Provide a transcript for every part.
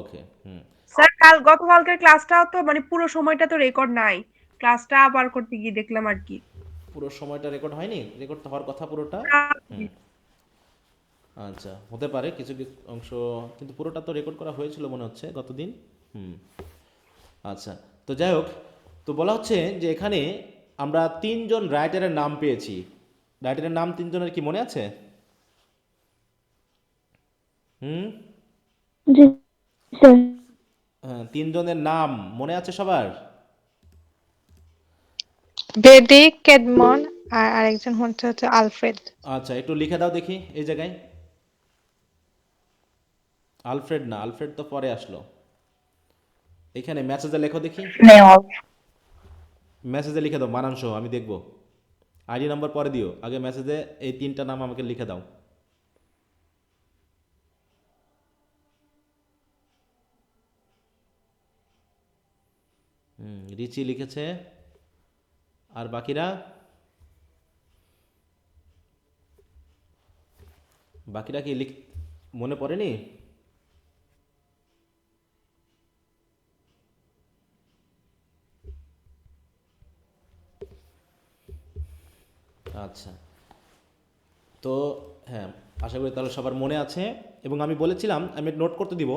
ওকে। হুম। Sir গতকালকের ক্লাসটাও তো মানে পুরো সময়টা তো রেকর্ড নাই, ক্লাসটা আবার করতে গিয়ে দেখলাম আর কি। পুরো সময়টা রেকর্ড হয়নি? রেকর্ড তো হওয়ার কথা পুরোটা। হুম। আচ্ছা, হতে পারে কিছু কিছু অংশ, কিন্তু পুরোটা তো রেকর্ড করা হয়েছিল মনে হচ্ছে গতদিন। হুম। আচ্ছা, তো যাই হোক, তো বলা হচ্ছে যে এখানে আমরা তিনজন রাইটারের নাম পেয়েছি। রাইটারের নাম তিনজনের কি মনে আছে? হুম। জি স্যার। হ্যাঁ, তিনজনের নাম মনে আছে সবার? বেদিক, কেদমন আর আরেকজন হচ্ছে আলফ্রেড। আচ্ছা, একটু লিখে দাও দেখি এই জায়গায়। আলফ্রেড না, আলফ্রেড তো পরে আসলো। এখানে মেসেজে লেখো দেখি। মেসেজে লিখে দাও বানান সহ, আমি দেখব। আইডি নাম্বার পরে দিও, আগে মেসেজে এই তিনটা নাম আমাকে লিখে দাও। রিচি লিখেছে। আর বাকিরা? বাকিরা কি মনে পড়েনি? আচ্ছা, তো হ্যাঁ, আশা করি তাহলে সবার মনে আছে। এবং আমি বলেছিলাম আমি নোট করতে দিব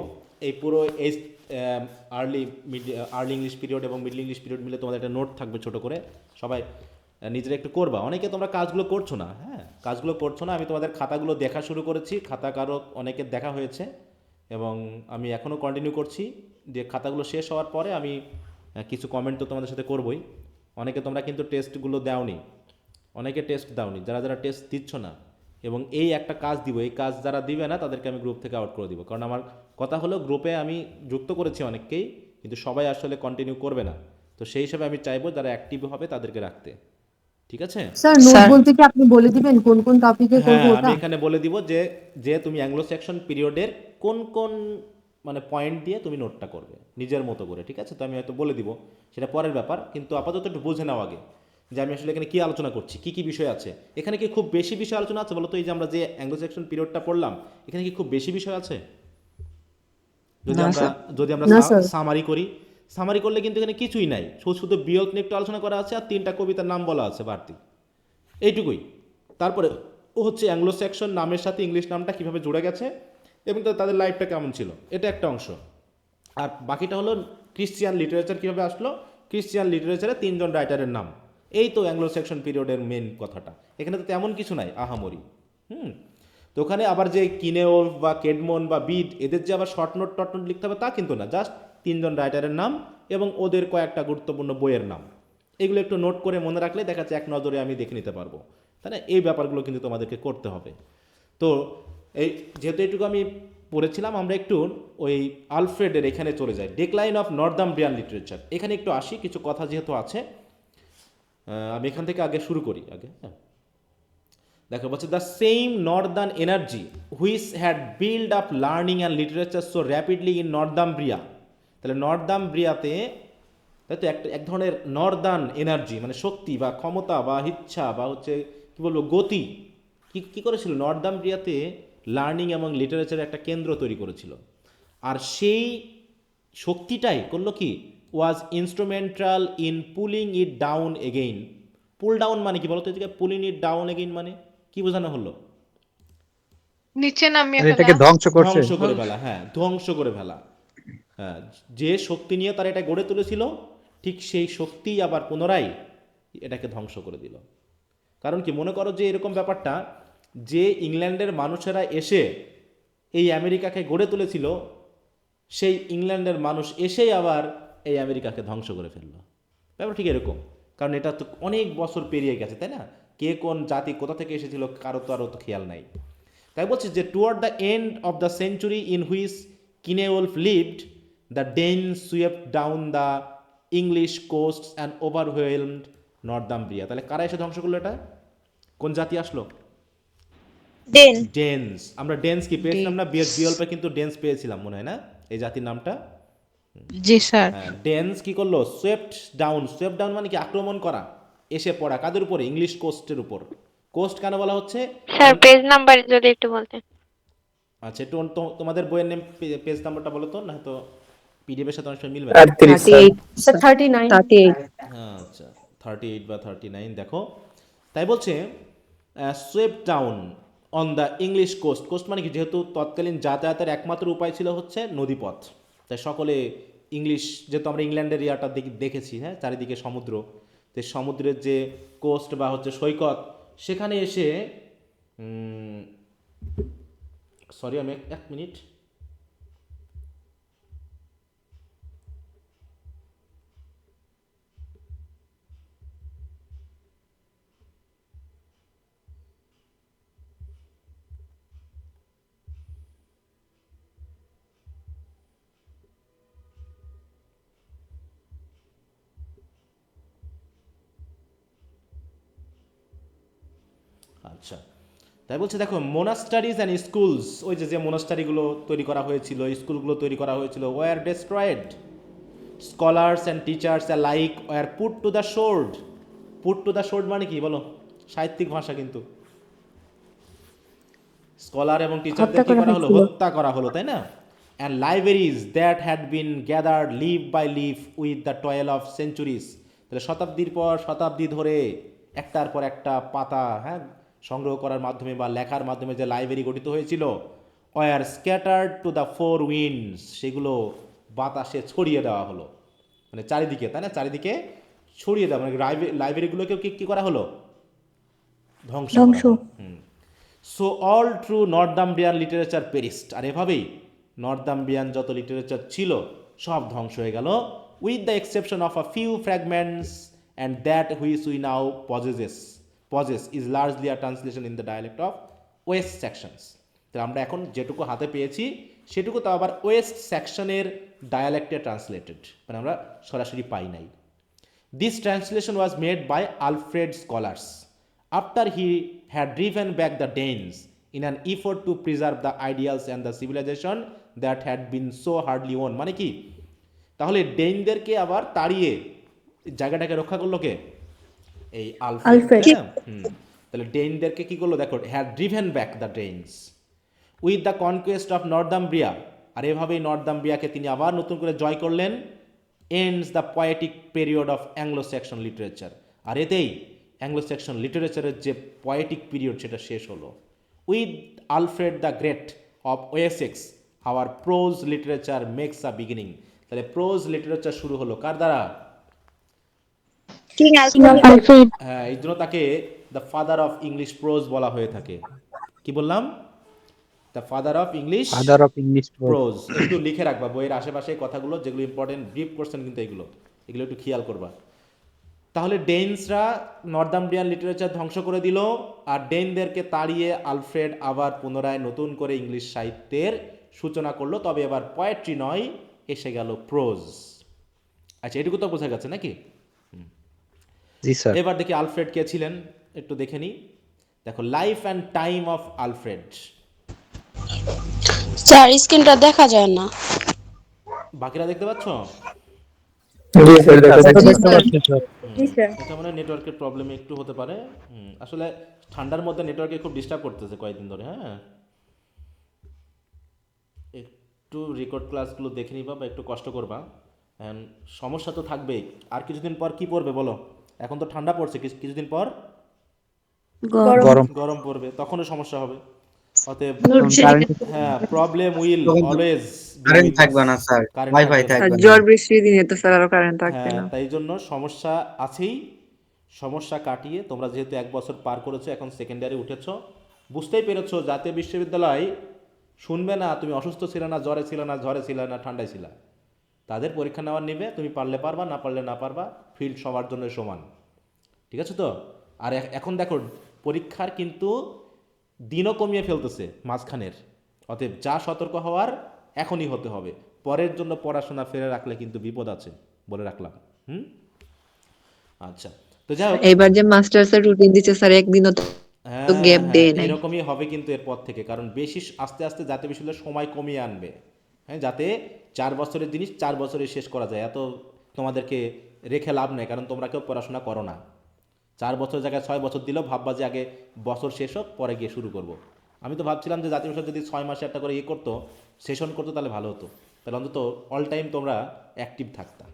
এই পুরো এই early mid early English period এবং মিডল ইংলিশ পিরিয়ড মিলে তোমাদের একটা নোট থাকবে ছোট করে। সবাই নিজেরা একটু করবা। অনেকে তোমরা কাজগুলো করছো না, হ্যাঁ কাজগুলো করছো না। আমি তোমাদের খাতাগুলো দেখা শুরু করেছি, খাতা কারো অনেকের দেখা হয়েছে এবং আমি এখনও কন্টিনিউ করছি। যে খাতাগুলো শেষ হওয়ার পরে আমি কিছু কমেন্ট তো তোমাদের সাথে করবই। অনেকে তোমরা কিন্তু টেস্টগুলো দাওনি, অনেকে টেস্ট দাওনি, যারা যারা টেস্ট দিচ্ছ না। এবং এই একটা কাজ দিব, এই কাজ যারা দিবে না তাদেরকে আমি গ্রুপ থেকে আউট করে দিব। কারণ আমার কথা হলো গ্রুপে আমি যুক্ত করেছি অনেককেই, কিন্তু সবাই আসলে কন্টিনিউ করবে না। তো সেই হিসাবে আমি চাইবো যারা অ্যাক্টিভ হবে তাদেরকে রাখতে। ঠিক আছে? স্যার নোট স্যার বলতে কি আপনি বলে দিবেন কোন কোন টপিকে করব হ্যাঁ, আমি ওটা? এখানে বলে দিব যে যে তুমি অ্যাংলো সেকশন পিরিয়ডের কোন কোন মানে পয়েন্ট দিয়ে তুমি নোটটা করবে নিজের মতো করে। ঠিক আছে? তো আমি হয়তো বলে দিব, সেটা পরের ব্যাপার, কিন্তু আপাতত একটু বুঝে নাও আগে যে আমি আসলে এখানে কী আলোচনা করছি, কী কী বিষয় আছে। এখানে কি খুব বেশি বিষয় আলোচনা আছে বলো তো? এই যে আমরা যে অ্যাংলো সেকশন পিরিয়ডটা পড়লাম, এখানে কি খুব বেশি বিষয় আছে? যদি না আমরা স্যার। যদি আমরা না স্যার। সামারি করি, সামারি করলে কিন্তু এখানে কিছুই নাই, শুধু শুধু বিয়ল্প নিয়ে একটু আলোচনা করা আছে আর তিনটা কবিতার নাম বলা আছে বাড়তি, এইটুকুই। তারপরে ও হচ্ছে অ্যাংলো সেকশন নামের সাথে ইংলিশ নামটা কীভাবে জুড়ে গেছে এবং তাদের লাইফটা কেমন ছিল, এটা একটা অংশ। আর বাকিটা হলো ক্রিশ্চিয়ান লিটারেচার কীভাবে আসলো, ক্রিশ্চিয়ান লিটারেচারে তিনজন রাইটারের নাম। এই তো অ্যাংলো সেকশন পিরিয়ডের মেন কথাটা। এখানে তো তেমন কিছু নাই আহামরি। হুম। তো ওখানে আবার যে কিনেওলফ বা কেডমন বা বিড এদের যে আবার শর্ট নোট টট নোট লিখতে হবে তা কিন্তু না, জাস্ট তিনজন রাইটারের নাম এবং ওদের কয়েকটা গুরুত্বপূর্ণ বইয়ের নাম। এগুলো একটু নোট করে মনে রাখলে দেখা যাচ্ছে এক নজরে আমি দেখে নিতে পারবো। তাই না? এই ব্যাপারগুলো কিন্তু তোমাদেরকে করতে হবে। তো এই যেহেতু এইটুকু আমি পড়েছিলাম, আমরা একটু ওই আলফ্রেডের এখানে চলে যাই, ডেক্লাইন অফ নর্দাম্ব্রিয়ান লিটারেচার। এখানে একটু আসি, কিছু কথা যেহেতু আছে আমি এখান থেকে আগে শুরু করি আগে। হ্যাঁ, দেখো বলছে the same northern energy which had build up learning and literature so rapidly in Northumbria. তাহলে নর্দাম্ব্রিয়াতে, তাই তো একটা এক ধরনের নর্দার্ন এনার্জি মানে শক্তি বা ক্ষমতা বা ইচ্ছা বা হচ্ছে কী বলবো গতি, কী কী করেছিল নর্দাম্ব্রিয়াতে লার্নিং এবং লিটারেচারের একটা কেন্দ্র তৈরি করেছিল। আর সেই শক্তিটাই করলো কি, was instrumental in pulling it down again. Pull down মানে কি বলতো? এই পুলিং ইট ডাউন এগেইন মানে কি বোঝানো হলো? নিচে নামিয়ে মানে ফেলা। এটাকে ধ্বংস করছে। ধ্বংস করে ফেলা, হ্যাঁ ধ্বংস করে ফেলা। হ্যাঁ, যে শক্তি নিয়ে তারা এটা গড়ে তুলেছিল ঠিক সেই শক্তিই আবার পুনরায় এটাকে ধ্বংস করে দিল। কারণ কি, মনে করো যে এরকম ব্যাপারটা, যে ইংল্যান্ডের মানুষেরা এসে এই আমেরিকাকে গড়ে তুলেছিল, সেই ইংল্যান্ডের মানুষ এসেই আবার এই আমেরিকাকে ধ্বংস করে ফেললো। ব্যাপার ঠিক এরকম। কারণ এটা তো অনেক বছর পেরিয়ে গেছে, তাই না? কে কোন জাতি কোথা থেকে এসেছিল কারো তো আরও তো খেয়াল নাই। তাই বলছি যে toward the end of the century in which Cynewulf lived, the Dane swept down the English coast and overwhelmed Northumbria. তাহলে কারা এসে ধ্বংস করলো এটা? কোন জাতি আসলো? দেন ডেন্স। আমরা ডেন্স কি পেয়েছিলাম না? ডেন্স। বিয়ল্পে কিন্তু ডেন্স পেয়েছিলাম মনে হয় না, এই জাতির নামটা? জি স্যার। হ্যাঁ, ডেন্স কি করলো? Swept down. সোয়েপ্ট ডাউন মানে কি? আক্রমণ করা, এসে পড়া। কাদের উপরে? ইংলিশ কোস্টের উপর। কোস্ট কেন বলা হচ্ছে? স্যার কারণ পেজ নাম্বার যদি একটু বলতেন। আচ্ছা, একটু তোমাদের বইয়ের নেম, পেজ নাম্বারটা বলো তো, না হয়তো পিডিএফের সাথে অনেক সময় মিলবে না। 38 স্যার। 38 স্যার 39 38 আচ্ছা, 38 বা 39 দেখো। তাই বলছে swept down on the English coast. Coast মানে কি, যেহেতু তৎকালীন যাতায়াতের একমাত্র উপায় ছিল হচ্ছে নদীপথ, তাই সকলে ইংলিশ, যেহেতু আমরা ইংল্যান্ডের ইয়াটা দেখেছি, হ্যাঁ, চারিদিকে সমুদ্র, তো সমুদ্রের যে কোস্ট বা হচ্ছে সৈকত, সেখানে এসে সরি আমি এক মিনিট, আচ্ছা, তাই বলছে দেখো, মোনাস্টারিজ অ্যান্ড স্কুলস, ওই যে মোনাস্টারিগুলো তৈরি করা হয়েছিল, স্কুলগুলো তৈরি করা হয়েছিল, were destroyed, scholars and teachers like were put to the sword. Put to the sword মানে কি বলো, সাহিত্যিক ভাষা কিন্তু। স্কলার এবং টিচারদের কি করা হলো, হত্যা করা হলো, তাই না? And libraries that had been gathered leaf by leaf with the toil of centuries, তাহলে শতাব্দীর পর শতাব্দী ধরে একটার পর একটা পাতা, হ্যাঁ, সংগ্রহ করার মাধ্যমে বা লেখার মাধ্যমে যে লাইব্রেরি গঠিত হয়েছিল, were scattered to the four winds, সেগুলো বাতাসে ছড়িয়ে দেওয়া হলো, মানে চারিদিকে, তাই না, চারিদিকে ছড়িয়ে দেওয়া, মানে লাইব্রেরিগুলোকেও কি করা হলো, ধ্বংস করা হলো। So all true Northumbrian literature perished, আর এভাবেই নর্দাম্বিয়ান যত লিটারেচার ছিল সব ধ্বংস হয়ে গেল, with the exception of a few fragments, and that which we now possess is largely a translation in the dialect of West Saxons. তাহলে আমরা এখন যেটুকু হাতে পেয়েছি সেটুকু তো আবার ওয়েস্ট সেকশনের ডায়ালেক্টে ট্রান্সলেটেড, মানে আমরা সরাসরি পাই নাই। This translation was made by Alfred scholars after he had driven back the Danes in an effort to preserve the ideals and the civilization that had been so hardly won। মানে কি, তাহলে ডেনদেরকে আবার তাড়িয়ে জায়গাটাকে রক্ষা করলো কে, এই আলফ্রেড, তাই না? তাহলে ডেনদেরকে কি করলো দেখো, had driven back the Danes with the conquest of Northumbria, আর এভাবেই নর্দাম্ব্রিয়াকে তিনি আবার নতুন করে জয় করলেন। Ends the poetic period of Anglo Saxon literature, আর এতেই অ্যাংলো সেকশন লিটারেচারের যে পোয়েটিক পিরিয়ড সেটা শেষ হলো। With Alfred the Great of Wessex our prose literature makes a beginning. তাহলে প্রোজ লিটারেচার শুরু হলো কার দ্বারা, কিং আলফ্রেড হ্যাঁ, এই জন্য তাকে the father of English pros বলা হয়ে থাকে। কি বললাম, the father of English father of English pros. একটু লিখে রাখবা বইয়ের আশেপাশে কথাগুলো, যেগুলো ইম্পর্টেন্ট ব্রিফ কোশ্চেন কিন্তু এগুলো এগুলো একটু খেয়াল করবা। তাহলে ডেনসরা নর্দাম্বিয়ান লিটারেচার ধ্বংস করে দিল, আর ডেনদেরকে তাড়িয়ে আলফ্রেড আবার পুনরায় নতুন করে ইংলিশ সাহিত্যের সূচনা করলো, তবে এবার পোয়েট্রি নয়, এসে গেল প্রোজ। আচ্ছা, এটুকু তো বোঝা গেছে নাকি? জি স্যার। এবার দেখি আলফ্রেড কে ছিলেন, একটু দেখে নিই। দেখো, life and time of Alfred. Sir স্ক্রিনটা দেখা যায় না। বাকিরা দেখতে পাচ্ছ? জি স্যার, দেখা জি যাচ্ছে স্যার স্যার। জি স্যার। এটা মানে নেটওয়ার্কের প্রবলেম একটু হতে পারে। আসলে ঠান্ডার মধ্যে নেটওয়ার্কে খুব ডিস্টার্ব করতেছে কয়েকদিন ধরে। হ্যাঁ, একটু রেকর্ড ক্লাসগুলো দেখে নিবা বা একটু কষ্ট করবা। সমস্যা তো থাকবেই। আর কিছুদিন পর কি পড়বে বলো? এখন তো ঠান্ডা পড়ছে, কিছুদিন পর গরম। গরম পড়বে, তখনও সমস্যা হবে। অতএব কারেন্ট হ্যাঁ, প্রবলেম উইল তখন তো অলওয়েজ কারেন্ট থাকবে না স্যার, কারেন্ট ওয়াইফাই থাকবে না। থাকবে আর না। ঝড় বৃষ্টির দিনে তো স্যার আরো কারেন্ট থাকবে হ্যাঁ, না। তাই জন্য সমস্যা আছেই। সমস্যা কাটিয়ে তোমরা যেহেতু 1 বছর পার করেছো, এখন সেকেন্ডারি উঠেছো, বুঝতেই পেরেছো জাতীয় বিশ্ববিদ্যালয় শুনবে না তুমি অসুস্থ ছিলে না, জ্বরে ছিলে না, ঝড়ে ছিলে না, ঠান্ডায় ছিলা। তাদের পরীক্ষা নেওয়ার নেবে, তুমি পারলে পারবা, না পারলে না পারবা, ফিল্ড সবার জন্য সমান। ঠিক আছে তো? আর এখন দেখো, পরীক্ষার কিন্তু দিনও কমিয়ে ফেলতেছে মাঝখানের। অতএব যা সতর্ক হওয়ার এখনই হতে হবে, পরের জন্য পড়াশোনা ফেলে রাখলে কিন্তু বিপদ আছে, বলে রাখলাম। আচ্ছা, তো যাই হোক, এবার যে মাস্টার্স এর রুটিন দিচ্ছে স্যার, একদিনও তো হ্যাঁ গ্যাপ হ্যাঁ, দেয় নাই। এরকমই হবে কিন্তু এরপর থেকে, কারণ বেশি আস্তে আস্তে জাতীয় বিশ্ববিদ্যালয় সময় কমিয়ে আনবে। হ্যাঁ, যাতে 4 বছরের জিনিস 4 বছরে শেষ করা যায়। এত তোমাদেরকে রেখে লাভ নেই, কারণ তোমরা কেউ পড়াশোনা করো না। 4 বছর জায়গায় 6 বছর দিলেও ভাববা যে আগে বছর শেষ হোক, পরে গিয়ে শুরু করব। আমি তো ভাবছিলাম যে জাতীয় সংসদ যদি 6 মাসে একটা করে করতো, সেশন করতো, তাহলে ভালো হতো, তাহলে অন্তত অল টাইম তোমরা অ্যাক্টিভ থাকতা।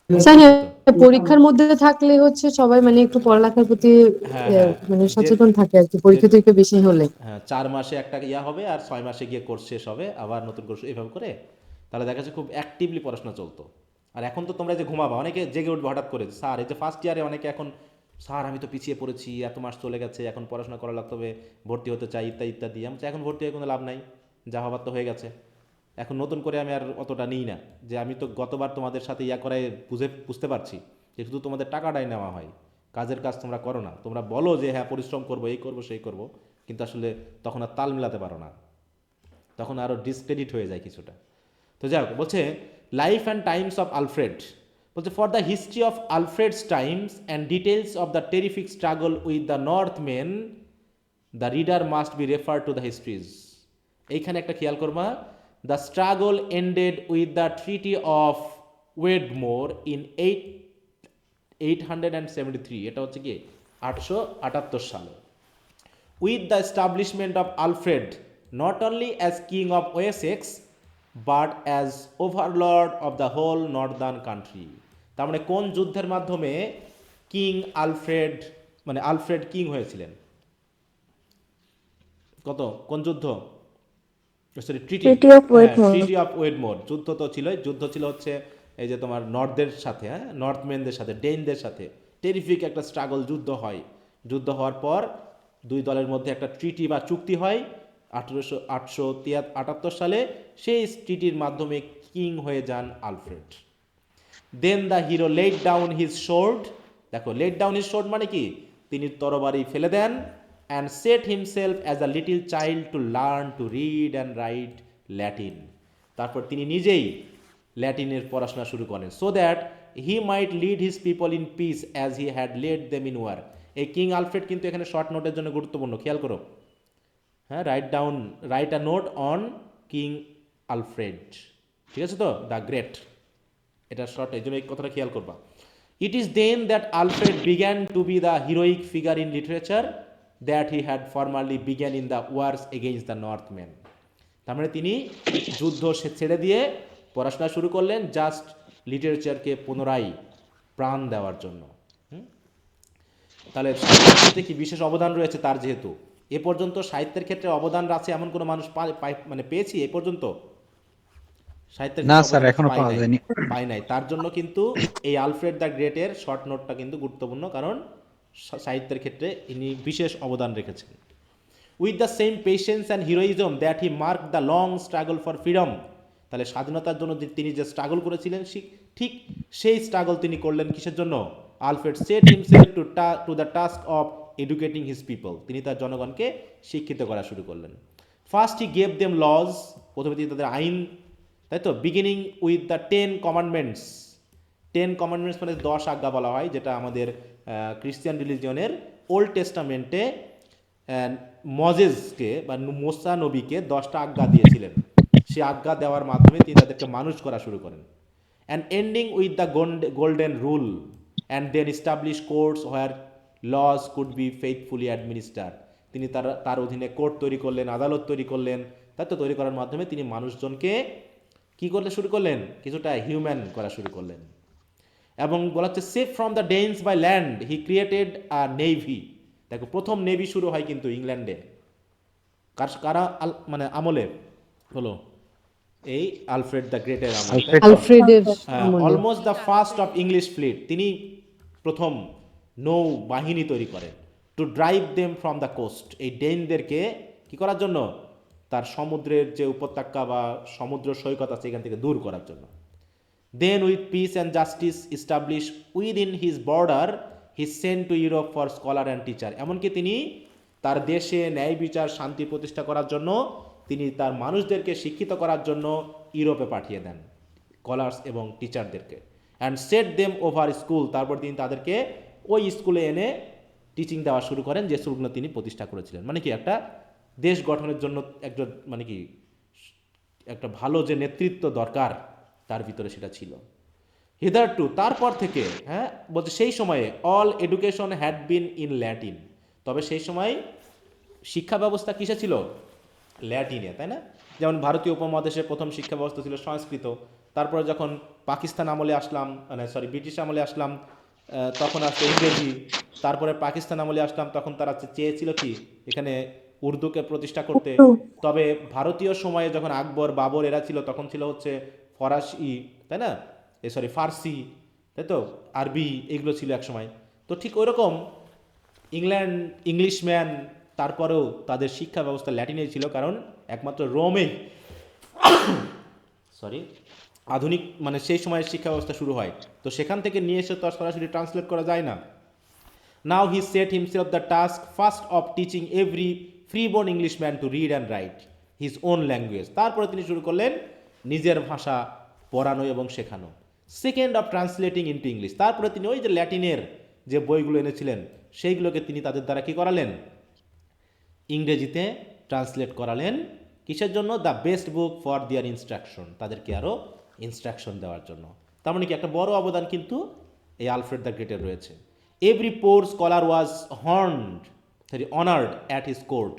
স্যার হ্যাঁ, তো পরীক্ষার মধ্যে থাকলে হচ্ছে সবাই মানে একটু পড়ালেখার প্রতি হ্যাঁ হ্যাঁ, মানে যে সচেতন থাকে আর কি, যে পরীক্ষা টরীক্ষা বেশি হলে। হ্যাঁ 4 মাসে একটা ইয়া হবে আর 6 মাসে গিয়ে কোর্স শেষ হবে, আবার নতুন কোর্স এইভাবে করে, তাহলে দেখা যাচ্ছে খুব অ্যাক্টিভলি পড়াশোনা চলতো। আর এখন তো তোমরা যে ঘুমাবা, অনেকে জেগে উঠবে হঠাৎ করে, স্যার এই যে ফার্স্ট ইয়ারে অনেকে এখন, স্যার আমি তো পিছিয়ে পড়েছি, এত মাস চলে গেছে, এখন পড়াশোনা করা লাগতে হবে, ভর্তি হতে চাই ইত্যাদি ইত্যাদি। আমি বলছি, এখন ভর্তি হয়ে কোনো লাভ নাই, যা হবার তো হয়ে গেছে, এখন নতুন করে আমি আর অতটা নিই না। যে আমি তো গতবার তোমাদের সাথে ইয়া করায় বুঝতে পারছি যে শুধু তোমাদের টাকাটাই নেওয়া হয়, কাজের কাজ তোমরা করো না। তোমরা বলো যে হ্যাঁ পরিশ্রম করবো, এই করবো সেই করবো, কিন্তু আসলে তখন আর তাল মিলাতে পারো না, তখন আরও ডিসক্রেডিট হয়ে যায় কিছুটা। তো যাই হোক, বলছে life and times of Alfred, বলছে for the history of Alfred's times and details of the terrific struggle with the north men, the reader must be refer to the histories. এইখানে একটা খেয়াল করবা, the struggle ended with the treaty of Wedmore in 873, এটা হচ্ছে কি 878 সালে, with the establishment of Alfred not only as king of Wessex but as overlord of the whole northern country। তার মানে কোন যুদ্ধের মাধ্যমে কিং আলফ্রেড, মানে আলফ্রেড কিং হয়েছিলেন? কোন যুদ্ধ? Sorry, treaty. Treaty of Wedmore. Treaty of Wedmore. যুদ্ধ তো ছিলই, যুদ্ধ ছিল হচ্ছে এই যে তোমার নর্থদের সাথে, হ্যাঁ নর্থম্যানদের সাথে, ডেনদের সাথে টেরিফিক একটা স্ট্রাগল, যুদ্ধ হয়। যুদ্ধ হওয়ার পর দুই দলের মধ্যে একটা ট্রিটি বা চুক্তি হয় 878 সালে। সেই ট্রিটির মাধ্যমে কিং হয়ে যান Alfred. Then the hero let down his sword, দেখো লেট ডাউন হিজ শোর্ড মানে কি, তিনি তরবারি ফেলে দেন, and set himself as a little child to learn to read and write Latin. তারপর তিনি নিজেই ল্যাটিনের পড়াশোনা শুরু করেন, so that he might lead his people in peace as he had led them in war. এই কিং আলফ্রেড কিন্তু এখানে শর্ট নোটের জন্য গুরুত্বপূর্ণ, খেয়াল করো। হ্যাঁ, write a note on king Alfred, ঠিক আছে তো, দ্য গ্রেট, এটা শর্ট, এই জন্য এই কথাটা খেয়াল করবা। It is then that Alfred began to be the heroic figure in literature that he had formerly began in the wars against the Northman. তার মানে তিনি যুদ্ধ ছেড়ে দিয়ে পড়াশোনা শুরু করলেন জাস্ট লিটারেচারকে পুনরায় প্রাণ দেওয়ার জন্য। তাহলে সাহিত্যের ক্ষেত্রে কি বিশেষ অবদান রয়েছে তার, যেহেতু এ পর্যন্ত সাহিত্যের ক্ষেত্রে অবদান আছে এমন কোনো মানুষ মানে পেয়েছি এ পর্যন্ত? সাহিত্যের না ক্ষেত্রে স্যার, অবদান এখনো পাওয়া যায়নি। পাই নাই। তার জন্য কিন্তু এই আলফ্রেড দ্য গ্রেটের শর্ট নোটটা কিন্তু গুরুত্বপূর্ণ, কারণ সাহিত্যের ক্ষেত্রে ইনি বিশেষ অবদান রেখেছেন। With the same patience and heroism that he mark the long struggle for freedom, তাহলে স্বাধীনতার জন্য তিনি যে স্ট্রাগল করেছিলেন ঠিক সেই স্ট্রাগল তিনি করলেন কিসের জন্য? Alfred set himself to the task of educating his people, তিনি তার জনগণকে শিক্ষিত করা শুরু করলেন। First he gave them laws, প্রথমে তিনি তাদের আইন, তাই তো, beginning with the 10 commandments. 10 commandments মানে 10 আজ্ঞা বলা হয়, যেটা আমাদের খ্রিস্টান রিলিজিয়নের ওল্ড টেস্টামেন্টে মজেসকে বা মোসা নবীকে 10টা আজ্ঞা দিয়েছিলেন। সে আজ্ঞা দেওয়ার মাধ্যমে তিনি তাদেরকে মানুষ করা শুরু করেন। And ending with the golden rule and then establish courts where laws could be faithfully administer. তিনি তার অধীনে কোর্ট তৈরি করলেন, আদালত তৈরি করলেন, তাই তো, তৈরি করার মাধ্যমে তিনি মানুষজনকে কি করতে শুরু করলেন, কিছুটা হিউম্যান করা শুরু করলেন। এবং বলা হচ্ছে safe from the Danes by land he created a navy. দেখো প্রথম নেভি শুরু হয় কিন্তু ইংল্যান্ডে, কারা মানে আমলে হলো, এই আলফ্রেড দ্য গ্রেটের আমলে। আলফ্রেডের almost the first of English fleet, তিনি প্রথম নৌ বাহিনী তৈরি করেন। To drive them from the coast, এই ডেনদেরকে কি করার জন্য, তার সমুদ্রের যে উপত্যকা বা সমুদ্র সৈকত আছে এখান থেকে দূর করার জন্য। Then with peace and justice establish within his border he sent to Europe for scholar and teacher. এমনকি তিনি তার দেশে ন্যায় বিচার শান্তি প্রতিষ্ঠা করার জন্য তিনি তার মানুষদেরকে শিক্ষিত করার জন্য ইউরোপে পাঠিয়ে দেন, স্কলার্স এবং টিচারদেরকে। And set them over school, তারপর তিনি তাদেরকে ওই স্কুলে এনে টিচিং দেওয়া শুরু করেন, যে স্কুলগুলো তিনি প্রতিষ্ঠা করেছিলেন। মানে কি, একটা দেশ গঠনের জন্য একজন, মানে কি, একটা ভালো যে নেতৃত্ব দরকার তার ভিতরে সেটা ছিল। হিদার টু, তারপর থেকে, হ্যাঁ বলছে সেই সময়ে all education had been in Latin, তবে সেই সময় শিক্ষা ব্যবস্থা কিসে ছিল? ল্যাটিনে, তাই না? যেমন ভারতীয় উপমহাদেশের প্রথম শিক্ষা ব্যবস্থা ছিল সংস্কৃত। তারপরে যখন পাকিস্তান আমলে আসলাম, মানে সরি ব্রিটিশ আমলে আসলাম, তখন আসলো ইংরেজি। তারপরে পাকিস্তান আমলে আসলাম, তখন তারা চেয়েছিল কি এখানে উর্দুকে প্রতিষ্ঠা করতে। তবে ভারতীয় সময়ে যখন আকবর বাবর এরা ছিল, তখন ছিল হচ্ছে ফরাসি, তাই না? সরি ফার্সি, তাই তো, আরবি, এগুলো ছিল এক সময়। তো ঠিক ওই রকম ইংল্যান্ড ইংলিশম্যান, তারপরেও তাদের শিক্ষা ব্যবস্থা ল্যাটিনেই ছিল, কারণ একমাত্র রোমে সরি আধুনিক মানে সেই সময়ের শিক্ষা ব্যবস্থা শুরু হয়। তো সেখান থেকে নিয়ে এসে তো আর সরাসরি ট্রান্সলেট করা যায় না। Now he set himself the task first of teaching every freeborn Englishman to read and write his own language. তারপরে তিনি শুরু করলেন নিজের ভাষা পড়ানো এবং শেখানো। Second of translating into English, তারপরে তিনি ওই যে ল্যাটিনের যে বইগুলো এনেছিলেন সেইগুলোকে তিনি তাদের দ্বারা কী করালেন? ইংরেজিতে ট্রান্সলেট করালেন। কিসের জন্য? The best book for their instruction, তাদেরকে আরও ইনস্ট্রাকশন দেওয়ার জন্য। তার মানে কি একটা বড় অবদান কিন্তু এই আলফ্রেড দ্য গ্রেটের রয়েছে। Every poor scholar was honoured at his court.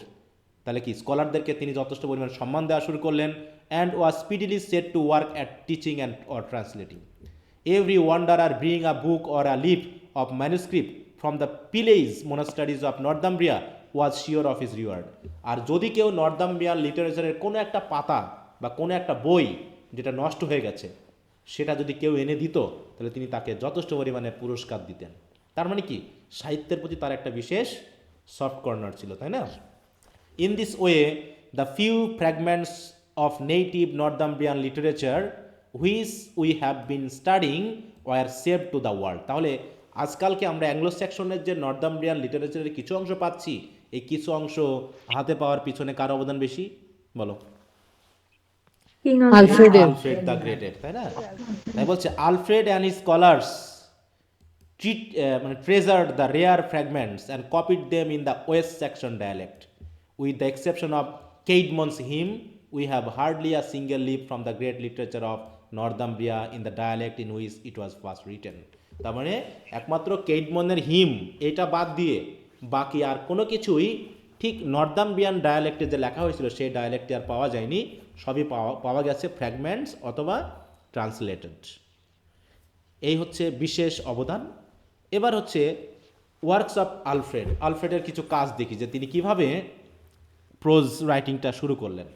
তাহলে কি স্কলারদেরকে তিনি যথেষ্ট পরিমাণ সম্মান দেওয়া শুরু করলেন। And was speedily set to work at teaching and or translating. Every wanderer bring a book or a leaf of manuscript from the pillage monasteries of Northumbria was sure of his reward. আর যদি কেউ নর্দাম্ব্রিয়ান লিটারেচারের কোনো একটা পাতা বা কোনো একটা বই যেটা নষ্ট হয়ে গেছে, সেটা যদি কেউ এনে দিত, তাহলে তিনি তাকে যথেষ্ট পরিমাণে পুরস্কার দিতেন। তার মানে কি সাহিত্যের প্রতি তার একটা বিশেষ সফট কর্নার ছিল, তাই না? In this way, the few fragments of native Northumbrian literature which we have been studying were saved to the world. তাহলে আজকালকে আমরা অ্যাংলো স্যাক্সনের যে নর্দাম্ব্রিয়ান লিটারেচারের কিছু অংশ পাচ্ছি, এই কিছু অংশ হাতে পাওয়ার পিছনে কার অবদান বেশি বলো? আলফ্রেডের। আলফ্রেড দ্য গ্রেটের, তাই না? তাই বলছে Alfred and his scholars treasured the rare fragments and copied them in the West Saxon dialect. With the exception of Caedmon's hymn, we have hardly a single leaf from the great literature of Northumbria in the dialect in which it was first written. তার মানে একমাত্র কেইডমনের হিম এটা বাদ দিয়ে বাকি আর কোনো কিছুই ঠিক নর্দাম্বিয়ান ডায়ালেক্টে যে লেখা হয়েছিল সেই ডায়ালেক্টে আর পাওয়া যায়নি। সবই পাওয়া গেছে ফ্র্যাগমেন্টস অথবা ট্রান্সলেটেড। এই হচ্ছে বিশেষ অবদান। এবার হচ্ছে ওয়ার্কস অফ আলফ্রেড। আলফ্রেডের কিছু কাজ দেখি যে তিনি কিভাবে প্রোজ রাইটিংটা শুরু করলেন।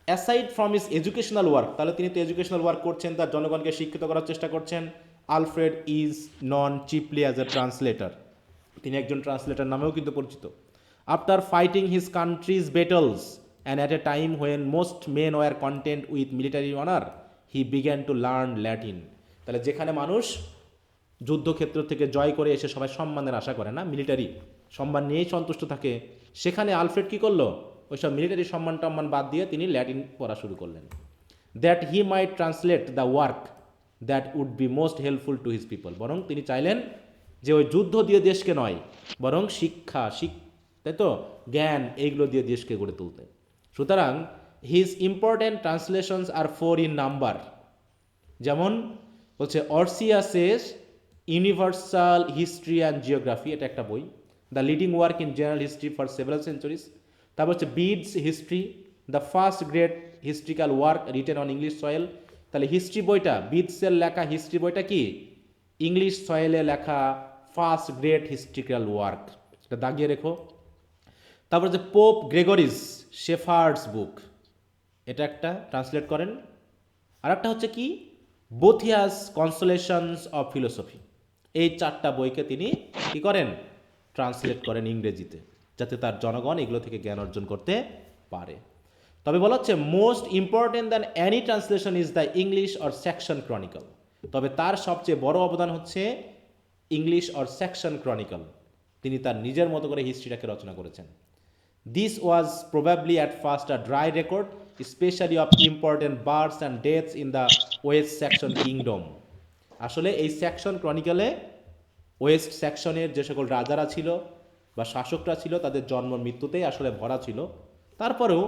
Aside from is educational work, তাহলে তিনি তো এডুকেশনাল ওয়ার্ক করছেন, তার জনগণকে শিক্ষিত করার চেষ্টা করছেন। Alfred is known chiefly as a translator, তিনি একজন ট্রান্সলেটার নামেও কিন্তু পরিচিত। After fighting his country's battles and at a time when most men were content with military honour he began to learn Latin. তাহলে যেখানে মানুষ যুদ্ধক্ষেত্র থেকে জয় করে এসে সবাই সম্মানের আশা করে না, মিলিটারি সম্মান নিয়েই সন্তুষ্ট থাকে, সেখানে আলফ্রেড কী করলো? ওইসব মিলিটারি সম্মান টম্মান বাদ দিয়ে তিনি ল্যাটিন পড়া শুরু করলেন। That he might translate the work that would be most helpful to his people. বরং তিনি চাইলেন যে ওই যুদ্ধ দিয়ে দেশকে নয়, বরং শিক্ষা তাই তো জ্ঞান এইগুলো দিয়ে দেশকে গড়ে তুলতে। সুতরাং his important translations are 4 in number. যেমন বলছে Orosius's universal history and geography, এটা একটা বই, the leading work in general history for several centuries. তারপর হচ্ছে Bede's history, the first great historical work written on English soil. তাহলে history বইটা, বিডসের লেখা হিস্ট্রি বইটা কি? ইংলিশ সয়েলে লেখা ফার্স্ট গ্রেট হিস্ট্রিক্যাল ওয়ার্ক, এটা দাগিয়ে রেখো। তারপর যে পোপ গ্রেগরিস শেফার্ডস বুক, এটা একটা ট্রান্সলেট করেন। আর একটা হচ্ছে কি? বোথিয়াস কনসোলেশনস অফ ফিলোসফি। এই 4টা বইকে তিনি কি করেন? ট্রান্সলেট করেন ইংরেজিতে, যাতে তার জনগণ এগুলো থেকে জ্ঞান অর্জন করতে পারে। তবে বলা হচ্ছে most important than any translation is the English or section chronicle. তবে তার সবচেয়ে বড় অবদান হচ্ছে ইংলিশ অর সেকশন ক্রনিকল। তিনি তার নিজের মতো করে হিস্ট্রিটাকে রচনা করেছেন। This was probably at first a dry record, especially of important births and deaths in the West Saxon Kingdom. আসলে এই সেকশন ক্রনিকলে ওয়েস্ট সেকশনের যে সকল রাজারা ছিল বা শাসকরা ছিল তাদের জন্ম মৃত্যুতেই আসলে ভরা ছিল। তারপরেও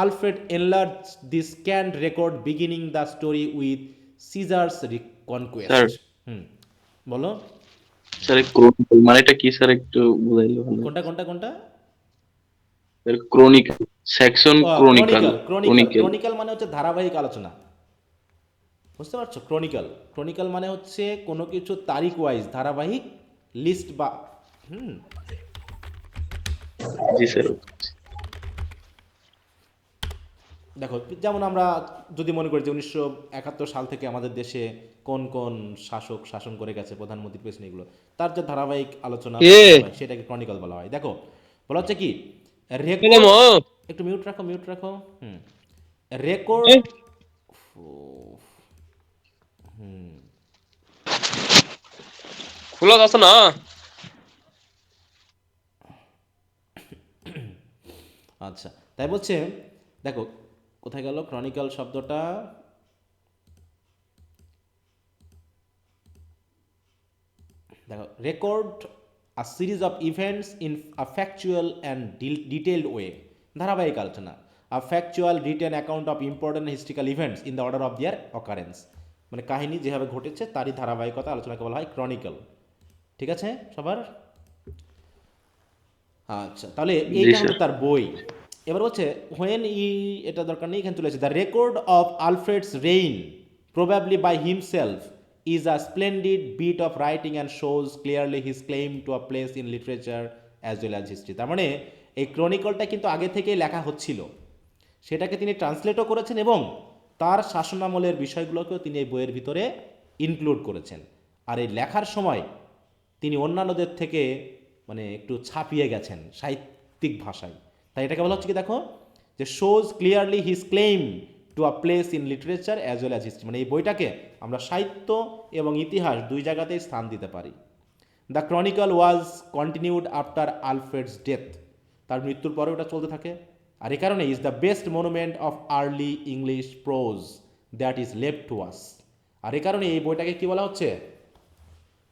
Alfred enlarge this scant record beginning the story with Caesar's conquest. বলো স্যার ক্রনিকল মানেটা কি স্যার, একটু বুঝাইলে ভালো। কোনটা? ক্রনিক্যাল সেকশন, ক্রনিক্যাল ক্রনিক্যাল ক্রনিক্যাল ক্রনিক্যাল ক্রনিক্যাল মানে হচ্ছে ধারাবাহিক আলোচনা, বুঝতে পারছো? ক্রনিক্যাল ক্রনিক্যাল মানে হচ্ছে কোনো কিছু তারিখ ওয়াইজ ধারাবাহিক লিস্ট বা হুম। জি স্যার। দেখো যেমন আমরা যদি মনে করি যে 1971 সাল থেকে আমাদের দেশে কোন কোন শাসক শাসন করে গেছে, প্রধানমন্ত্রী প্রেসিডেন্ট, এগুলো তার যে ধারাবাহিক আলোচনা বা ধারাবাহিক, সেটাকে ক্রনিক্যাল বলা হয়। দেখো বলা হচ্ছে কি রেকর্ড, একটু মিউট রাখো মিউট রাখো, হুম, রেকর্ড, খোলা যাচ্ছে না। আচ্ছা তাই বলছে, দেখো কোথায় গেল ক্রনিক্যাল শব্দটা, দেখো record a series of events in a factual and detailed way, ধারাবাহিক আলোচনা, a factual written account of important historical events in the order of their occurrence, মানে কাহিনী যেভাবে ঘটেছে তারই ধারাবাহিকতা আলোচনাকে বলা হয় ক্রনিক্যাল। ঠিক আছে সবার? আচ্ছা তাহলে জি এইটা হলো স্যার। তার বই। এবার হচ্ছে হোয়েন এটা দরকার নেই, এখানে চলে এসেছে, the record of Alfred's reign probably by himself is a splendid bit of writing and shows clearly his claim to a place in literature as well as history. তার মানে এই ক্রনিকলটা কিন্তু আগে থেকেই লেখা হচ্ছিল, সেটাকে তিনি ট্রান্সলেটও করেছেন এবং তার শাসনামলের বিষয়গুলোকেও তিনি এই বইয়ের ভিতরে ইনক্লুড করেছেন। আর এই লেখার সময় তিনি অন্যান্যদের থেকে মানে একটু ছাপিয়ে গেছেন সাহিত্যিক ভাষায়। তাই এটাকে বলা হচ্ছে কি দেখো, যে shows clearly his claim to a place in literature as well as history, মানে এই বইটাকে আমরা সাহিত্য এবং ইতিহাস দুই জায়গাতেই স্থান দিতে পারি। The chronicle was continued after Alfred's death, তার মৃত্যুর পরে ওটা চলতে থাকে। আর এই কারণে is the best monument of early English prose that is left to us. আর এই কারণে এই বইটাকে কি বলা হচ্ছে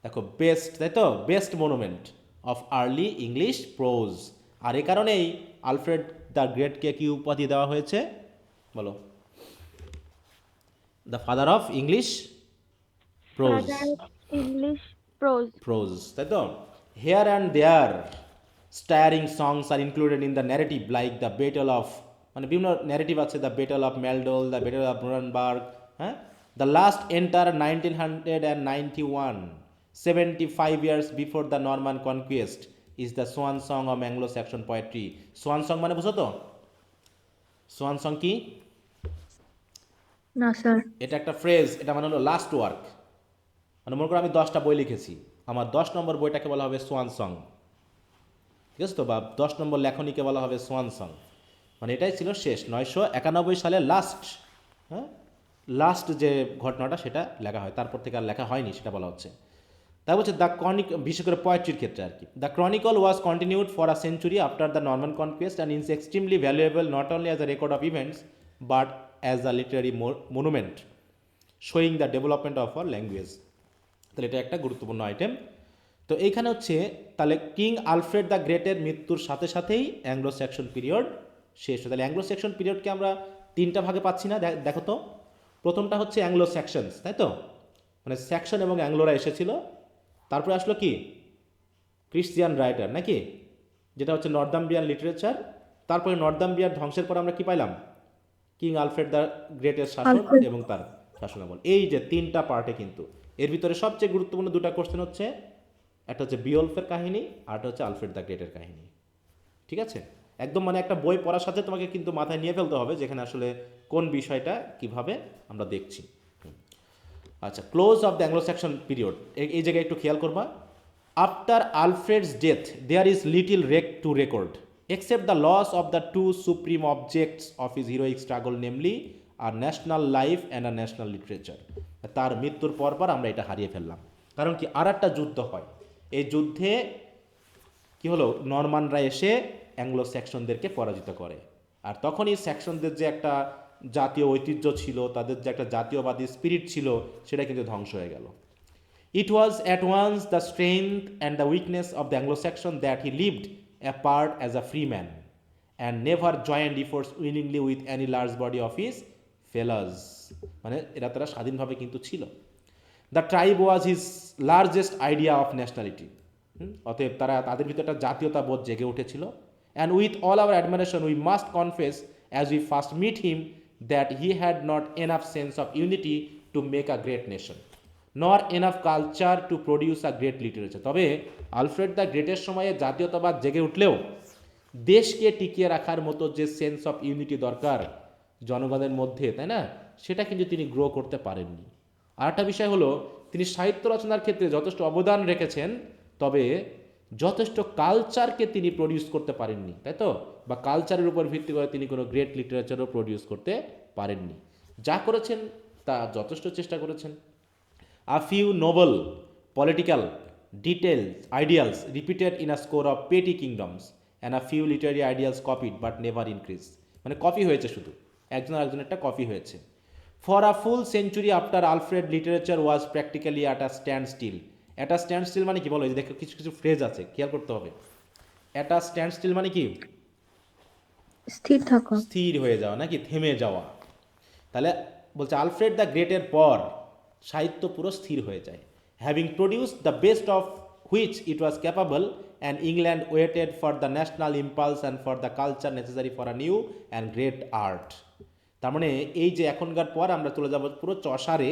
দেখো বেস্ট, তাই তো, best monument of early English prose. আর এই কারণেই আলফ্রেড দ্য গ্রেটকে কি উপাধি দেওয়া হয়েছে বলো? The father of English prose, English prose. Prose, তাই তো। Here and there stirring songs are included in the narrative like the battle of, মানে বিভিন্ন ন্যারেটিভ আছে, the battle of Maldon, the battle of Nuremberg, হ্যাঁ, the last entry 1991, 75 years before the Norman conquest is the swan song of Anglo-Saxon poetry. Swan song মানে বুঝো তো? Schwann song কি? না sir. এটা একটা ফ্রেজ, এটা মানে হলো লাস্ট ওয়ার্ক। মানে মনে করো আমি 10টা বই লিখেছি, আমার 10 নম্বর বইটাকে বলা হবে সোয়ান সং, ঠিক আছে তো, বা 10 নম্বর লেখনীকে বলা হবে সোয়ান সং। মানে এটাই ছিল শেষ 991 সালে লাস্ট, হ্যাঁ, লাস্ট যে ঘটনাটা সেটা লেখা হয়, তারপর থেকে আর লেখা হয়নি সেটা বলা হচ্ছে। তাই বলছে দ্য ক্রনিক, বিশেষ করে পোয়েট্রির ক্ষেত্রে আর কি, the chronicle was continued for a century after the নর্মান conquest and is extremely valuable not only as a record of events but as a Literary monument showing the development of our language. তাহলে এটা একটা গুরুত্বপূর্ণ item. তো এইখানে হচ্ছে তাহলে king Alfred the গ্রেটের মৃত্যুর সাথে সাথেই অ্যাংলো স্যাকশন পিরিয়ড শেষ হয়। তাহলে অ্যাংলো স্যাকশন পিরিয়ডকে আমরা 3টা ভাগে পাচ্ছি না, দেখো তো। প্রথমটা হচ্ছে অ্যাংলো স্যাকশনস, তাই তো, মানে স্যাকশন এবং অ্যাংলোরা এসেছিল, তারপরে আসলো কি ক্রিশ্চিয়ান রাইটার নাকি, যেটা হচ্ছে নর্দাম্বিয়ান লিটারেচার। তারপরে নর্দাম্বিয়ার ধ্বংসের পর আমরা কি পাইলাম? কিং আলফ্রেড দ্য গ্রেটের শাসন আলফ্রেড। এবং তার শাসনামল। এই যে 3টা পার্টে কিন্তু এর ভিতরে সবচেয়ে গুরুত্বপূর্ণ 2টা কোশ্চেন হচ্ছে, একটা হচ্ছে বিওলফের কাহিনী আর একটা হচ্ছে আলফ্রেড দ্য গ্রেটের কাহিনী। ঠিক আছে, একদম মানে একটা বই পড়ার সাথে তোমাকে কিন্তু মাথায় নিয়ে ফেলতে হবে যেখানে আসলে কোন বিষয়টা কিভাবে আমরা দেখছি। আচ্ছা, close of the Anglo Saxon period, এই জায়গায় একটু খেয়াল করবা। After Alfred's death there is little to record except the loss of the two supreme objects of his heroic struggle, namely a national life and a national literature. তার মৃত্যুর পর আমরা এটা হারিয়ে ফেললাম, কারণ কি আর একটা যুদ্ধ হয়, এই যুদ্ধে কি হলো, নরমানরা এসে অ্যাংলো স্যাকশনদেরকে পরাজিত করে, আর তখনই স্যাকশনদের যে একটা জাতীয় ঐতিহ্য ছিল, তাদের যে একটা জাতীয়বাদী স্পিরিট ছিল, সেটা কিন্তু ধ্বংস হয়ে গেল। It was at once the strength and the weakness of the Anglo-Saxon that he lived apart as a free man and never joined efforts willingly with any large body of his fellows. মানে এরা তারা স্বাধীনভাবে কিন্তু ছিল। The tribe was his largest idea of nationality. অতএব তাদের ভিতরে একটা জাতীয়তাবোধ জেগে উঠেছিল and with all our admiration we must confess as we first meet him that he had not enough sense of unity to make a great nation nor enough culture to produce a great literature. তবে Alfred the গ্রেটের সময়ে জাতীয়তাবাদ জেগে উঠলেও দেশকে টিকিয়ে রাখার মতো যে সেন্স অফ ইউনিটি দরকার জনগণের মধ্যে, তাই না, সেটা কিন্তু তিনি গ্রো করতে পারেননি। আর একটা বিষয় হলো তিনি সাহিত্য রচনার ক্ষেত্রে যথেষ্ট অবদান রেখেছেন, তবে যথেষ্ট কালচারকে তিনি প্রডিউস করতে পারেননি, তাই তো, বা কালচারের উপর ভিত্তি করে তিনি কোনো গ্রেট লিটারেচারও প্রডিউস করতে পারেননি। যা করেছেন তা যথেষ্ট চেষ্টা করেছেন। A few noble political details ideals repeated in a score of petty kingdoms and a few literary ideals copied but never increased, মানে কপি হয়েছে, শুধু একজন আরেকজনেরটা কপি হয়েছে। For a full century after Alfred literature was practically at a standstill. At a standstill মানে কি বলো, এই যে দেখো কিছু কিছু ফ্রেজ আছে, খেয়াল করতে হবে। At a standstill মানে কি? স্থির থাকা। স্থির হয়ে যাওয়া নাকি থেমে যাওয়া। তাহলে বলছে আলফ্রেড দ্য গ্রেটের পর সাহিত্য পুরো স্থির হয়ে যায়। Having produced the best of which it was capable and England waited for the national impulse and for the culture necessary for a new and great art. তার মানে এই যে এখনকার পর আমরা চলে যাব পুরো চসারে,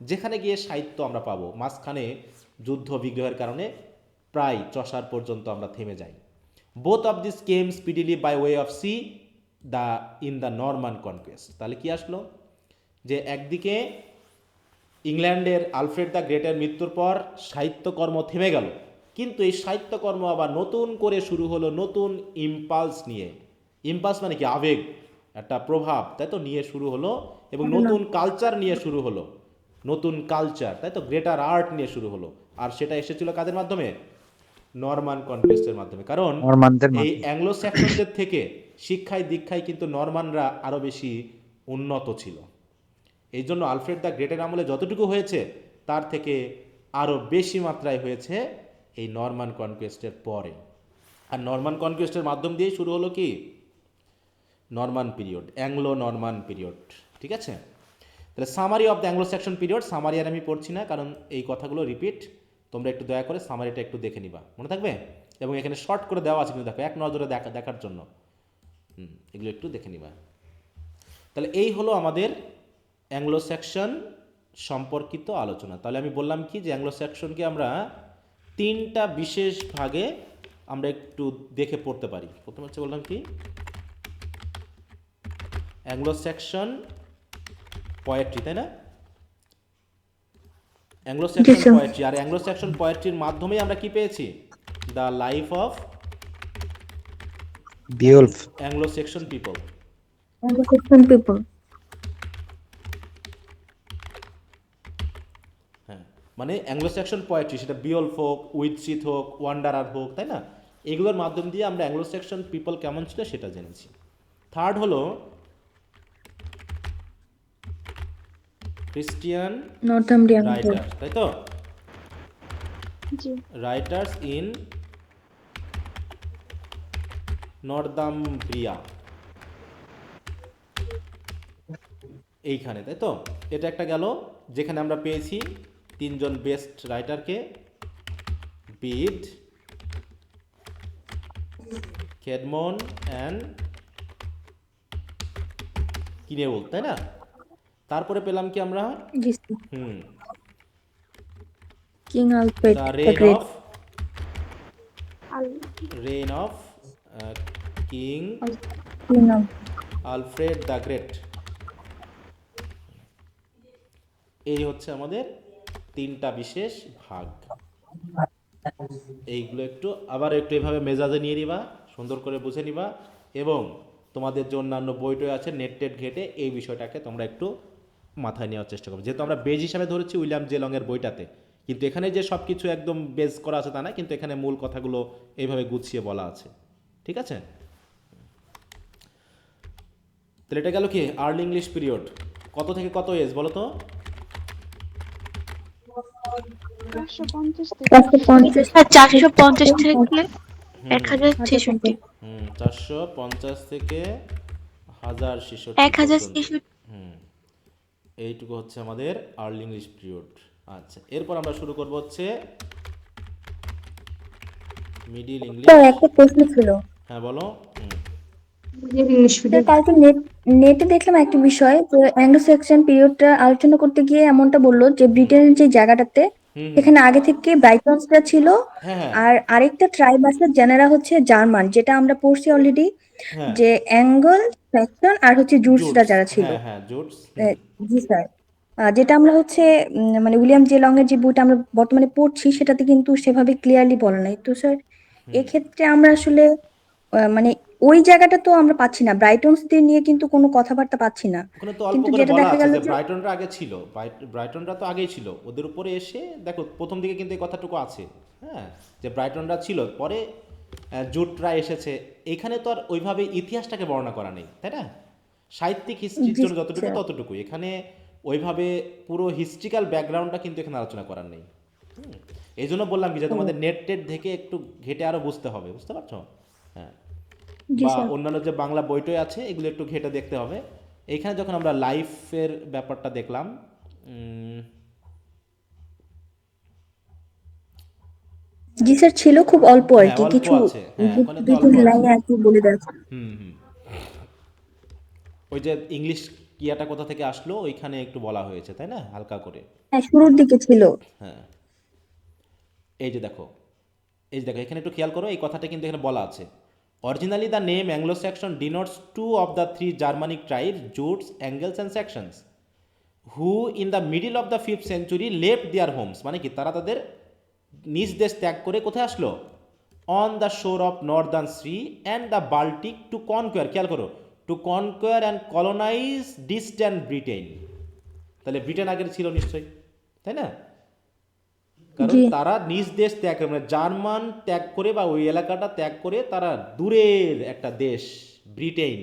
যেখানে গিয়ে সাহিত্য আমরা পাবো। মাঝখানে যুদ্ধ বিগ্রহের কারণে প্রায় চসার পর্যন্ত আমরা থেমে যাই। Both of this came speedily by way of sea the in the Norman conquest. তাহলে কি আসলো, যে একদিকে ইংল্যান্ডের আলফ্রেড দ্য গ্রেটের মৃত্যুর পর সাহিত্যকর্ম থেমে গেল, কিন্তু এই সাহিত্যকর্ম আবার নতুন করে শুরু হলো, নতুন ইম্পালস নিয়ে। ইম্পালস মানে কি? আবেগ, একটা প্রভাব, তাই তো, নিয়ে শুরু হলো, এবং নতুন কালচার নিয়ে শুরু হলো, নতুন কালচার, তাই তো, গ্রেটার আর্ট নিয়ে শুরু হলো। আর সেটা এসেছিল কাদের মাধ্যমে? নরমান কনকোয়েস্টের মাধ্যমে। কারণ এই অ্যাংলো স্যাক্সনদের থেকে শিক্ষায় দীক্ষায় কিন্তু নরমানরা আরও বেশি উন্নত ছিল। এই জন্য আলফ্রেড দ্য গ্রেটের আমলে যতটুকু হয়েছে তার থেকে আরও বেশি মাত্রায় হয়েছে এই নরমান কনকোয়েস্টের পরে। আর নরমান কনকোয়েস্টের মাধ্যম দিয়েই শুরু হলো কি? Norman period, Anglo Norman period. ঠিক আছে, তাহলে summary of the Anglo Saxon period. Summary আর আমি পড়ছি না, কারণ এই কথাগুলো রিপিট, তোমরা একটু দয়া করে সামারিটা একটু দেখে নিবা, মনে থাকবে। এবং এখানে শর্ট করে দেওয়া আছে কিন্তু, দেখো, এক নজরে দেখার জন্য এগুলো একটু দেখে নিবা। তাহলে এই হলো আমাদের অ্যাংলো স্যাক্সন সম্পর্কিত আলোচনা। তাহলে আমি বললাম কি, যে অ্যাংলো স্যাক্সনকে আমরা তিনটা বিশেষ ভাগে আমরা একটু দেখে পড়তে পারি। প্রথম হচ্ছে বললাম কি, অ্যাংলো স্যাক্সন পোয়েট্রি, তাই না? Anglo Saxon poetry. আর অ্যাংলো স্যাক্সন পোয়েট্রির মাধ্যমেই আমরা কি পেয়েছি? The life of Beowulf, Anglo Saxon people. হ্যাঁ, মানে অ্যাংলো স্যাক্সন পোয়েট্রি, সেটা বিওলফ হোক, উইথসিথ হোক, ওয়ান্ডারার হোক, তাই না, এগুলোর মাধ্যম দিয়ে আমরা অ্যাংলো স্যাক্সন পিপল কেমন ছিল সেটা জেনেছি। থার্ড হলো ক্রিশ্চিয়ান রাইটার, তাই তো, রাইটার্স ইন নর্দাম্ব্রিয়া, এইখানে, তাই তো। এটা একটা গেল, যেখানে আমরা পেয়েছি তিনজন বেস্ট রাইটারকে, বিড, ক্যাডমন অ্যান্ড কিনেউল, তাই না। তারপরে পেলাম কি আমরা? King Alfred the rain of king Alfred the great. এই হচ্ছে আমাদের তিনটা বিশেষ ভাগ। এইগুলো একটু আবার একটু এভাবে মেজাজে নিয়ে নিবা, সুন্দর করে বুঝে নিবা, এবং তোমাদের যে অন্যান্য বইটই আছে নেট টেট ঘেটে এই বিষয়টাকে তোমরা একটু মাথায় নেওয়ার চেষ্টা করবে। যেহেতু আমরা বেজ হিসাবে ধরেছি উইলিয়াম জে লংয়ের বইটাতে, কিন্তু এখানে যে সব কিছু একদম বেজ করা আছে তা না, কিন্তু এখানে মূল কথাগুলো এইভাবে গুছিয়ে বলা আছে। ঠিক আছে, তাহলে এটা গেল কি আর্লি ইংলিশ পিরিয়ড। কত থেকে কত এজ বলো তো? 450 থেকে 1066। 450 থেকে 1066। 1066। এইটুকু হচ্ছে আমাদের আর্লি ইংলিশ পিরিয়ড। আচ্ছা, এরপর আমরা শুরু করব হচ্ছে মিডিল ইংলিশ। একটা প্রশ্ন ছিল, হ্যাঁ বলো। হুম, ইংলিশ স্যার মিডিয়াম। কালকে নেটে দেখলাম একটা বিষয় যে অ্যাংলো স্যাক্সন পিরিয়ডটা আলোচনা করতে গিয়ে এমনটা বললো যে ব্রিটেনের যে জায়গাটাতে হুম, হুম। সেখানে আগে থেকে ব্রাইটনসরা ছিল, হ্যাঁ, হ্যাঁ, আর আরেকটা ট্রাইব আছে যারা হচ্ছে জার্মান, যেটা আমরা পড়ছি অলরেডি, হ্যাঁ। যে অ্যাঙ্গল স্যাক্সন আর হচ্ছে জুটসরা জুটস, যারা ছিল। হ্যাঁ, হ্যাঁ, জুটস। হুম, আহ, জি স্যার। যেটা আমরা হচ্ছে মানে উইলিয়াম জে লং এর যে বইটা আমরা বর্তমানে পড়ছি সেটাতে কিন্তু সেভাবে ক্লিয়ারলি বলা নাই। তো স্যার এক্ষেত্রে আমরা আসলে মানে ওই জায়গাটা তো আমরা পাচ্ছি না, ব্রাইটনসদের নিয়ে কিন্তু কোনো কথাবার্তা পাচ্ছি না। ওখানে তো অল্প কিন্তু করে যেটা বলা দেখা আছে গেল যে যে ব্রাইটনরা আগে ছিল, ব্রাইটনরা তো আগেই ছিল, ওদের উপরে এসে দেখো প্রথম দিকে কিন্তু এই কথাটুকু আছে। হ্যাঁ, যে ব্রাইটনরা ছিল, পরে জুটরা এসেছে। এখানে তো আর ওইভাবে ইতিহাসটাকে বর্ণনা করা নেই, তাই না? সাহিত্যিক হিস্ট্রির জি জন্য যতটুকু স্যার। ততটুকুই, এখানে ওইভাবে পুরো হিস্ট্রিক্যাল ব্যাকগ্রাউন্ডটা কিন্তু এখানে আলোচনা করার নেই। হুম, এই জন্য বললাম কি যে ও, তোমাদের নেট টেট দেখে একটু ঘেটে আরও বুঝতে হবে, বুঝতে পারছো? হ্যাঁ, জি বা স্যার। অন্যান্য যে বাংলা বইটই আছে এগুলো একটু ঘেটে দেখতে হবে। এইখানে যখন আমরা লাইফের ব্যাপারটা দেখলাম, উম, জি স্যার, ছিল খুব অল্প আর হ্যাঁ কি, অল্প কিছু আছে, হ্যাঁ ওখানে তো দুই অল্প তিন আছে। লাইনে আর কি বলে দেওয়া আছে। হুম, হুম। ওই যে ইংলিশ কিয়াটা কোথা থেকে আসলো ওইখানে একটু বলা হয়েছে, তাই না, হালকা করে। হ্যাঁ, শুরুর দিকে ছিল। হ্যাঁ, এই যে দেখো, এই যে দেখো এখানে একটু খেয়াল করো, এই কথাটা কিন্তু এখানে বলা আছে। Originally the name Anglo Saxon denotes two of the three Germanic tribes Jutes, Angles and Saxons who in the middle of the 5th century left their homes, মানে কি তারা তাদের নিজ দেশ ত্যাগ করে কোথায় আসলো? On the shore of northern sea and the Baltic to conquer, খেয়াল করো, to conquer and colonise distant Britain. তাহলে ব্রিটেন আগের ছিল নিশ্চয়ই, তাই না? কারণ জি তারা নিজ দেশ ত্যাগ করে, মানে জার্মান ত্যাগ করে বা ওই এলাকাটা ত্যাগ করে তারা দূরের একটা দেশ ব্রিটেন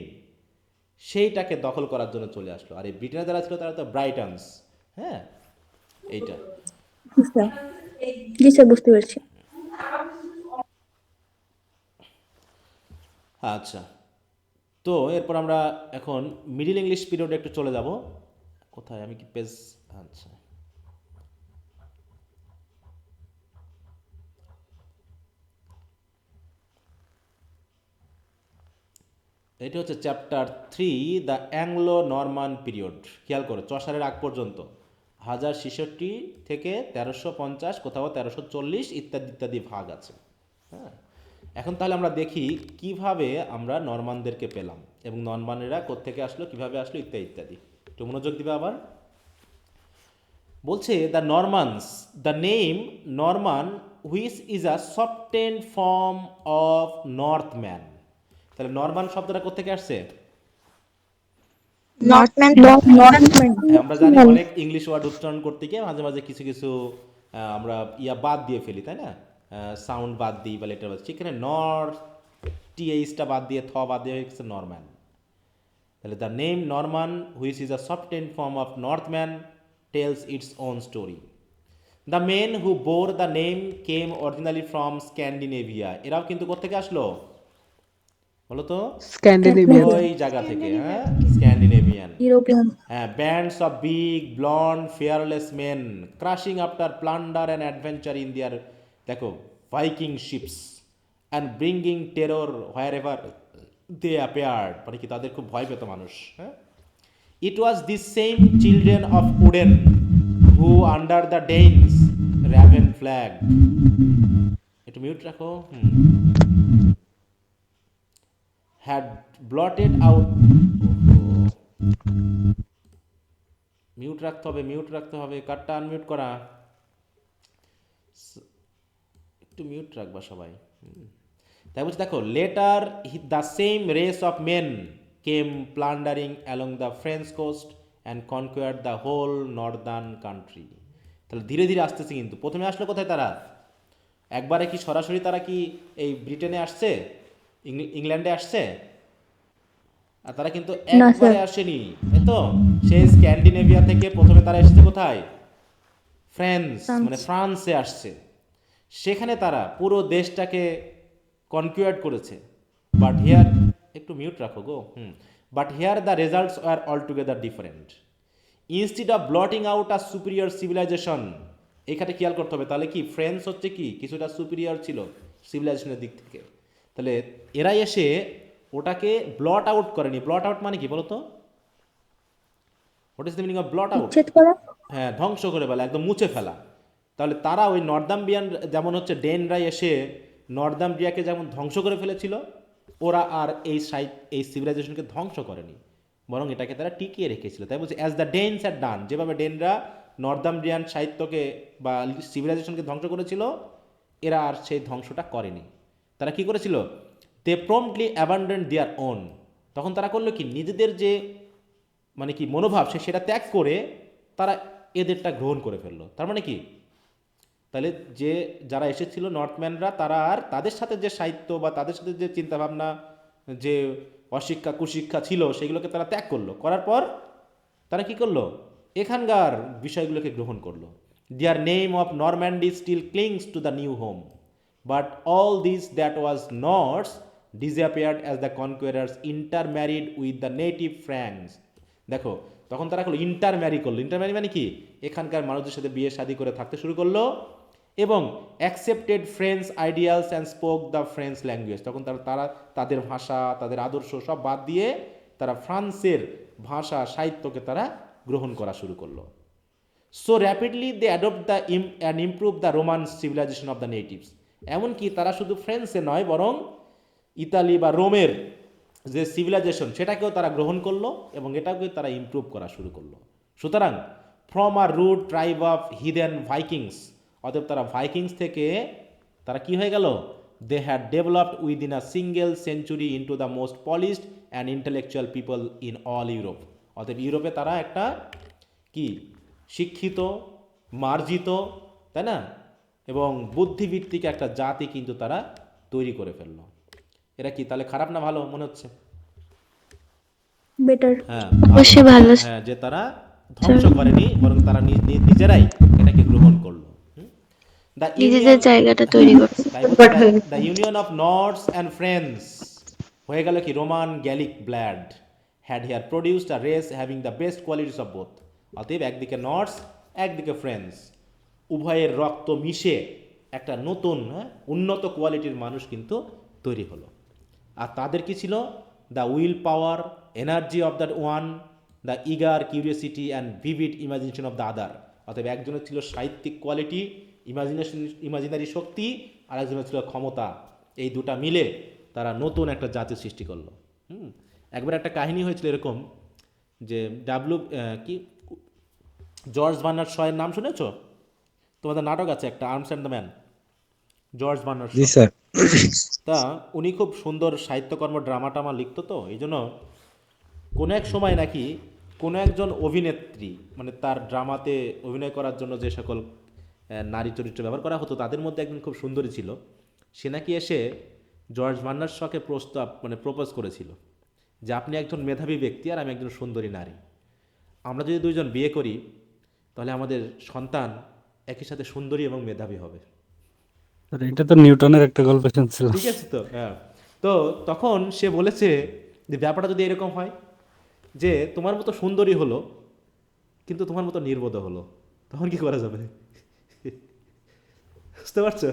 সেইটাকে দখল করার জন্য চলে আসলো। আর এই ব্রিটেনে যারা ছিল তারা তো ব্রাইটনস। হ্যাঁ, এইটা। জি স্যার। জি স্যার, বুঝতে পেরেছি। আচ্ছা, তো এরপর আমরা এখন মিডিল ইংলিশ পিরিয়ডে একটু চলে যাব। কোথায় আমি কি পেজ, আচ্ছা, এটা হচ্ছে chapter 3, the Anglo Norman period. খেয়াল করো, চসারের আগ পর্যন্ত 1066 থেকে 1350, কোথাও 1340, ইত্যাদি ইত্যাদি ভাগ আছে। হ্যাঁ, এখন তাহলে আমরা দেখি কিভাবে আমরা নরমানদেরকে পেলাম এবং নরমানেরা কোত্থেকে আসলো, কিভাবে আসলো, ইত্যাদি ইত্যাদি। একটু মনোযোগ দিবে আবার। বলছে the Normans, the name Norman which is a soften form of Northman. তাহলে নরমান শব্দটা কোত্থেকে আসছে? নর্থম্যান। নর্থম্যান। হ্যাঁ, আমরা জানি অনেক ইংলিশ ওয়ার্ড উচ্চারণ করতে গিয়ে মাঝে মাঝে কিছু কিছু আমরা বাদ দিয়ে ফেলি, তাই না? সাউন্ড বাদ দিই বা লেটার বাদ, সেখানে নর্থ টিএইচটা বাদ দিয়ে থ বাদ দিয়ে হয়ে গেছে নরম্যান। তাহলে the name Norman which is a soften form of Northman tells its own story. The men who bore the name came originally from Scandinavia. এরাও কিন্তু কোত্থেকে আসলো বলো তো? স্ক্যান্ডিনেভিয়ান। ওই জায়গা থেকে, হ্যাঁ, Scandinavian. European. Bands of big, blonde, fearless men crashing after plunder and adventure in their, দেখো, Viking ships and bringing terror wherever they appeared, মানে কি তাদের খুব ভয় পেত মানুষ। হ্যাঁ, it was these same children of Odin who under the Danes raven flag, একটু মিউট রাখো, had blotted out, মিউট রাখতে হবে, মিউট রাখতে হবে, কারটা আনমিউট করা, একটু মিউট রাখবা সবাই। তাই বলছি, দেখো, later the same race of men came plundering along the French coast and conquered the whole northern country. তাহলে ধীরে ধীরে আসতেছে, কিন্তু প্রথমে আসলো কোথায় তারা? একবারে কি সরাসরি তারা কি এই ব্রিটেনে আসছে, ইংল্যান্ডে আসছে? আর তারা কিন্তু না স্যার। একবারে আসেনি, তাই তো? সেই স্ক্যান্ডিনেভিয়া থেকে প্রথমে তারা এসেছে কোথায়? France, France. মানে ফ্রান্সে আসছে। সেখানে তারা পুরো দেশটাকে কনকুয়ার্ড করেছে। বাট হিয়ার, একটু মিউট রাখো গো, but here the results are all together different. Instead of blotting out a superior civilization, এখানে খেয়াল করতে হবে, তাহলে কি ফ্রান্স হচ্ছে কি কিছুটা সুপিরিয়র ছিল সিভিলাইজেশনের দিক থেকে। তাহলে এরা এসে ওটাকে ব্লট আউট করেনি। ব্লট আউট মানে কি বলো তো? What is the meaning of blot out? উচ্ছেদ করা। হ্যাঁ, ধ্বংস করে ফেলা, একদম মুছে ফেলা। তাহলে তারা ওই নর্দাম্বিয়ান, যেমন হচ্ছে ডেনরা এসে নর্দাম্বিয়াকে যেমন ধ্বংস করে ফেলেছিল, ওরা আর এই সিভিলাইজেশনকে ধ্বংস করেনি, বরং এটাকে তারা টিকিয়ে রেখেছিল। তাই বলছে as the Danes had done, যেভাবে ডেনরা নর্দাম্বিয়ান সাহিত্যকে বা সিভিলাইজেশনকে ধ্বংস করেছিল, এরা আর সেই ধ্বংসটা করেনি। তারা কি করেছিল? দে প্রম্পটলি অ্যাবান্ডন দেয়ার ওন। তখন তারা করলো কি, নিজেদের যে মানে কি মনোভাব সেটা ত্যাগ করে তারা এদেরটা গ্রহণ করে ফেললো। তার মানে কি, তাহলে যে যারা এসেছিল নর্থম্যানরা, তারা আর তাদের সাথে যে সাহিত্য বা তাদের সাথে যে চিন্তাভাবনা, যে অশিক্ষা কুশিক্ষা ছিল, সেগুলোকে তারা ত্যাগ করলো। করার পর তারা কি করলো? এখানকার বিষয়গুলোকে গ্রহণ করলো। Their name of Normandy still clings to the new home, but all this that was Norse disappeared as the conquerors intermarried with the native France. দেখো, তখন তারা করলো ইন্টারম্যারি করলো। ইন্টারম্যারি মানে কি? এখানকার মানুষদের সাথে বিয়ে শাদী করে থাকতে শুরু করলো এবং accepted French ideals and spoke the French language. তখন তারা তাদের ভাষা, তাদের আদর্শ সব বাদ দিয়ে তারা ফ্রান্সের ভাষা সাহিত্যকে তারা গ্রহণ করা শুরু করলো। So rapidly they adopt the and improve the Roman civilisation of the natives. এমনকি তারা শুধু ফ্রেন্সে নয়, বরং ইতালি বা রোমের যে সিভিলাইজেশন সেটাকেও তারা গ্রহণ করলো এবং এটাকেও তারা ইমপ্রুভ করা শুরু করলো। সুতরাং from a rude tribe of heathen Vikings, অতএব তারা ভাইকিংস থেকে তারা কি হয়ে গেল? They had developed within a single century into the most polished and intellectual people in all Europe. অতএব ইউরোপে তারা একটা কি শিক্ষিত, মার্জিত, তাই না, এবং বুদ্ধিভিত্তিক একটা জাতি কিন্তু তারা তৈরি করে ফেললো। এরা কি তাহলে খারাপ না ভালো মনে হচ্ছে? বেটার। হ্যাঁ, অবশ্যই ভালো। হ্যাঁ, যে তারা ধ্বংস করেনি, বরং তারা নিজেরাই এটাকে গ্রহণ করলো। দ্য নিজেদের ইউনিয়ন, জায়গাটা তৈরি করছে। তাই বলছে the union of Norse and French হয়ে গেল কি Roman Gallic blood had here produced a race having the best qualities of both. অতএব একদিকে নর্স, একদিকে ফ্রেন্স, উভয়ের রক্ত মিশে একটা নতুন উন্নত কোয়ালিটির মানুষ কিন্তু তৈরি হলো। আর তাদের কি ছিল? The will power, energy of that one, the eager curiosity and vivid imagination of the other. অতএব একজনের ছিল সাহিত্যিক কোয়ালিটি, ইমাজিনারি শক্তি, আর একজনের ছিল ক্ষমতা। এই দুটা মিলে তারা নতুন একটা জাতির সৃষ্টি করলো। একবার একটা কাহিনী হয়েছিল এরকম, যে কি জর্জ বার্নার্ড শয়ের নাম শুনেছ? তোমাদের নাটক আছে একটা, Arms and the Man, George Bernard Shaw. জি স্যার। তা উনি খুব সুন্দর সাহিত্যকর্ম, ড্রামা টামা লিখতো। তো এই জন্য কোনো এক সময় নাকি কোনো একজন অভিনেত্রী, মানে তার ড্রামাতে অভিনয় করার জন্য যে সকল নারী চরিত্র ব্যবহার করা হতো, তাদের মধ্যে একজন খুব সুন্দরী ছিল। সে নাকি এসে জর্জ বার্নার্ড শকে প্রপোজ করেছিল যে আপনি একজন মেধাবী ব্যক্তি আর আমি একজন সুন্দরী নারী, আমরা যদি দুইজন বিয়ে করি তাহলে আমাদের সন্তান একই সাথে সুন্দরী এবং মেধাবী হবে। এটা তো নিউটনের একটা গল্প শুনছিল। ঠিক আছে তো, হ্যাঁ। তো তখন সে বলেছে যে ব্যাপারটা যদি এরকম হয় যে তোমার মতো সুন্দরী হলো কিন্তু তোমার মতো নির্বোধ হলো, তখন কি করা যাবে? বুঝতে পারছো?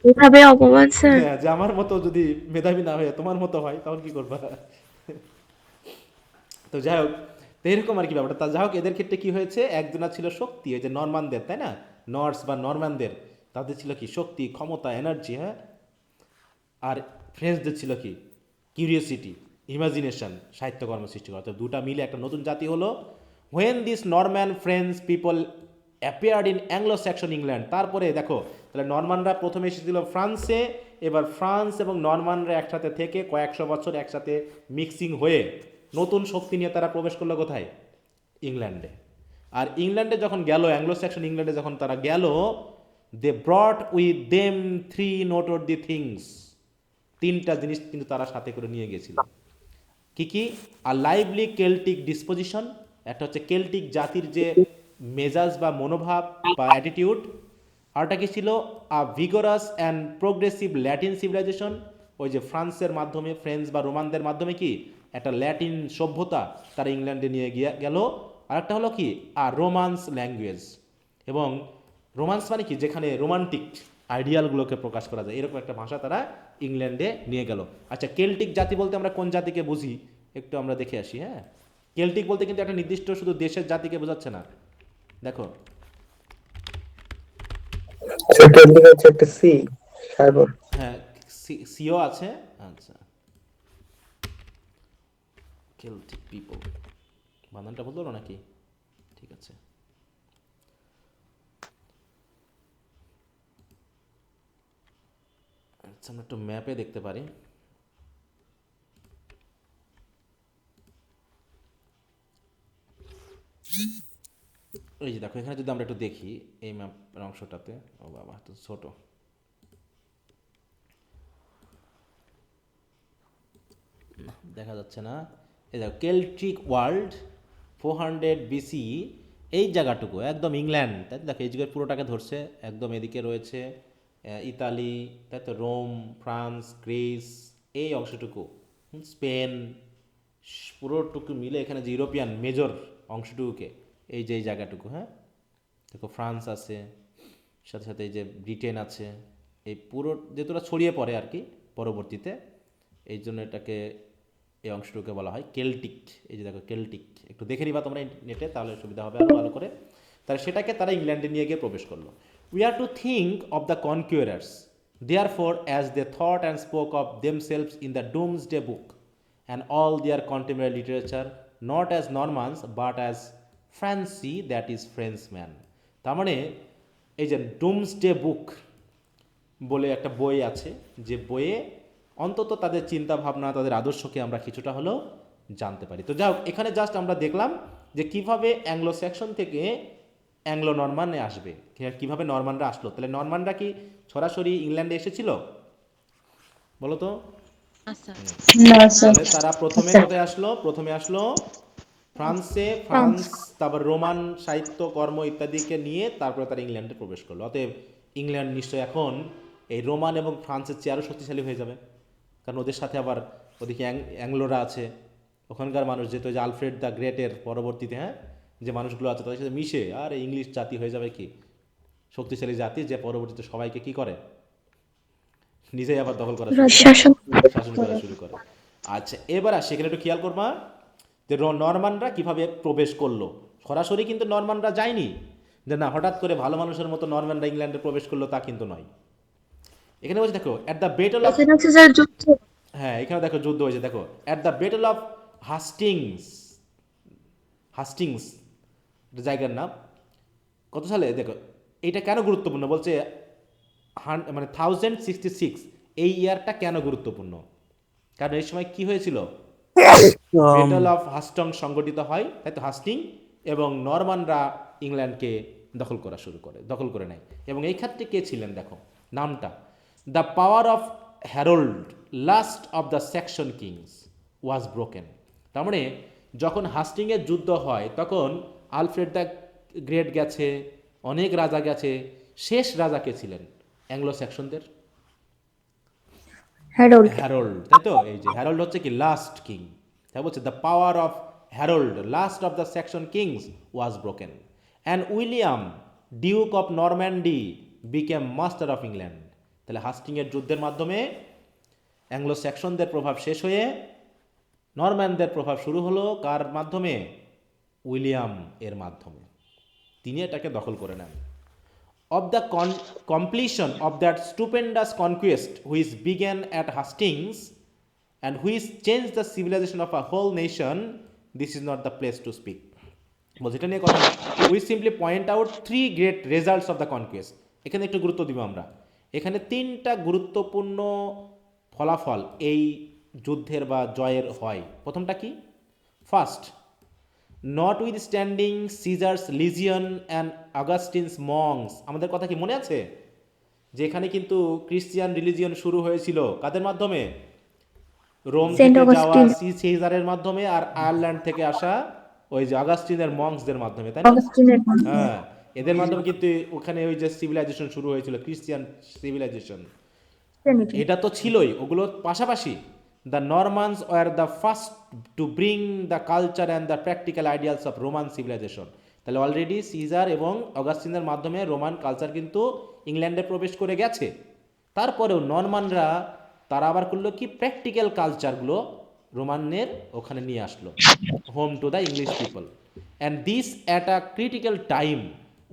এভাবে অপমান স্যার। হ্যাঁ, যে আমার মতো যদি মেধাবী না হয়ে তোমার মতো হয় তখন কি করবা? তো যাই হোক, তো এরকম আর কি ব্যাপারটা। তা যাই হোক, এদের ক্ষেত্রে কি হয়েছে, একজনা ছিল শক্তি, ওই যে নরমানদের, তাই না, নর্স বা নরম্যানদের, তাদের ছিল কি শক্তি, ক্ষমতা, এনার্জি, হ্যাঁ। আর ফ্রেঞ্চদের ছিল কি কিউরিয়াসিটি, ইমাজিনেশন, সাহিত্যকর্ম সৃষ্টি করা। তো দুটা মিলে একটা নতুন জাতি হলো। When this Norman French people appeared in Anglo Saxon England. তারপরে দেখো, তাহলে নরমানরা প্রথমে এসেছিল ফ্রান্সে, এবার ফ্রান্স এবং নরমানরা একসাথে থেকে কয়েকশো বছর একসাথে মিক্সিং হয়ে নতুন শক্তি নিয়ে তারা প্রবেশ করলো কোথায়? ইংল্যান্ডে। আর ইংল্যান্ডে যখন গেল, অ্যাংলো স্যাক্সন ইংল্যান্ডে যখন তারা গেল, they brought with them three noted the things. তিনটা জিনিস কিন্তু তারা সাথে করে নিয়ে গেছিল। কি কি? আর লাইভলি কেল্টিক ডিসপোজিশন, একটা হচ্ছে কেল্টিক জাতির যে মেজাজ বা মনোভাব বা অ্যাটিটিউড। আরটা কি ছিল? আ ভিগরাস অ্যান্ড প্রোগ্রেসিভ ল্যাটিন সিভিলাইজেশন, ওই যে ফ্রান্সের মাধ্যমে, ফ্রেঞ্চ বা রোমানদের মাধ্যমে কি একটা ল্যাটিন সভ্যতা তারা ইংল্যান্ডে নিয়ে গেল। আর একটা হলো কি? আর রোমান্স ল্যাঙ্গুয়েজ, এবং রোমান্স মানে কি, যেখানে রোমান্টিক আইডিয়ালগুলোকে প্রকাশ করা যায়, এরকম একটা ভাষা তারা ইংল্যান্ডে নিয়ে গেল। আচ্ছা, কেল্টিক জাতি বলতে আমরা কোন জাতিকে বুঝি একটু আমরা দেখে আসি। হ্যাঁ, কেল্টিক বলতে কিন্তু একটা নির্দিষ্ট শুধু দেশের জাতিকে বোঝাচ্ছে না। দেখো, সেকেন্ড হচ্ছে একটা সি সাগর। হ্যাঁ, সিও আছে। আচ্ছা, কেল্টিক পিপল, বানানটা বললো না নাকি? ঠিক আছে, আচ্ছা আমরা একটু ম্যাপে দেখতে পারি। এই যে দেখো, এখানে যদি আমরা একটু দেখি এই ম্যাপের অংশটাতে, ও বাবা তো ছোট, দেখা যাচ্ছে না। এই দেখো, কেল্ট্রিক ওয়ার্ল্ড 400 বিসি, এই জায়গাটুকু একদম ইংল্যান্ড, তাই তো? দেখো এই জায়গায় পুরোটাকে ধরছে, একদম এদিকে রয়েছে ইতালি, তাই তো, রোম, ফ্রান্স, গ্রিস, এই অংশটুকু, স্পেন, পুরোটুকু মিলে এখানে যে ইউরোপিয়ান মেজর অংশটুকুকে, এই যে এই জায়গাটুকু, হ্যাঁ দেখো ফ্রান্স আছে, সাথে সাথে এই যে ব্রিটেন আছে, এই পুরো যেহেতুটা ছড়িয়ে পড়ে আর কি পরবর্তীতে, এই জন্য এটাকে, এই অংশটুকুকে বলা হয় কেল্টিক। এই যে দেখো কেল্টিক, একটু দেখে নিবা তোমরা নেটে, তাহলে সুবিধা হবে আরও ভালো করে। তাহলে সেটাকে তারা ইংল্যান্ডে নিয়ে গিয়ে প্রবেশ করলো। We are to think of the conquerors therefore as they thought and spoke of themselves in the Domesday book and all their contemporary literature not as Normans but as Franci that is Frenchman. তার মানে এই যে Doomsday বুক বলে একটা বই আছে, যে বইয়ে অন্তত তাদের চিন্তা ভাবনা, তাদের আদর্শকে আমরা কিছুটা হলেও জানতে পারি। তো যাই হোক, এখানে জাস্ট আমরা দেখলাম যে কিভাবে অ্যাংলো সেকশন থেকে অ্যাংলো নরমানে আসবে, কিভাবে নরমানরা আসলো। তাহলে নরমানরা কি সরাসরি ইংল্যান্ডে এসেছিল বলো তো? না স্যার। তাহলে তারা প্রথমে কোথায় আসলো? প্রথমে আসলো ফ্রান্সে, ফ্রান্স তারপর রোমান সাহিত্য কর্ম ইত্যাদিকে নিয়ে তারপরে তারা ইংল্যান্ডে প্রবেশ করলো। অতএব ইংল্যান্ড নিশ্চয়ই এখন এই রোমান এবং ফ্রান্সের চেয়ে আরও শক্তিশালী হয়ে যাবে, কারণ ওদের সাথে আবার ওদিকে অ্যাংলোরা আছে, ওখানকার মানুষ যেহেতু যে আলফ্রেড দ্য গ্রেটের পরবর্তীতে, হ্যাঁ, যে মানুষগুলো আছে তাদের সাথে মিশে আর ইংলিশ জাতি হয়ে যাবে কি শক্তিশালী জাতি, যে পরবর্তীতে সবাইকে কি করে, নিজেই আবার দখল করা শুরু করে, শাসন করা শুরু করে। আচ্ছা, এবার সেখানে একটু খেয়াল করবা যে নরমানরা কিভাবে প্রবেশ করলো। সরাসরি কিন্তু নরমানরা যায়নি, যে না হঠাৎ করে ভালো মানুষের মতো নরমানরা ইংল্যান্ডে প্রবেশ করলো, তা কিন্তু নয়। এখানে বলছে দেখো, অ্যাট দ্য বেটল অফ, হ্যাঁ এখানে দেখো যুদ্ধ হয়েছে, দেখো অ্যাট দ্য বেটল অফ হাস্টিংস, হাস্টিংস জায়গার নাম, কত সালে দেখো, এইটা কেন গুরুত্বপূর্ণ বলছে, মানে 1066, এই ইয়ারটা কেন গুরুত্বপূর্ণ? কারণ এই সময় কি হয়েছিল, বেটল অফ হাস্টিং সংগঠিত হয়, তাই তো, হাস্টিং, এবং নরমানরা ইংল্যান্ডকে দখল করে নেয়। এবং এই ক্ষেত্রে কে ছিলেন দেখো নামটা, the power of Harold last of the Saxon kings was broken. তার মানে যখন হাস্টিংয়ের যুদ্ধ হয় তখন আলফ্রেড দ্য গ্রেট গেছে, অনেক রাজা গেছে, শেষ রাজা কে ছিলেন? অ্যাংলো সেকশনদের হ্যারোল্ড, তাই তো। এই যে হ্যারোল্ড হচ্ছে কি লাস্ট কিং, তাই বলছে the power of Harold last of the Saxon kings was broken and William Duke of Normandy became master of England. তাহলে হাস্টিংয়ের যুদ্ধের মাধ্যমে অ্যাংলো সেকশনদের প্রভাব শেষ হয়ে নরম্যানদের প্রভাব শুরু হলো, কার মাধ্যমে? উইলিয়াম এর মাধ্যমে, তিনি এটাকে দখল করে নেন। Of the completion of that stupendous conquest which began at Hastings and which changed the civilization of a whole nation, this is not the place to speak. বলছে এটা নিয়ে কথা না, we simply point out 3 great results of the conquest. এখানে একটু গুরুত্ব দিব আমরা, এখানে 3টা গুরুত্বপূর্ণ ফলাফল এই যুদ্ধের বা জয়ের হয়। প্রথমটা কি? First, notwithstanding Caesar's legions and Augustine's monks, আমাদের কথা কি মনে আছে যে এখানে কিন্তু ক্রিশ্চিয়ান রিলিজিয়ন শুরু হয়েছিল কাদের মাধ্যমে? রোম থেকে যাওয়া সিজারের মাধ্যমে, আর আয়ারল্যান্ড থেকে আসা ওই যে অগাস্টিনের মংসদের মাধ্যমে, তাই না? হ্যাঁ, এদের মাধ্যমে কিন্তু ওখানে ওই যে সিভিলাইজেশন শুরু হয়েছিল, ক্রিশ্চিয়ান সিভিলাইজেশন। এটা তো ছিলই, ওগুলোর পাশাপাশি the Normans were the first to bring the culture and the practical ideals of Roman civilization. তাহলে অলরেডি সিজার এবং অগাস্টিনের মাধ্যমে রোমান কালচার কিন্তু ইংল্যান্ডে প্রবেশ করে গেছে, তারপরেও নরমানরা তারা আবার করলো কি প্র্যাকটিক্যাল কালচারগুলো রোমানদের ওখানে নিয়ে আসলো home to the English people and this at a critical time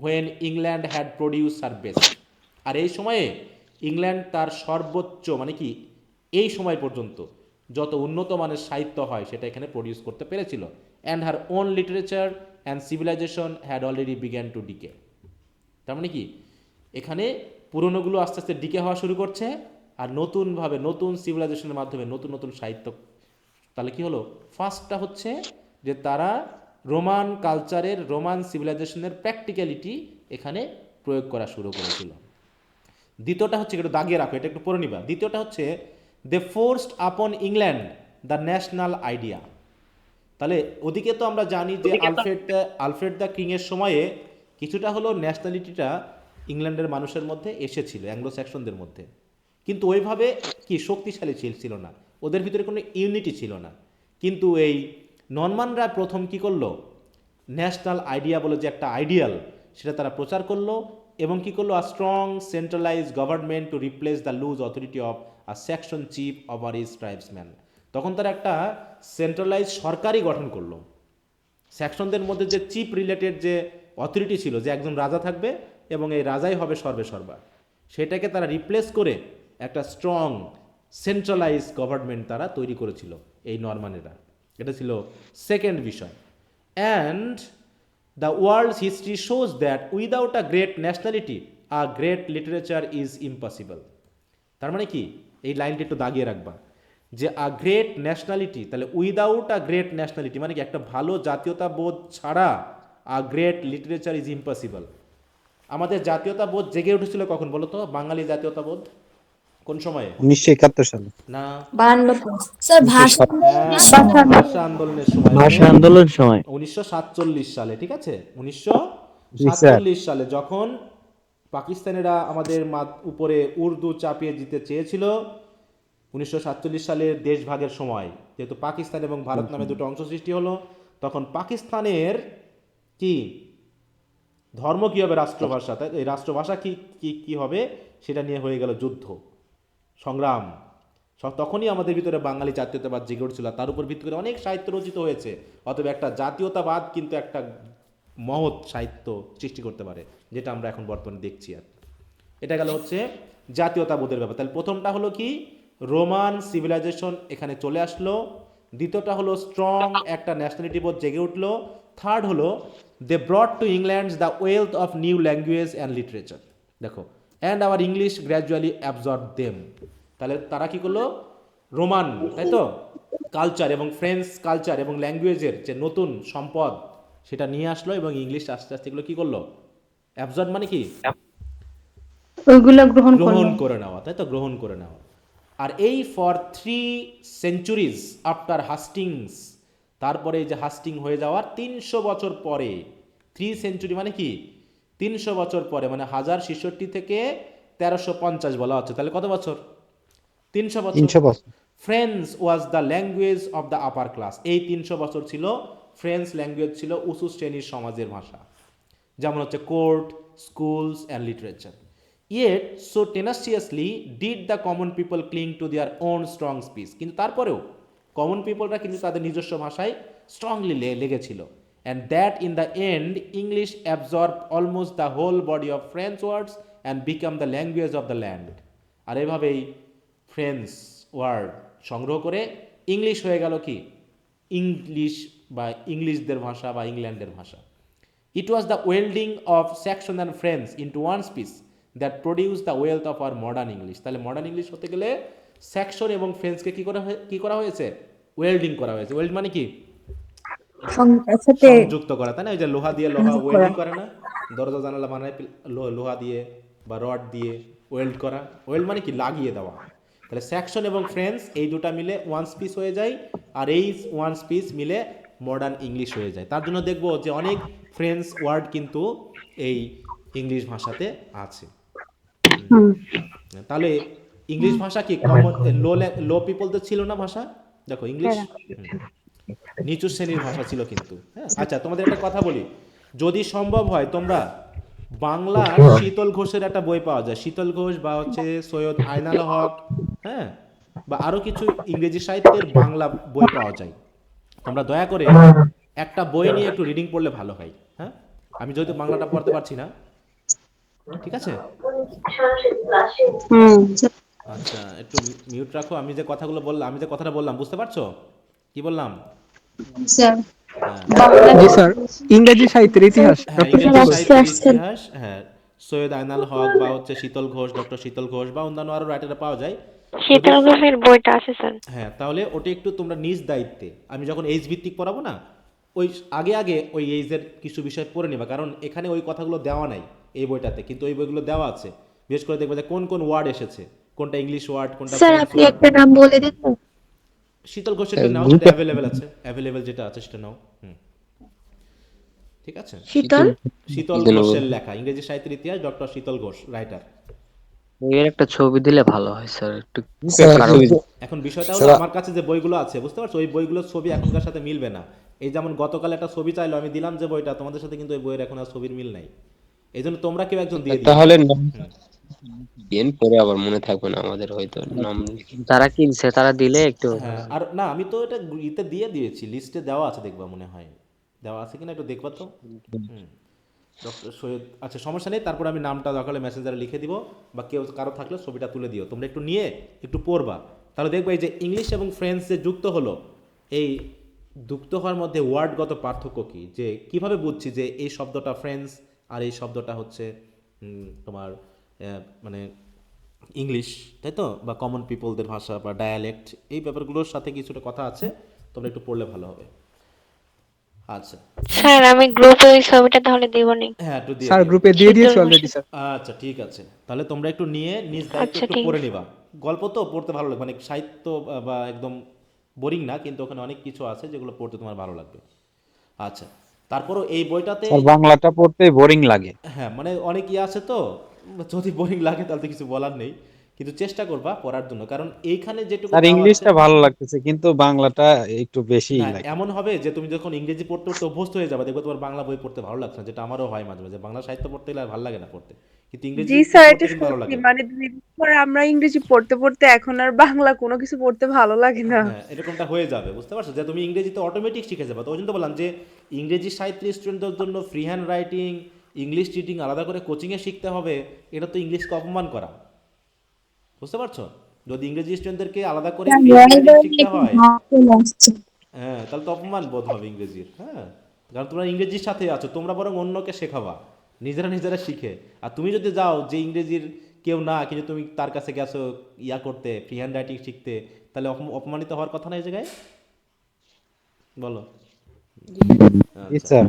when England had produce her best. আর এই সময়ে ইংল্যান্ড তার সর্বোচ্চ মানে কি এই সময় পর্যন্ত যত উন্নত মানের সাহিত্য হয় সেটা এখানে প্রডিউস করতে পেরেছিল। And her own literature and civilization had already began to decay. তার মানে কি এখানে পুরনোগুলো আস্তে আস্তে ডিকে হওয়া শুরু করছে আর নতুনভাবে নতুন সিভিলাইজেশনের মাধ্যমে নতুন নতুন সাহিত্য। তাহলে কি হলো, ফার্স্টটা হচ্ছে যে তারা রোমান কালচারের রোমান সিভিলাইজেশনের প্র্যাকটিক্যালিটি এখানে প্রয়োগ করা শুরু করেছিল। দ্বিতীয়টা হচ্ছে একটু দাগিয়ে রাখো, এটা একটু পড়ে নিবা। দ্বিতীয়টা হচ্ছে দে ফোর্সড আপন ইংল্যান্ড দ্য ন্যাশনাল আইডিয়া। তাহলে ওদিকে তো আমরা জানি যে আলফ্রেড দ্য কিংয়ের সময়ে কিছুটা হলো ন্যাশনালিটিটা ইংল্যান্ডের মানুষের মধ্যে এসেছিল, অ্যাংলো স্যাক্সনদের মধ্যে, কিন্তু ওইভাবে কি শক্তিশালী ছিল না, ওদের ভিতরে কোনো ইউনিটি ছিল না। কিন্তু এই নরমানরা প্রথম কি করলো, ন্যাশনাল আইডিয়া বলে যে একটা আইডিয়াল সেটা তারা প্রচার করলো এবং কি করলো, a strong centralize government to replace the loose authority of a Saxon chief over his tribesman. তখন তারা একটা সেন্ট্রালাইজ সরকারই গঠন করলো। সেকশনদের মধ্যে যে চিফ রিলেটেড যে অথরিটি ছিল, যে একজন রাজা থাকবে এবং এই রাজাই হবে সর্বে সর্বা, সেটাকে তারা রিপ্লেস করে একটা স্ট্রং সেন্ট্রালাইজ গভর্নমেন্ট তারা তৈরি করেছিল এই নরমানেরা। এটা ছিল সেকেন্ড বিষয়। And the world's history shows that without a great nationality a great literature is impossible. তার মানে কি, এই লাইনটি একটু দাগিয়ে রাখবা যে আ গ্রেট ন্যাশনালিটি, তাহলে উইদাউট আ গ্রেট ন্যাশনালিটি মানে কি একটা ভালো জাতীয়তাবোধ ছাড়া a great literature is impossible. আমাদের জাতীয়তাবোধ জেগে উঠেছিল কখন বলো তো, বাঙালি জাতীয়তাবোধ কোন সময়ে? 1971 সালে। না, 52 স্যার ভাষা ভাষা আন্দোলনের সময়, ভাষা আন্দোলন সময় 1947 সালে, ঠিক আছে, জি স্যার। 1947 সালে যখন পাকিস্তানিরা আমাদের উপরে উর্দু চাপিয়ে দিতে চেয়েছিল। 1947 সালের দেশভাগের সময় যেহেতু পাকিস্তান এবং ভারত নামে দুটো অংশ সৃষ্টি হলো, তখন পাকিস্তানের কি ধর্ম কী হবে, রাষ্ট্রভাষা, তাই এই রাষ্ট্রভাষা কি কি কি হবে সেটা নিয়ে হয়ে গেল যুদ্ধ সংগ্রাম। তখনই আমাদের ভিতরে বাঙালি জাতীয়তাবাদ জেগে উঠছিল, তার উপর ভিত্তি করে অনেক সাহিত্য রচিত হয়েছে। অতএব একটা জাতীয়তাবাদ কিন্তু একটা মহৎ সাহিত্য সৃষ্টি করতে পারে, যেটা আমরা এখন বর্তমানে দেখছি। আর এটা গেল হচ্ছে জাতীয়তাবোধের ব্যাপার। তাহলে প্রথমটা হলো কি, রোমান সিভিলাইজেশন এখানে চলে আসলো। দ্বিতীয়টা হলো স্ট্রং একটা ন্যাশনালিটি বোধ জেগে উঠলো। থার্ড হলো they brought to England the wealth of new language and literature. দেখো, and our English gradually absorb them. তাহলে তারা কি করলো, রোমান তাই তো কালচার এবং ফ্রেঞ্চ কালচার এবং ল্যাঙ্গুয়েজের যে নতুন সম্পদ সেটা নিয়ে আসলো এবং ইংলিশ আস্তে আস্তে এগুলো কি করলো, অ্যাবজর্ব মানে কি ওইগুলা গ্রহণ গ্রহণ করলো। করে নেওয়া, তাই তো, গ্রহণ করে নেওয়া। আর এই ফর 3 সেঞ্চুরিজ আফটার হাস্টিংস, তারপরে এই যে হাস্টিং হয়ে যাওয়ার 300 বছর পরে, 3 সেঞ্চুরি মানে কি 300 বছর পরে, মানে 1066 থেকে 1350 বলা হচ্ছে, তাহলে কত বছর, 300 বছর। 300 বছর। French was the language of the upper class. এই 300 বছর ছিল ফ্রেঞ্চ ল্যাঙ্গুয়েজ ছিল উঁচু শ্রেণীর সমাজের ভাষা, যেমন হচ্ছে court, schools and literature. Yet so tenaciously did the common people cling to their own strong speech. কিন্তু তারপরেও কমন পিপলরা কিন্তু তাদের নিজস্ব ভাষায় স্ট্রংলি লেগেছিল। And that in the end English absorb almost the whole body of French words and become the language of the land. আর এভাবেই French word সংগ্রহ করে ইংলিশ হয়ে গেল কি ইংলিশ বা ইংলিশদের ভাষা বা ইংল্যান্ডের ভাষা। It was the welding of Saxon and French into one speech that produced the wealth of our modern English. তাহলে মডার্ন ইংলিশ হতে গেলে স্যাক্সন এবং ফ্রেঞ্চকে কি করা হয়েছে, ওয়েল্ডিং করা হয়েছে। ওয়েল্ড মানে কি একসাথে সংযুক্ত করা, তাই না? এই যে লোহা দিয়ে লোহা ওয়েল্ডিং করে না, দরজা জানালা বানায় লোহা দিয়ে বা রড দিয়ে ওয়েল্ড করা। ওয়েল্ড মানে কি লাগিয়ে দেওয়া। তাহলে স্যাক্সন এবং ফ্রেঞ্চ এই দুটা মিলে ওয়ান স্পিচ হয়ে যায়, আর এই ওয়ান স্পিচ মিলে মডার্ন ইংলিশ হয়ে যায়। তার জন্য দেখবো যে অনেক ফ্রেঞ্চ ওয়ার্ড কিন্তু এই ইংলিশ ভাষাতে আছে। তাহলে ইংলিশ ভাষা কি কমন লো পিপলদের ছিল না ভাষা? দেখো ইংলিশ নিচু শ্রেণীর ভাষা ছিল কিন্তু। হ্যাঁ, আচ্ছা তোমাদের একটা কথা বলি, যদি সম্ভব হয় তোমরা বাংলা শীতল ঘোষের একটা বই পাওয়া যায়, শীতল ঘোষ বা হচ্ছে সৈয়দ আইনাল হক, হ্যাঁ, বা আরও কিছু ইংরেজি সাহিত্যের বাংলা বই পাওয়া যায়। তোমরা দয়া করে একটা বই নিয়ে একটু রিডিং পড়লে ভালো হয়। হ্যাঁ, আমি যেহেতু বাংলাটা পড়তে পারছি না, ঠিক আছে? আচ্ছা, একটু মিউট রাখো। আমি যে কথাগুলো বললাম, আমি যে কথাটা বললাম বুঝতে পারছো কি বললাম? স্যার হ্যাঁ, জি স্যার, ইংরেজি সাহিত্যের ইতিহাস হ্যাঁ, ডক্টর ইংরেজি শীতল ঘোষ। সাহিত্যের ইতিহাস, হ্যাঁ, সৈয়দ আইনাল হক বা হচ্ছে শীতল ঘোষ, ডক্টর শীতল ঘোষ বা অন্যান্য আরও রাইটাররা পাওয়া যায়। যদি শীতল ঘোষের বইটা আছে স্যার। হ্যাঁ, তাহলে ওটা একটু তোমরা নিজ দায়িত্বে, আমি যখন এইজ ভিত্তিক পড়াবো না, ওই আগে আগে ওই এইজের কিছু বিষয় পড়ে নেবা, কারণ এখানে ওই কথাগুলো দেওয়া নাই এই বইটাতে, কিন্তু ওই বইগুলো দেওয়া আছে। বিশেষ করে দেখবে যে কোন কোন ওয়ার্ড এসেছে, কোনটা ইংলিশ ওয়ার্ড, কোনটা স্যার ফ্রেঞ্চ আপনি ওয়ার্ড। একটা নাম বলে দিন তো। শীতল ঘোষেরটা নাও, সেটা গ্রুপে অ্যাভেলেবেল আছে, অ্যাভেলেবেল যেটা আছে সেটা নাও। হুম, ঠিক আছে। শীতল শীতল ঘোষের লেখা ইংরেজি সাহিত্যের ইতিহাস, ডক্টর শীতল ঘোষ রাইটার। এর একটা ছবি দিলে ভালো হয় স্যার, একটু গ্রুপে একটা ছবি দিন। এখন বিষয়টা হলো, আমার কাছে যে বইগুলো আছে বুঝতে পারছো, ওই বইগুলোর ছবি এখনকার সাথে মিলবে না। এই যেমন গতকাল একটা ছবি চাইলো, আমি দিলাম যে বইটা, তোমাদের সাথে কিন্তু ওই বইয়ের এখন আর ছবির মিল নাই। এই জন্য তোমরা কেউ একজন দিয়ে দিও। তাহলে হুম। দিন পরে আবার মনে থাকবে না আমাদের, হয়তো নাম যারা কিনছে তারা দিলে একটু হ্যাঁ, আর না, আমি তো এটা ইতে দিয়ে দিয়েছি, লিস্টে দেওয়া আছে, দেখবা মনে হয় দেওয়া আছে কিনা একটু দেখবা তো। হুম, ডক্টর সৈয়দ, আচ্ছা সমস্যা নেই, তারপর আমি নামটা দরকার মেসেঞ্জারে লিখে দিব, বা কেউ কারো থাকলে ছবিটা তুলে দিও, তোমরা একটু নিয়ে একটু পড়বা। তাহলে দেখবা এই যে ইংলিশ এবং ফ্রেঞ্চ যে যুক্ত হলো, এই যুক্ত হওয়ার মধ্যে ওয়ার্ডগত পার্থক্য কী, যে কিভাবে বুঝছি যে এই শব্দটা ফ্রেঞ্চ আর এই শব্দটা হচ্ছে তোমার মানে ইংলিশ, তাই তো, বা কমন পিপলদের ভাষা বা ডায়ালেক্ট, এই ব্যাপারগুলোর সাথে কিছুটা কথা আছে, তোমরা একটু পড়লে ভালো হবে। আচ্ছা, স্যার আমি গ্রুপে ওই ছবিটা তাহলে দিবনি। হ্যাঁ, একটু দিয়ে স্যার দিও। গ্রুপে দিয়ে শীতল দিয়েছি অলরেডি ঘোষের। স্যার। আচ্ছা, ঠিক আছে, তাহলে তোমরা একটু নিয়ে নিজ দায়িত্বে আচ্ছা একটু ঠিক পড়ে আছে। নিবা। গল্প তো পড়তে ভালো লাগবে, মানে সাহিত্য বা একদম বোরিং না, কিন্তু ওখানে অনেক কিছু আছে যেগুলো পড়তে তোমার ভালো লাগবে। আচ্ছা, তারপরও এই বইটাতে, স্যার বাংলাটা পড়তে বোরিং লাগে। হ্যাঁ মানে অনেক ইয়ে আছে তো, যদি বোরিং লাগে তাহলে তো কিছু বলার নেই, কিন্তু চেষ্টা করবা পড়ার জন্য, কারণ এইখানে যেটুকু স্যার দেওয়া আছে। ইংলিশটা ভালো লাগতেছে কিন্তু বাংলাটা একটু বেশিই না, লাগে। এমন হবে যে তুমি যখন ইংরেজি পড়তে পড়তে অভ্যস্ত হয়ে যাবে, দেখবে তোমার বাংলা বই পড়তে ভালো লাগছে না, যেটা আমারও হয় মাঝে মাঝে, বাংলা সাহিত্য পড়তে গেলে আর ভালো লাগে না পড়তে, কিন্তু ইংরেজি জি স্যার, পড়তে এটা কিন্তু ভালো সত্যি। লাগে। মানে ২ দিন পরে আমরা ইংরেজি পড়তে পড়তে এখন আর বাংলা কোনো কিছু পড়তে ভালো লাগে না। হ্যাঁ, এরকমটা হয়ে যাবে, বুঝতে পারছো, যে তুমি ইংরেজিতে অটোমেটিক শিখে যাবে। তো ওই জন্য তো বললাম যে ইংরেজি সাহিত্যের স্টুডেন্টদের জন্য free hand writing, English reading আলাদা করে কোচিংয়ে শিখতে হবে, এটা তো ইংলিশকে অপমান করা, বুঝতে পারছো? যদি ইংরেজি স্টুডেন্টদেরকে আলাদা করে ফ্রি হ্যান্ড রাইটিং শিখতে হয়, হ্যাঁ, তাহলে তো অপমান বোধ হবে ইংরেজির। হ্যাঁ, কারণ তোমরা ইংরেজির সাথে আছো, তোমরা বরং অন্যকে শেখাবা, নিজেরা নিজেরা শিখে। আর তুমি যদি যাও যে ইংরেজির কেউ না, কিন্তু তুমি তার কাছে গেছো ইয়া করতে, ফ্রি হ্যান্ড রাইটিং শিখতে, তাহলে অপমানিত হওয়ার কথা না এই জায়গায়, বলো? জি আচ্ছা, স্যার।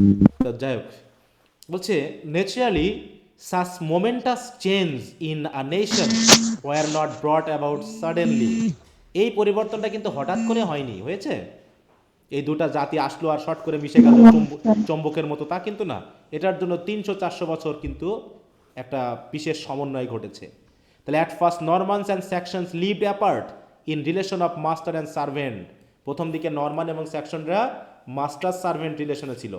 তো যাই হোক, বলছে naturally such momentous change in a nation were not brought about suddenly. এই পরিবর্তনটা কিন্তু হঠাৎ করে হয়নি, হয়েছে এই দুটা জাতি আসলো আর শর্ট করে মিশে গেল চম্বকের মতো, তা কিন্তু না। এটার জন্য 300-400 বছর কিন্তু একটা বিশেষ সমন্বয় ঘটেছে। তাহলে at first Normans and Saxons lived apart in relation of master and servant. প্রথম দিকে নরমান এবং সেকশনরা মাস্টার সার্ভেন্ট রিলেশনে ছিল।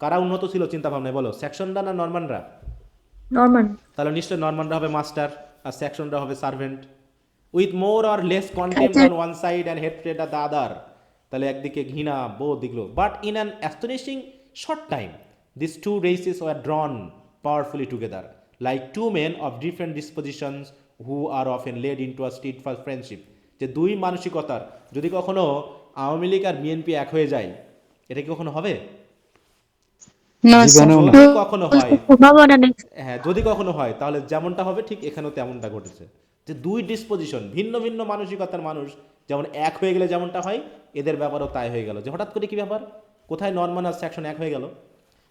কারা উন্নত ছিল চিন্তা ভাবনায়, বলো, সেকশনরা না নরমানরা? নরমান তাহলে নিশ্চয়ই নরমানরা হবে মাস্টার আর সেকশনরা হবে servant, with more or less contempt on one side and hatred at the other. তাহলে একদিকে ঘৃণা, বোধ দিগলো, but in an astonishing short time this two races were drawn powerfully together like two men of different dispositions who are often led into a street far friendship. যে দুই মানসিকতার যদি কখনো আওয়ামী লীগ আর বিএনপি এক হয়ে যায়, এটা কি কখনো হবে? না স্যার। জীবনেও না। যদি কখনো হয়, সম্ভাবনা নেই। হ্যাঁ যদি কখনো হয়, তাহলে যেমনটা হবে ঠিক এখানেও তেমনটা ঘটেছে, যে দুই ডিসপোজিশন, ভিন্ন ভিন্ন মানসিকতার মানুষ যেমন এক হয়ে গেলে যেমনটা হয়, এদের ব্যাপারও তাই হয়ে গেল, যে হঠাৎ করে কি ব্যাপার, কোথায় নরমান আর সেকশন এক হয়ে গেল?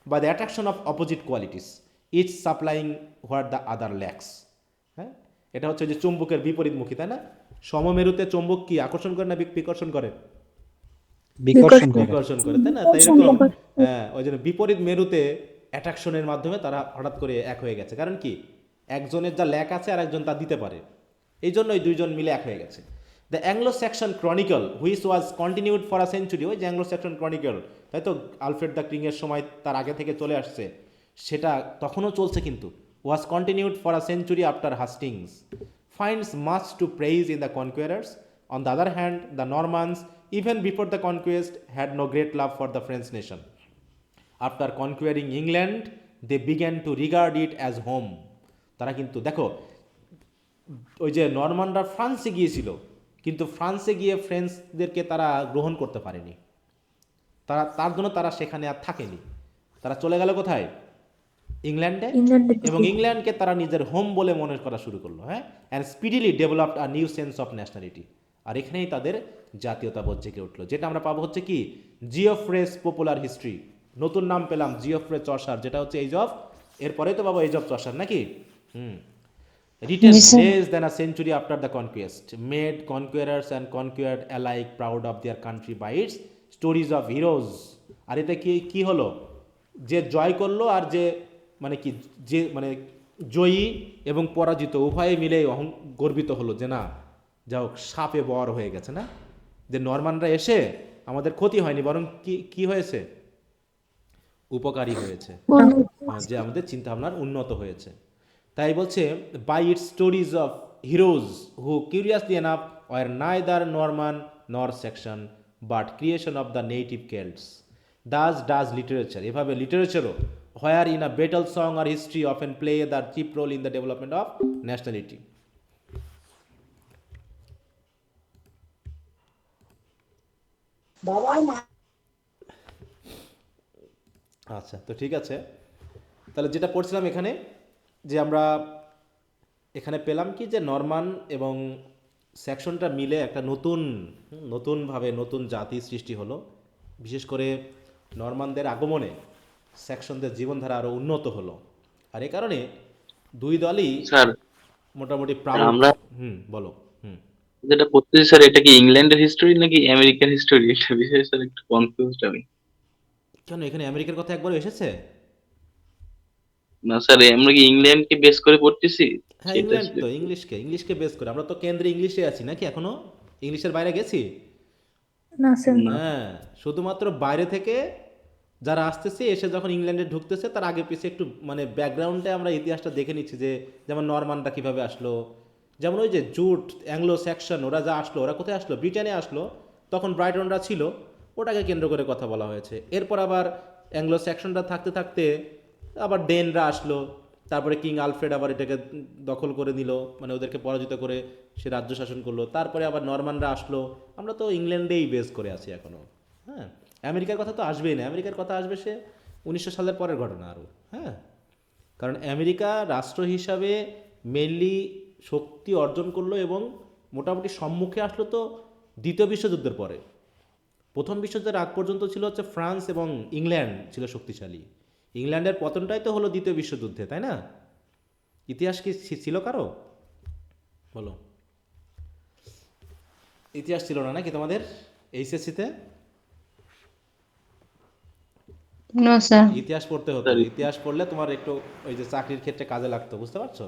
By the attraction of opposite qualities each supplying what the other lacks. হ্যাঁ, এটা হচ্ছে যে চুম্বকের বিপরীতমুখী, তাই না? সমমেরুতে চুম্বক কি আকর্ষণ করে না বিকর্ষণ করে? বিকর্ষণ করে। বিকর্ষণ করে, তাই না? তাই এরকম, হ্যাঁ, ওই জন্য বিপরীত মেরুতে অ্যাট্রাকশনের মাধ্যমে তারা হঠাৎ করে এক হয়ে গেছে, কারণ কি একজনের যা ল্যাক আছে আর একজন তা দিতে পারে, এই জন্য ওই দুইজন মিলে এক হয়ে গেছে। The Anglo section chronicle which was continued for a century, ওই যে অ্যাংলো সেকশন ক্রনিকল, তাই তো, আলফ্রেড দ্য কিংয়ের সময় তার আগে থেকে চলে আসছে, সেটা তখনও চলছে, কিন্তু was continued for a century after Hastings finds much to praise in the conquerors On the other hand, the Normans, even before the conquest, had no great love for the French nation. After conquering England, they began to regard it as home. তারা কিন্তু দেখো, ওই যে নরমানরা ফ্রান্সে গিয়েছিল, কিন্তু ফ্রান্সে গিয়ে ফ্রেঞ্চদেরকে তারা গ্রহণ করতে পারেনি। তার জন্য তারা সেখানে আর থাকেনি। তারা চলে গেল কোথায়? ইংল্যান্ডে। ইংল্যান্ডের এবং দিকে। ইংল্যান্ডকে তারা নিজের হোম বলে মনে করা শুরু করলো, হ্যাঁ। And speedily developed a new sense of nationality. আর এখানেই তাদের জাতীয়তাবোধ জেগে উঠলো, যেটা আমরা পাবো হচ্ছে কি জিওফ্রেস পপুলার হিস্ট্রি। নতুন নাম পেলাম জিওফ্রে চসার, যেটা হচ্ছে এজ অফ, এরপরে তো পাবো এজ অফ চসার নাকি। Written G sir. less than a century after the conquest, made conquerors and conquered alike proud of their country by its stories of heroes. আর এতে কি কি হলো, যে জয় করলো আর যে মানে কি যে মানে জয়ী এবং পরাজিত উভয়ে মিলে গর্বিত হলো যে না, যা হোক সাপে বর হয়ে গেছে না, যে নরমানরা এসে আমাদের ক্ষতি হয়নি, বরং কি কি হয়েছে, উপকারী হয়েছে, যে আমাদের চিন্তাভাবনার উন্নত হয়েছে। তাই বলছে by its stories of heroes who curiously enough were neither Norman nor Saxon but creation of the native Celts. Does literature, এভাবে লিটারেচারও where in a battle song আর history often play the chief role in the development of nationality. আচ্ছা, তো ঠিক আছে, তাহলে যেটা পড়ছিলাম এখানে, যে আমরা এখানে পেলাম কি যে নরমান এবং সেকশনটা মিলে একটা নতুনভাবে নতুন জাতি সৃষ্টি হলো। বিশেষ করে নরমানদের আগমনে সেকশনদের জীবনধারা আরও উন্নত হলো। আর এ কারণে দুই দলই স্যার মোটামুটি প্রাউড। আমরা বলো। হুম। যেটা পড়তেছি স্যার, এটা কি ইংল্যান্ডের হিস্টোরি নাকি আমেরিকান হিস্টোরি? এটা বিষয়ে স্যার একটু কনফিউজড আমি। কেন এখানে আমেরিকার কথা একবারও এসেছে? না স্যার, আমরা কি ইংল্যান্ডকে বেস করে পড়তেছি? হ্যাঁ, সেটা ইংল্যান্ড আসলে তো ইংলিশকে বেস করে, আমরা তো কেন্দ্রে ইংলিশে আছি নাকি এখনো? ইংলিশের বাইরে গেছি? না স্যার। না। হ্যাঁ, শুধুমাত্র বাইরে থেকে যারা আসতেছে, এসে যখন ইংল্যান্ডে ঢুকতেছে তার আগে পিছিয়ে একটু মানে ব্যাকগ্রাউন্ডে আমরা ইতিহাসটা দেখে নিচ্ছি, যে যেমন নরমানরা কীভাবে আসলো, যেমন ওই যে জুট অ্যাংলো স্যাকশন ওরা যা আসলো, ওরা কোথায় আসলো? ব্রিটেনে আসলো, তখন ব্রাইটনরা ছিল, ওটাকে কেন্দ্র করে কথা বলা হয়েছে। এরপর আবার অ্যাংলো স্যাকশনরা থাকতে থাকতে আবার ডেনরা আসলো, তারপরে কিং আলফ্রেড আবার এটাকে দখল করে নিল, মানে ওদেরকে পরাজিত করে সে রাজ্য শাসন করলো। তারপরে আবার নরমানরা আসলো। আমরা তো ইংল্যান্ডেই বেস করে আছি এখনও। হ্যাঁ, আমেরিকার কথা তো আসবেই না, আমেরিকার কথা আসবে সে 1900 সালের পরের ঘটনা আরও। হ্যাঁ, কারণ আমেরিকা রাষ্ট্র হিসাবে মেনলি শক্তি অর্জন করলো এবং মোটামুটি সম্মুখে আসলো তো দ্বিতীয় বিশ্বযুদ্ধের পরে। প্রথম বিশ্বযুদ্ধের আগ পর্যন্ত ছিল হচ্ছে ফ্রান্স এবং ইংল্যান্ড ছিল শক্তিশালী। ইংল্যান্ডের পতনটাই তো হলো দ্বিতীয় বিশ্বযুদ্ধে, তাই না? ইতিহাস কি ছিল কারো? বলো। ইতিহাস ছিল না নাকি তোমাদের এইচএসসিতে? না স্যার। ইতিহাস পড়তে হতো, ইতিহাস পড়লে তোমার একটু ওই যে চাকরির ক্ষেত্রে কাজে লাগতো, বুঝতে পারছো?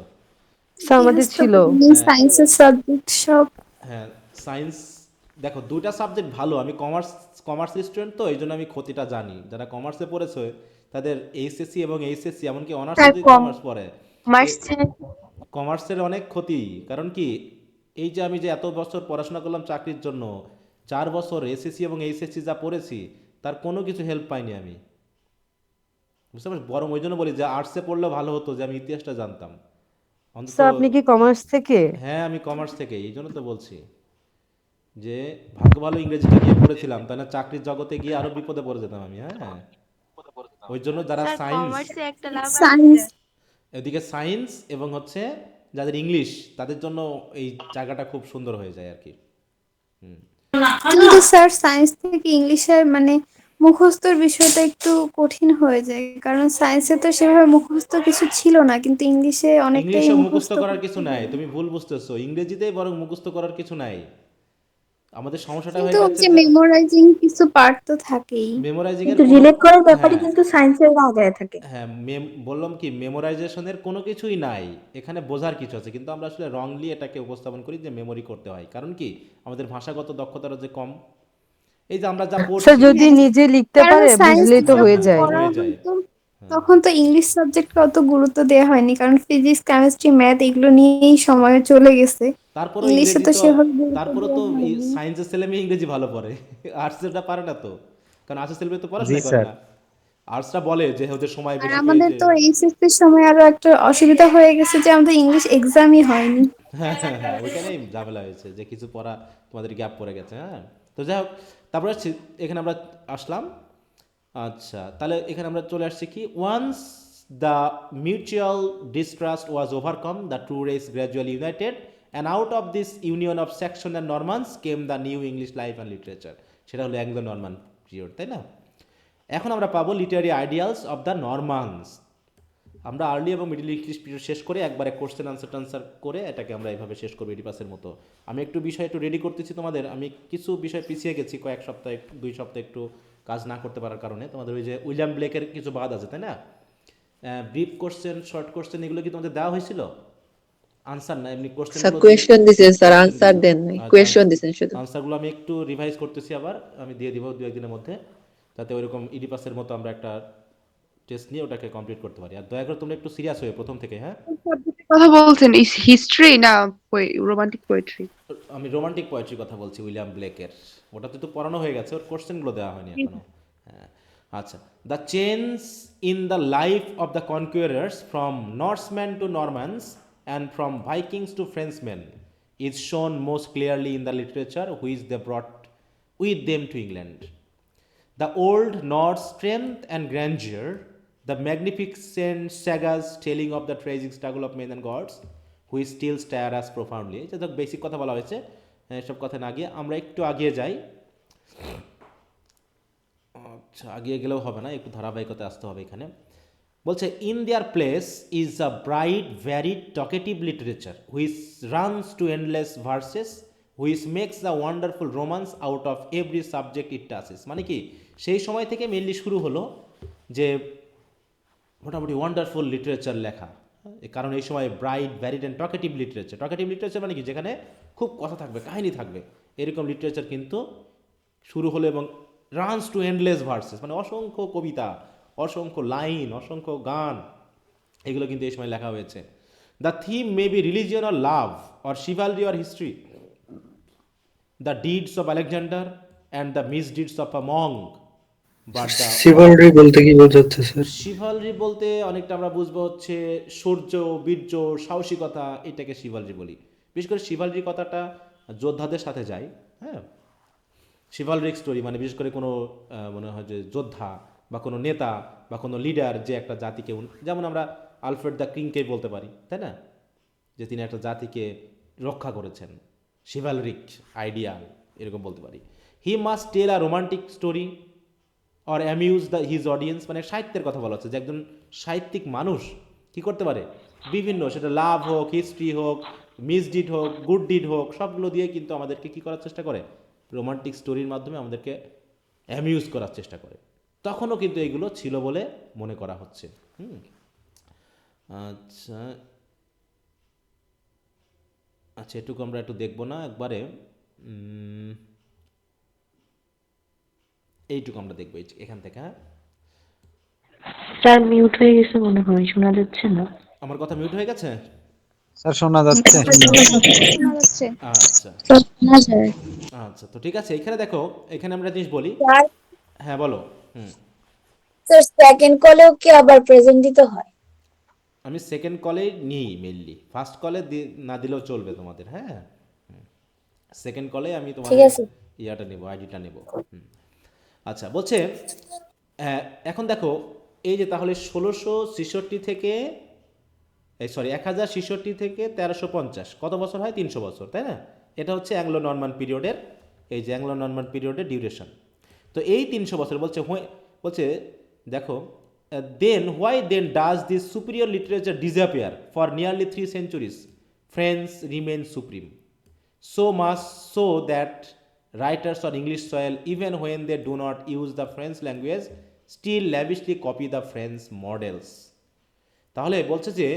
স্যার আমাদের ছিল। সায়েন্সের সাবজেক্ট সব। হ্যাঁ, সায়েন্স দেখো দুটা সাবজেক্ট ভালো। আমি কমার্স স্টুডেন্ট, তো এই জন্য আমি ক্ষতিটা জানি। যারা কমার্সে পড়েছে তাদের এইচএসসি এবং এইচএসসি এমনকি অনার্স যদি কমার্স পড়ে, কমার্সের অনেক ক্ষতি। কারণ কি, এই যে আমি যে এত বছর পড়াশোনা করলাম চাকরির জন্য, 4 বছর এসএসসি এবং এইচএসসি যা পড়েছি তার কোনো কিছু হেল্প পাইনি আমি, বুঝতে পারছি। বরং ওই জন্য বলি যে আর্টসে পড়লে ভালো হতো, যে আমি ইতিহাসটা জানতাম অন্তত। স্যার আপনি কি কমার্স থেকে? হ্যাঁ, আমি কমার্স থেকে, এই জন্য তো বলছি যে ভাগ্য ভালো ইংরেজিটা নিয়ে পড়েছিলাম, তাই না চাকরির জগতে গিয়ে আরো বিপদে পড়ে যেতাম আমি। হ্যাঁ, ওই জন্য যারা সায়েন্স, সায়েন্স এদিকে সায়েন্স এবং হচ্ছে যাদের ইংলিশ, তাদের জন্য এই জায়গাটা খুব সুন্দর হয়ে যায় আর কি। কিন্তু স্যার সায়েন্স থেকে ইংলিশের মানে মুখস্থর বিষয়টা একটু কঠিন হয়ে যায়, কারণ সায়েন্সে তো সেভাবে মুখস্থ কিছু ছিল না, কিন্তু ইংলিশে অনেকটাই ইংলিশে মুখস্থ মুখস্থ করার করতে কিছু নাই, হয়। তুমি ভুল বুঝতেছো। ইংরেজিতেই বরং মুখস্থ করার কিছু নাই। আমাদের সমস্যাটা কিন্তু হয়ে ওই গেছে যে যে মেমোরাইজিং কিছু পার্ট তো থাকেই। মেমোরাইজিং এর কিন্তু কোনো, রিলেট করার ব্যাপারে হ্যাঁ কিন্তু সায়েন্সের আগায় থাকে। হ্যাঁ, বললাম কি মেমোরাইজেশনের কোনো কিছুই নাই এখানে, বোঝার কিছু আছে, কিন্তু আমরা আসলে রংলি এটাকে উপস্থাপন করি যে মেমোরি করতে হয়। কারণ কি, আমাদের ভাষাগত দক্ষতাটা যে কম। এই যে আমরা যা স্যার পড়ছি, যদি নিজে লিখতে কারণ পারে সায়েন্স বুঝলেই তো যখন হয়ে যায়। পড়া হয়ে যায়। হতো তখন তো ইংলিশ সাবজেক্টকে অত গুরুত্ব দেওয়া হয়নি, কারণ ফিজিক্স, কেমিস্ট্রি, ম্যাথ এগুলো নিয়েই সময় চলে গেছে। তারপরেও ইংলিশে ইংরেজি তো তো, সেভাবে গুরুত্ব তারপরে দেওয়া তো হয়নি। সায়েন্সের ছেলে মেয়ে ইংরেজি ভালো পড়ে, আর্টসেরটা পারে না তো, কারণ আর্টসের ছেলে মেয়ে তো জি পড়াশোনাই করে স্যার। না। আর্টসটা বলে যে ওদের সময় আর বেশি এই আমাদের যে, তো এইচএসসির সময় আরো একটা অসুবিধা হয়ে গেছে যে আমাদের ইংলিশ এক্সামই হয়নি। হ্যাঁ হ্যাঁ হ্যাঁ, ওইখানেই ঝামেলা হয়েছে যে কিছু পড়া তোমাদের গ্যাপ পড়ে গেছে। হ্যাঁ, তো যাই হোক, তারপরে এখানে আমরা আসলাম। আচ্ছা, তাহলে এখানে আমরা চলে আসছি কি, once the mutual distrust was overcome the two race gradually united and out of this union of Saxon and Normans came the new English life and literature. সেটা হলো অ্যাংলো নরমান পিরিয়ড, তাই না? এখন আমরা পাবো লিটারি আইডিয়ালস অফ দ্য নরমানস। আমরা early এবং middle English period শেষ করে একবারে কোশ্চেন আনসার টানসার করে এটাকে আমরা এইভাবে শেষ করবো এডিপাসের মতো। আমি একটু বিষয় একটু রেডি করতেছি তোমাদের, আমি কিছু বিষয় পিছিয়ে গেছি কয়েক সপ্তাহ, 2 সপ্তাহ একটু কাজ না করতে পারার কারণে। তোমাদের ওই যে উইলিয়াম ব্লেকের কিছু বাদ আছে, তাই না? ব্রিফ কোশ্চেন, শর্ট কোশ্চেন, এগুলো কি তোমাদের দেওয়া হয়েছিল? আনসার না, এমনি স্যার কোশ্চেনগুলো কোয়েশ্চেন দিছেন, স্যার কোশ্চেন আনসার দিছো? দেন নাই, আচ্ছা, কোয়েশ্চেন দিছেন শুধু। আনসারগুলো আমি একটু রিভাইজ করতেছি, আবার আমি দিয়ে দিব 2-1 দিনের মধ্যে, যাতে ওইরকম ইডিপাসের মতো আমরা একটা টেস্ট নিয়ে ওটাকে কমপ্লিট করতে পারি। আর দয়া করে তোমরা একটু সিরিয়াস হয়ে প্রথম থেকে, হ্যাঁ? সাবজেক্টের কথা বলছেন, ইস হিস্ট্রি না রোমান্টিক পোয়েট্রি? আমি রোমান্টিক পোয়েট্রির কথা বলছি, উইলিয়াম ব্লেকের। ওটাতে তো পড়ানো হয়ে গেছে, ওর কোশ্চেনগুলো দেওয়া হয়নি এখনো। হ্যাঁ, আচ্ছা। The change in the life of the conquerors from Norseman to Normans and from Vikings to Frenchman is shown most clearly in the literature which they brought with them to England. The old Norse strength and grandeur, the magnificent sagas telling of the tragic struggle of men and gods, which still stir us profoundly. এটা তো basic কথা বলা হয়েছে, এসব কথা না গিয়ে আমরা একটু আগিয়ে যাই। আচ্ছা, আগিয়ে গেলেও হবে না, একটু ধারাবাহিকতা আসতে হবে এখানে। বলছে, in their place is a bright varied talkative literature which runs to endless verses which makes the wonderful romance out of every subject it touches. মানে কি, সেই সময় থেকে মেনলি শুরু হলো যে মোটামুটি ওয়ান্ডারফুল লিটারেচার লেখা। কারণ এই সময় bright varied and talkative literature, talkative literature মানে কি, যেখানে খুব কথা থাকবে, কাহিনী থাকবে, এরকম লিটারেচার কিন্তু শুরু হলো। এবং রানস টু এন্ডলেস ভার্সেস মানে অসংখ্য কবিতা, অসংখ্য লাইন, অসংখ্য গান, এগুলো কিন্তু এই সময় লেখা হয়েছে। The theme may be religion or love or chivalry or history, the deeds of Alexander and the misdeeds of a monk, but the chivalry বলতে কি বোঝাচ্ছে স্যার? শিভালরি বলতে অনেকটা আমরা বুঝবো হচ্ছে শৌর্য, বীর্য, সাহসিকতা, এটাকে শিভালরি বলি। বিশেষ করে শিভালরি কথাটা যোদ্ধাদের সাথে যায়। হ্যাঁ, শিভালরিক স্টোরি মানে বিশেষ করে কোনো মনে হয় যে যোদ্ধা বা কোনো নেতা বা কোনো লিডার যে একটা জাতিকে, যেমন আমরা আলফ্রেড দ্য কিংকে বলতে পারি, তাই না, যে তিনি একটা জাতিকে রক্ষা করেছেন, শিভালরিক আইডিয়াল, এরকম বলতে পারি। He must tell a romantic story or amuse the his audience, মানে সাহিত্যের কথা বলা হচ্ছে যে একজন সাহিত্যিক মানুষ কি করতে পারে, বিভিন্ন, সেটা লাভ হোক, হিস্ট্রি হোক, মিসডিড হোক, গুড ডিড হোক, সবগুলো দিয়ে কিন্তু আমাদেরকে কি করার চেষ্টা করে, রোমান্টিক স্টোরির মাধ্যমে আমাদেরকে অ্যামিউজ করার চেষ্টা করে। তখনও কিন্তু এগুলো ছিল বলে মনে করা হচ্ছে। আচ্ছা আচ্ছা, এটুকু আমরা একটু দেখবো না একবারে, এইটুকু আমরা দেখবো এখান থেকে। হ্যাঁ, স্যার মিউট হয়ে গেছে মনে হয়, শোনা যাচ্ছে না। আমার কথা মিউট হয়ে গেছে? স্যার শোনা যাচ্ছে। শোনা যাচ্ছে। আচ্ছা না স্যার। আচ্ছা, তো ঠিক আছে, এখানে দেখো, এখানে আমরা জিনিস বলি। হ্যাঁ বলো। স্যার সেকেন্ড কলেও কি আবার প্রেজেন্ট দিতে হয়? আমি সেকেন্ড কলে নিই মেনলি, ফার্স্ট কলে না দিলেও চলবে তোমাদের। হ্যাঁ, সেকেন্ড কলে আমি ঠিক তোমাদের আছে। ইয়াটা নেব, আইডিটা নেব। আচ্ছা, বলছে এখন দেখো, এই যে তাহলে 1666 থেকে 1066 থেকে 1350, কত বছর হয়? 300 বছর, তাই না? এটা হচ্ছে অ্যাংলো নরমান পিরিয়ডের, এই যে অ্যাংলো নরমান পিরিয়ডের ডিউরেশন। তো এই 300 বছর বলছে দেখো, then why then does this superior literature disappear for nearly 3 centuries French remain supreme so much so that writers on English soil, even when they do not use the French language, still lavishly copy the French models. তাহলে বলছে যে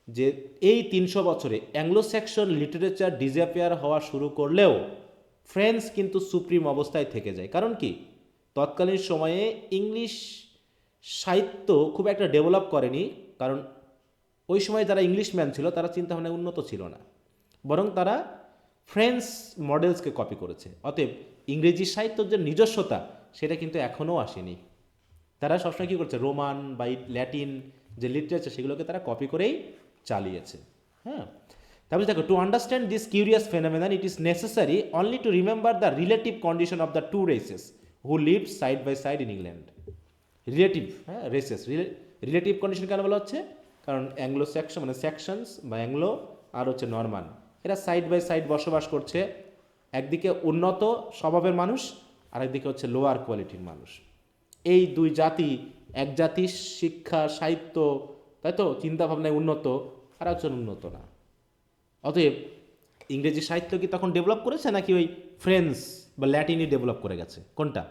যে এই 300 বছরে Anglo Saxon literature disappear হওয়া শুরু করলেও French কিন্তু সুপ্রিম অবস্থায় থেকে যায়। কারণ কি, তৎকালীন সময়ে ইংলিশ সাহিত্য খুব একটা ডেভেলপ করেনি, কারণ ওই সময় যারা ইংলিশম্যান ছিল তারা চিন্তাভাবনায় উন্নত ছিল না, বরং তারা ফ্রেঞ্চ মডেলসকে কপি করেছে। অতএব ইংরেজি সাহিত্যের যে নিজস্বতা সেটা কিন্তু এখনও আসেনি। তারা সবসময় কী করছে, রোমান বা ল্যাটিন যে লিটারেচার সেগুলোকে তারা কপি করেই চালিয়েছে। হ্যাঁ, তারপরে দেখো, to understand this curious phenomenon it is necessary only to remember the relative condition of the two races who lived side by side in England. Relative, হ্যাঁ, রেসেস, রিলেটিভ কন্ডিশন কেন বলা হচ্ছে, কারণ অ্যাংলো সেকশন মানে Saxons বা Anglo আর হচ্ছে Norman, এরা সাইড বাই সাইড বসবাস করছে। একদিকে উন্নত স্বভাবের মানুষ আর একদিকে হচ্ছে লোয়ার কোয়ালিটির মানুষ। এই দুই জাতি, এক জাতির শিক্ষা সাহিত্য, তাই তো, চিন্তাভাবনায় উন্নত, আর একজন উন্নত না। অতএব ইংরেজি সাহিত্য কি তখন ডেভেলপ করেছে নাকি ওই ফ্রেঞ্চ বা ল্যাটিনই ডেভেলপ করে গেছে, কোনটা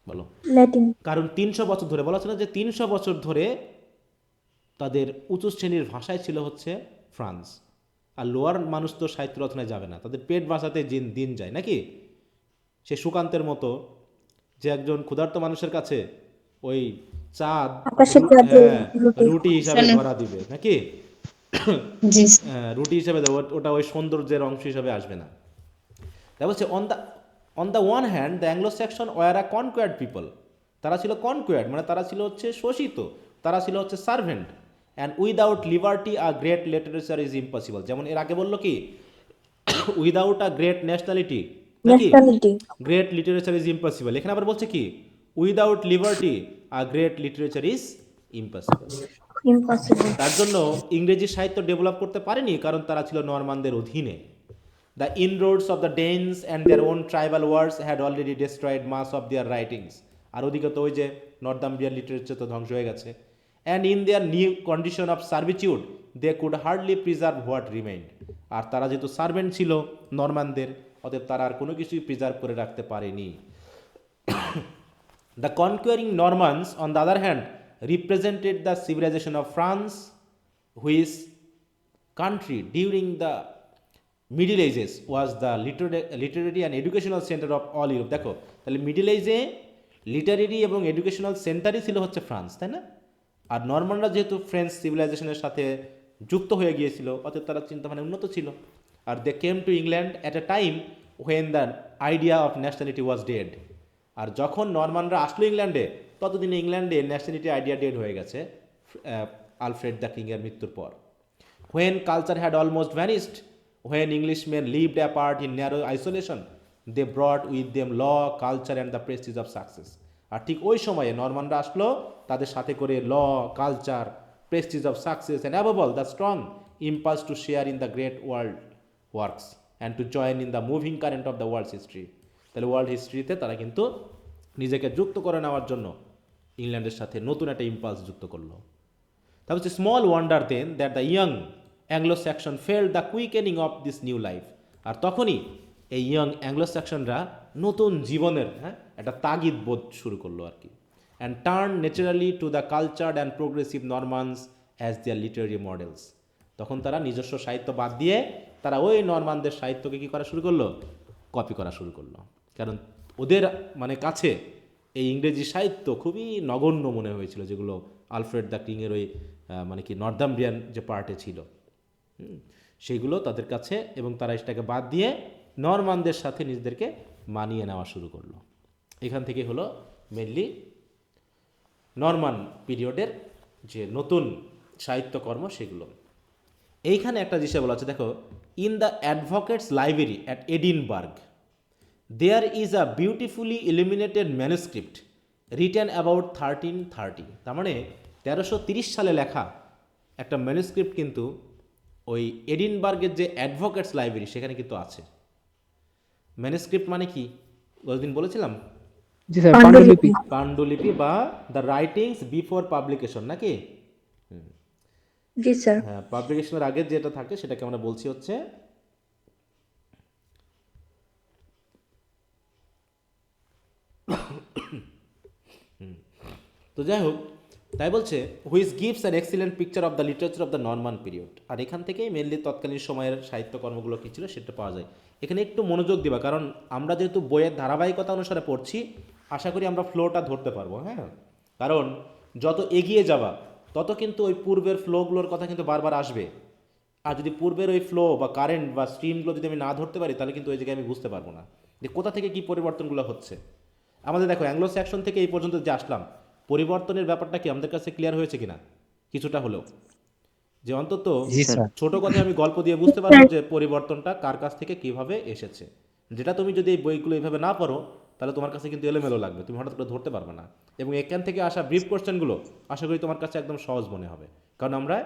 বলো? ল্যাটিন। কারণ 300 বছর ধরে বলা হচ্ছে না যে 300 বছর ধরে তাদের উঁচু শ্রেণীর ভাষায় ছিল হচ্ছে ফ্রান্স, আর লোয়ার মানুষ তো সাহিত্য রচনায় যাবে না, তাদের পেট বাঁচাতে দিন যায় নাকি। সে সুকান্তের মতো যে একজন ক্ষুধার্ত মানুষের কাছে ওই চাঁদ আকাশের চাঁদে রুটি হিসাবে ধরা দিবে নাকি, জি রুটি হিসাবে দেবে, ওটা ওই সৌন্দর্যের অংশ হিসাবে আসবে না। তাই বলছে, on the one hand the Anglo Saxon were a conquered people, তারা ছিল কনকোয়ার্ড মানে তারা ছিল হচ্ছে শোষিত, তারা ছিল হচ্ছে servant. And without liberty a great literature is impossible. যেমন এর আগে বললো কি, উইদাউট আ গ্রেট ন্যাশনালিটি নাকি গ্রেট লিটারেচার ইজ ইম্পসিবল। এখানে আবার বলছে কি, without liberty a great literature is impossible. তার জন্য ইংরেজি সাহিত্য ডেভেলপ করতে পারেনি, কারণ তারা ছিল নরমানদের অধীনে। The inroads of the Danes and their own tribal wars had already destroyed mass of their writings. আর ওদিকে তো ওই যে নর্দাম্বিয়ার লিটারেচার তো ধ্বংস হয়ে গেছে। And in their new condition of servitude they could hardly preserve what remained. আর তারা যেহেতু সার্ভেন্ট ছিল নরমানদের, অতএব তারা আর কোনো কিছুই প্রিজার্ভ করে রাখতে পারেনি। The conquering Normans, on the other hand, represented the civilization of France, which country during the Middle Ages was the literary and educational center of all Europe. দেখো তাহলে মিডল এজে লিটারেরি এবং এডুকেশনাল সেন্টারই ছিল হচ্ছে France, তাই না? আর নরমানরা যেহেতু French সিভিলাইজেশনের সাথে যুক্ত হয়ে গিয়েছিল, অতএব তারা চিন্তাভাবনা উন্নত ছিল। আর they came to England at a time when the idea of nationality was dead. আর যখন নরমানরা আসলো ইংল্যান্ডে, ততদিনে ইংল্যান্ডে ন্যাশনালিটি আইডিয়া ডেড হয়ে গেছে আলফ্রেড দ্য কিংয়ের মৃত্যুর পর। When culture had almost vanished, when Englishmen lived apart in narrow isolation, they brought with them law, culture and the prestige of success. আর ঠিক ওই সময়ে নরমানরা আসলো, তাদের সাথে করে law, culture, prestige of success and above all the strong impulse to share in the great world works and to join in the moving current of the world history. তাহলে ওয়ার্ল্ড হিস্ট্রিতে তারা কিন্তু নিজেকে যুক্ত করে নেওয়ার জন্য ইংল্যান্ডের সাথে নতুন একটা ইম্পালস যুক্ত করলো। তারপর হচ্ছে small wonder then that the young Anglo Saxon felt the quickening of this new life. আর তখনই এই ইয়ং অ্যাংলো সেকশনরা নতুন জীবনের একটা তাগিদ বোধ শুরু করলো আর কি। And turn naturally to the cultured and progressive Normans as their literary models. তখন তারা নিজস্ব সাহিত্য বাদ দিয়ে তারা ওই নরমানদের সাহিত্যকে কী করা শুরু করলো, কপি করা শুরু করলো। কারণ ওদের মানে কাছে এই ইংরেজি সাহিত্য খুবই নগণ্য মনে হয়েছিল, যেগুলো আলফ্রেড দ্য কিংয়ের ওই মানে কি নর্দাম্বিয়ান যে পার্টে ছিল সেইগুলো তাদের কাছে, এবং তারা এটাকে বাদ দিয়ে নরমানদের সাথে নিজেদেরকে মানিয়ে নেওয়া শুরু করলো। এখান থেকে হলো মেনলি নরমান পিরিয়ডের যে নতুন সাহিত্যকর্ম সেগুলো। এইখানে একটা জিনিস বলা আছে, দেখো, in the advocates library at Edinburgh there is a beautifully illuminated manuscript written about 1330। তার মানে 1330 সালে লেখা একটা ম্যানুস্ক্রিপ্ট কিন্তু ওই এডিনবার্গের যে অ্যাডভোকেটস লাইব্রেরি সেখানে কিন্তু আছে। ম্যানুস্ক্রিপ্ট মানে কি গতদিন বলেছিলাম, পাণ্ডুলিপি বা দ্য রাইটিংস বিফোর পাবলিকেশন নাকি। জি স্যার। হ্যাঁ, পাবলিকেশনের আগে যেটা থাকে সেটাকে আমরা বলছি হচ্ছে তো যাই হোক, তাই বলছে which gives an excellent picture of the literature of the Norman period. আর এখান থেকেই মেনলি তৎকালীন সময়ের সাহিত্যকর্মগুলো কী ছিল সেটা পাওয়া যায়। এখানে একটু মনোযোগ দিবা, কারণ আমরা যেহেতু বইয়ের ধারাবাহিকতা অনুসারে পড়ছি, আশা করি আমরা ফ্লোটা ধরতে পারবো। হ্যাঁ, কারণ যত এগিয়ে যাবা তত কিন্তু ওই পূর্বের ফ্লোগুলোর কথা কিন্তু বারবার আসবে। আর যদি পূর্বের ওই ফ্লো বা কারেন্ট বা স্ট্রিমগুলো যদি আমি না ধরতে পারি তাহলে কিন্তু ওই জায়গায় আমি বুঝতে পারবো না যে কোথা থেকে কী পরিবর্তনগুলো হচ্ছে। আমাদের দেখো অ্যাংলো স্যাকশন থেকে এই পর্যন্ত যে আসলাম, পরিবর্তনের ব্যাপারটা কি আমাদের কাছে ক্লিয়ার হয়েছে কিনা কিছুটা হলেও, যে অন্তত জি স্যার। ছোট কথায় আমি গল্প দিয়ে বুঝতে পারবো যে পরিবর্তনটা কার কাছ থেকে কিভাবে এসেছে। যেটা তুমি যদি এই বইগুলো এইভাবে না পড়ো তাহলে তোমার কাছে কিন্তু এলোমেলো লাগবে, তুমি হঠাৎ করে ধরতে পারবে না। এবং এখান থেকে আসা ব্রিফ কোশ্চেনগুলো আশা করি তোমার কাছে একদম সহজ মনে হবে, কারণ আমরা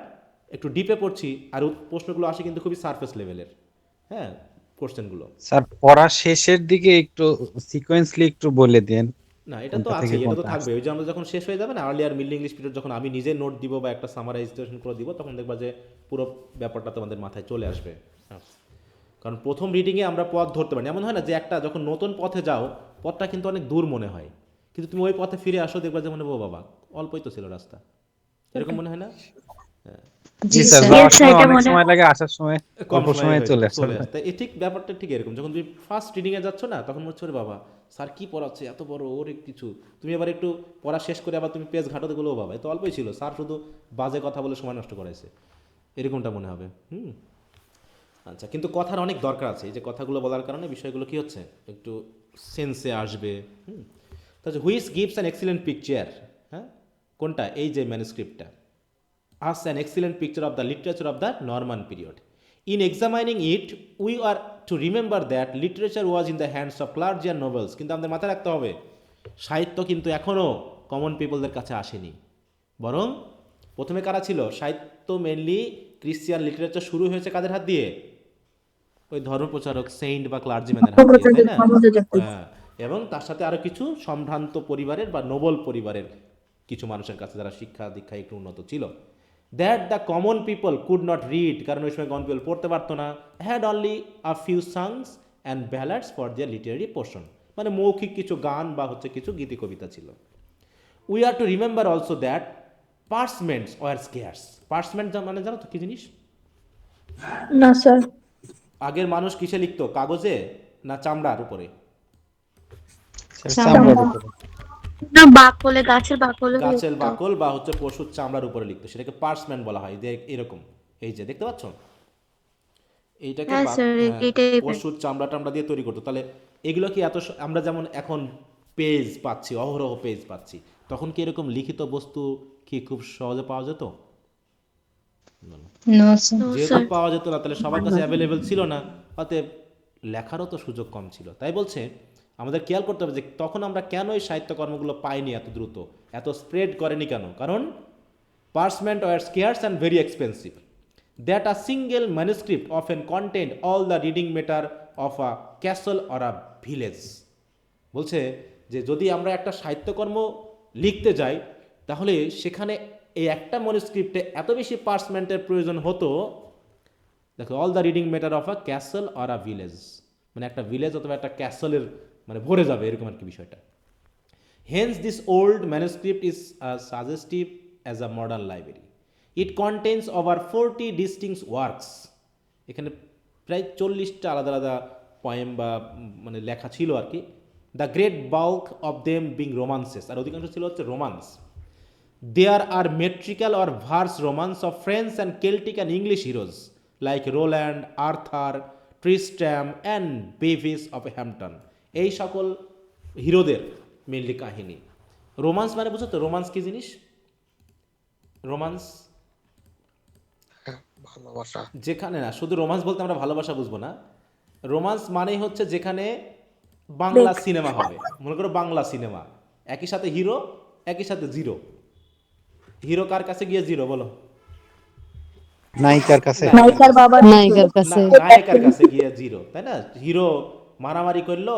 একটু ডিপে পড়ছি আর প্রশ্নগুলো আসে কিন্তু খুবই সারফেস লেভেলের। হ্যাঁ, কোশ্চেনগুলো স্যার পড়া শেষের দিকে একটু সিকোয়েন্সলি একটু বলে দেন না, এটা তো কোনটা থেকে আছেই, এটা তো কোনটা থাকবে। আসছে। ওই যে আমরা যখন শেষ হয়ে যাবে না আর্লিয়ার মিডল ইংলিশ পিরিয়ড, যখন আমি নিজে নোট দিব বা একটা সামারাইজেশন করে দিব, তখন দেখবা যে পুরো ব্যাপারটা তোমাদের মাথায় চলে আসবে। হ্যাঁ, কারণ প্রথম রিডিংয়ে আমরা পথ ধরতে পারি, এমন হয় না যে একটা যখন নতুন পথে যাও পথটা কিন্তু অনেক দূর মনে হয়, কিন্তু তুমি ওই পথে ফিরে আসো দেখবা যে মনে ও বাবা অল্পই তো ছিল রাস্তা, এরকম মনে হয় না? হ্যাঁ, জি জি স্যার, স্যার। যাওয়ার সময় এটা অনেক মনে সময় লাগে, আসার সময় কম অল্প সময়ে সময়ে হয়ে চলে যায়, আসে। চলে আসতে এই ঠিক ব্যাপারটা ঠিক এরকম। যখন তুমি ফার্স্ট রিডিংয়ে যাচ্ছ না তখন মনে হচ্ছে ওরে বাবা স্যার কী পড়াচ্ছে এত বড় ওর কিছু, তুমি আবার একটু পড়া শেষ করে আবার তুমি পেজ ঘাটো দেখলো ও বাবা এ তো অল্পই ছিল, স্যার শুধু বাজে কথা বলে সময় নষ্ট করাইছে, এরকমটা মনে হবে। আচ্ছা, কিন্তু কথার অনেক দরকার আছে, এই যে কথাগুলো বলার কারণে বিষয়গুলো কি হচ্ছে একটু সেন্সে আসবে। তাহলে which gives an excellent picture, হ্যাঁ কোনটা, এই যে ম্যানুস্ক্রিপ্টটা, us an excellent picture of the literature of the Norman period. In examining it, we are to remember that literature was in the hands of clergy and nobles. কিন্তু আমাদের মাথায় রাখতে হবে সাহিত্য কিন্তু এখনও কমন পিপলদের কাছে আসেনি, বরং প্রথমে কারা ছিল, সাহিত্য মেনলি ক্রিশ্চিয়ান লিটারেচার শুরু হয়েছে কাদের হাত দিয়ে, ওই ধর্মপ্রচারক সেন্ট বা ক্লার্জিম্যানের হাত দিয়ে, তাই না? হ্যাঁ, এবং তার সাথে আরও কিছু সম্ভ্রান্ত পরিবারের বা নোবেল পরিবারের কিছু মানুষের কাছে যারা শিক্ষা দীক্ষায় একটু উন্নত ছিল। That the common people could not read, কারণ ওই সময় কমন পিপল পড়তে পারতো না, had only a few songs and ব্যালাডস for their literary portion, মানে মৌখিক কিছু গান বা হচ্ছে কিছু গীতি কবিতা ছিল। We are to remember also that parchments were scarce. Parchment মানে জানো তো কি জিনিস? না স্যার। আগের মানুষ কিসে লিখতো, কাগজে না চামড়ার উপরে? চামড়ার উপরে। না, বাকলে, গাছের বাকলে গাছের লিখতো। বাকল বা হচ্ছে পশুর চামড়ার উপরে লিখতো, সেটাকে পার্সমেন্ট বলা হয়। এরকম, এই যে দেখতে পাচ্ছ এইটাকে হ্যাঁ স্যার, হ্যাঁ, এই টাইপের। পশুর চামড়া টামড়া দিয়ে তৈরি করতো। তাহলে এগুলো কি এত আমরা যেমন এখন পেজ পাচ্ছি, অহরহ পেজ পাচ্ছি, তখন কি এরকম লিখিত বস্তু কি খুব সহজে পাওয়া যেত? No sir. নো যেহেতু স্যার। পাওয়া যেত না তাহলে সবার কাছে অ্যাভেলেবেল ছিল না, অতএব লেখারও তো সুযোগ কম ছিল। তাই বলছে আমাদের খেয়াল করতে হবে যে তখন আমরা কেন এই সাহিত্যকর্মগুলো পাইনি এত দ্রুত, এত স্প্রেড করেনি কেন? কারণ parchment were scarce and very expensive, that a single manuscript often contained all the reading matter of a castle or a village. বলছে যে যদি আমরা একটা সাহিত্যকর্ম লিখতে যাই তাহলে সেখানে এই একটা ম্যানুস্ক্রিপ্টে এত বেশি পার্সমেন্টের প্রয়োজন হতো, দেখো all the reading matter of a castle or a village, মানে একটা ভিলেজ অথবা একটা ক্যাসলের মানে ভরে যাবে এরকম আর কি বিষয়টা। Hence this old manuscript is suggestive as a modern library. It contains over 40 distinct works. এখানে প্রায় 40টা আলাদা আলাদা পয়েম বা মানে লেখা ছিল আর কি। The great bulk of them being romances, আর অধিকাংশ ছিল হচ্ছে romance. There are metrical or verse romance of French and Celtic and English heroes like Roland, Arthur, Tristram and Bevis of Hampton. এই সকল হিরোদের মেনলি কাহিনী। রোমান্স মানে বুঝো তো, রোমান্স কি জিনিস? রোমান্স ভালোবাসা। যেখানে না, শুধু রোমান্স বলতে আমরা ভালোবাসা বুঝবো না। রোমান্স মানেই হচ্ছে যেখানে বাংলা সিনেমা হবে, মনে করো বাংলা সিনেমা, একই সাথে হিরো একই সাথে জিরো। হিরো কার কাছে গিয়ে জিরো বলো? নায়িকার কাছে। নায়িকার বাবা নায়িকার কাছে। নায়িকার কাছে গিয়ে জিরো, তাই না? হিরো মারামারি করলো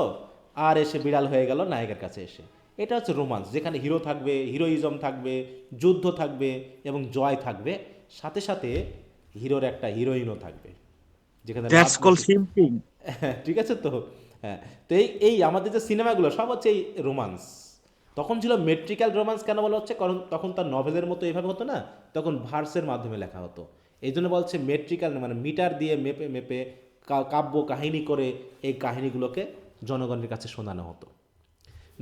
আর এসে বিড়াল হয়ে গেল নায়িকার কাছে এসে। এটা হচ্ছে রোমান্স, যেখানে হিরো থাকবে, হিরোইজম থাকবে, যুদ্ধ থাকবে এবং জয় থাকবে, সাথে সাথে হিরোর একটা হিরোইনও থাকবে, যেখানে দ্যাটস কল সিম্পিং। ঠিক আছে তো? হ্যাঁ, তো এই আমাদের যে সিনেমাগুলো সব হচ্ছে এই রোমান্স। তখন ছিল মেট্রিক্যাল রোমান্স, কেন বলা হচ্ছে? কারণ তখন তার নভেলের মতো এইভাবে হতো না, তখন ভার্সের মাধ্যমে লেখা হতো। এই জন্য বলছে মেট্রিক্যাল, মানে মিটার দিয়ে মেপে মেপে কাব্য কাহিনী করে এই কাহিনীগুলোকে জনগণের কাছে শোনানো হতো।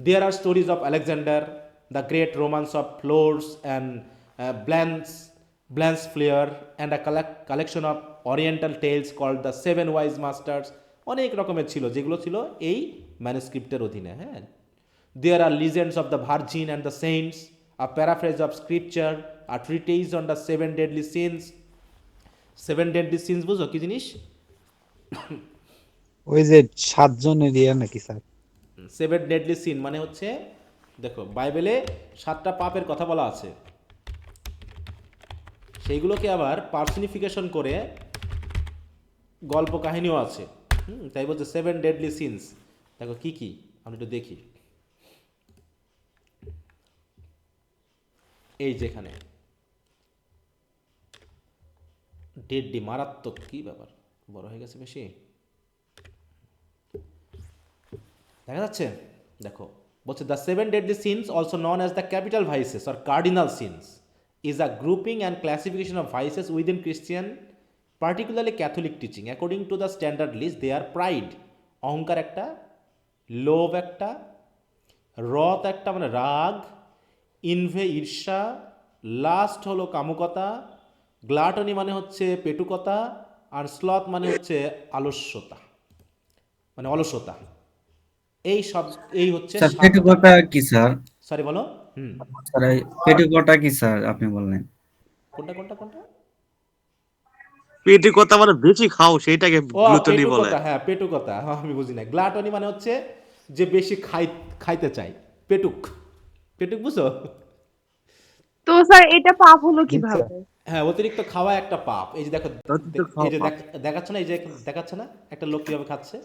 There are stories of Alexander, the great romance of Floris and Blanchefleur and a collection of oriental tales called the seven wise masters, অনেক রকমের ছিল যেগুলো ছিল এই ম্যানুস্ক্রিপ্টের অধীনে। হ্যাঁ, there are legends of the Virgin and the Saints, a paraphrase of scripture, a treatise on the seven deadly sins. Seven deadly sins বুঝো কি জিনিস? ওই যে 7 জনের ইয়ে নাকি স্যার? সেভেন ডেডলি সিন মানে হচ্ছে, দেখো বাইবেলে 7টা পাপের কথা বলা আছে, সেইগুলোকে আবার পার্সনিফিকেশন করে গল্প কাহিনীও আছে। তাই বলছে সেভেন ডেডলি সিনস। দেখো কি কি আমি একটু দেখি। এই যেখানে ডেডলি, মারাত্মক, কি ব্যাপার বড় হয়ে গেছে বেশি, দেখা যাচ্ছে? দেখো বলছে the seven deadly sins also known as the capital vices or cardinal sins is a grouping and classification of vices within Christian particularly Catholic teaching according to the standard list they are pride, অহংকার একটা, লোভ একটা, রথ একটা মানে রাগ, ইনভে ঈর্ষা, last হলো কামুকতা, গ্লাটনি মানে হচ্ছে পেটুকতা, আর স্লথ মানে হচ্ছে আলস্যতা, মানে অলসতা। এই সব, এই হচ্ছে স্যার পেটুকটা কি স্যার? সরি বলো। স্যার এই পেটুকটা কি স্যার আপনি বললেন? কোনটা কোনটা কোনটা? পেটুকতা মানে বেশি খাও সেটাকে ও গ্লুটনি বলে। পেটুকতা, হ্যাঁ পেটুকতা, হ্যাঁ আমি বুঝি না। গ্লাটনি মানে হচ্ছে যে বেশি খাইতে চাই, পেটুক, পেটুক বুঝো? তো স্যার এটা পাপ হলো কিভাবে? হ্যাঁ, অতিরিক্ত খাওয়া একটা পাপ। এই যে দেখো, এই যে দেখাচ্ছে না, এই যে দেখাচ্ছে না একটা লোক কিভাবে খাচ্ছে,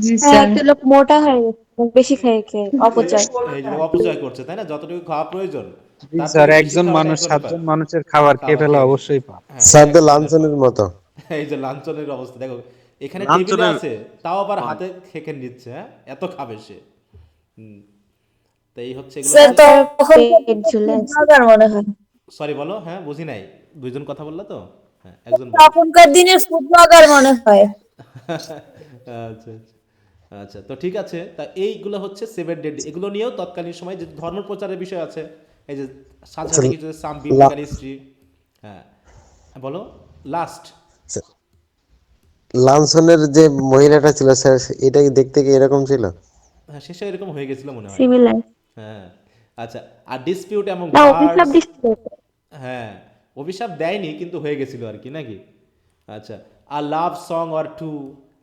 জি হ্যাঁ স্যার। একটা লোক মোটা হয়ে গেছে বেশি খেয়ে খেয়ে, অপচয়। এই যে অপচয় করছে, তাই না? যতটুকু খাওয়া প্রয়োজন জি তার স্যার, থেকে বেশি একজন খাওয়াটা মানুষ একটা ব্যাপার। 7 জন মানুষের খাবার খেয়ে ফেলা খেয়ে অবশ্যই পাপ। হ্যাঁ, স্যার এটা তো একটা লাঞ্ছনের ব্যাপার। মতো। এই যে লাঞ্ছনের অবস্থা দেখো, এখানে টেবিলে লাঞ্ছনের আছে তাও আবার হাতে খেকে নিচ্ছে, হ্যাঁ এত খাবে সে। তো এই হচ্ছে এগুলো। স্যার তখন ব্লগার মনে হয়। সরি বলো, হ্যাঁ বুঝি নাই, দুইজন কথা বললা তো, হ্যাঁ একজন বলো। তখনকার দিনের ফুড ব্লগার মনে হয়। আচ্ছা আচ্ছা আচ্ছা, তো ঠিক আছে। তা এইগুলো হচ্ছে সেভেন ডেড, এগুলো নিয়েও তৎকালীন সময় যে ধর্ম প্রচারের বিষয় আছে, এই যে সাথে সাথে কিছু সাম বিবলিক্যাল হিস্ট্রি। হ্যাঁ বলো লাস্ট। লাঞ্ছনের যে মহিলাটা ছিল স্যার, এটা কি দেখতে কি এরকম ছিল? হ্যাঁ শেষে এরকম হয়ে গেছিল মনে হয়। সিমিলার। হ্যাঁ আচ্ছা, আর ডিসপিউট এমং না অভিশাপ বার্ডস। দিছিল। হ্যাঁ অভিশাপ দেয়নি কিন্তু হয়ে গেছিল আর কি, নাকি? আচ্ছা, a love song or two,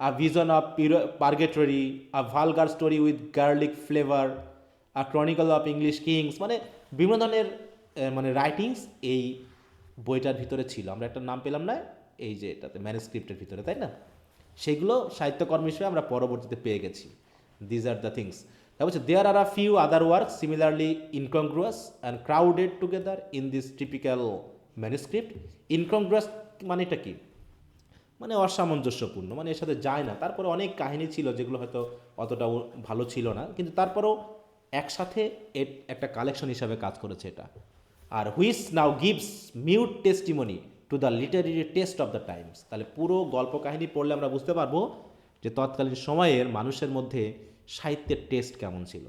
a vision of purgatory, a vulgar story with garlic flavour, a chronicle of English kings, মানে বিভিন্ন ধরনের মানে রাইটিংস এই বইটার ভিতরে ছিল। আমরা একটা নাম পেলাম না এই যে এটাতে ম্যানুস্ক্রিপ্টের ভিতরে, তাই না? সেগুলো সাহিত্যকর্ম হিসেবে আমরা পরবর্তীতে পেয়ে গেছি। These are the things. তা বলছে there are a few other work similarly incongruous and crowded together in this typical manuscript. Incongruous মানে এটা কি? মানে অসামঞ্জস্যপূর্ণ, মানে এর সাথে যায় না। তারপরে অনেক কাহিনী ছিল যেগুলো হয়তো অতটাও ভালো ছিল না, কিন্তু তারপরেও একসাথে একটা কালেকশন হিসাবে কাজ করেছে এটা। আর which now gives mute testimony to the literary taste of the times. তাহলে পুরো গল্প কাহিনী পড়লে আমরা বুঝতে পারবো যে তৎকালীন সময়ের মানুষের মধ্যে সাহিত্যের টেস্ট কেমন ছিল।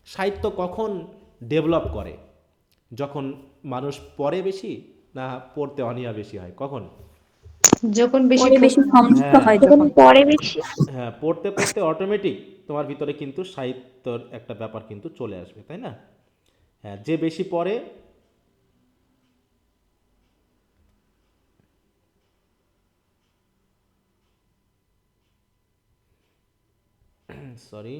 সাহিত্য কখন ডেভেলপ করে? যখন মানুষ পড়ে বেশি, না পড়তে অনীহা বেশি হয়? কখন? যখন বেশি পরে বেশি সমৃদ্ধ হয় যখন যখন। পরে বেশি। হ্যাঁ, পড়তে পড়তে অটোমেটিক তোমার ভিতরে কিন্তু সাহিত্যর একটা ব্যাপার কিন্তু চলে আসবে, তাই না? হ্যাঁ, যে বেশি পড়ে সরি,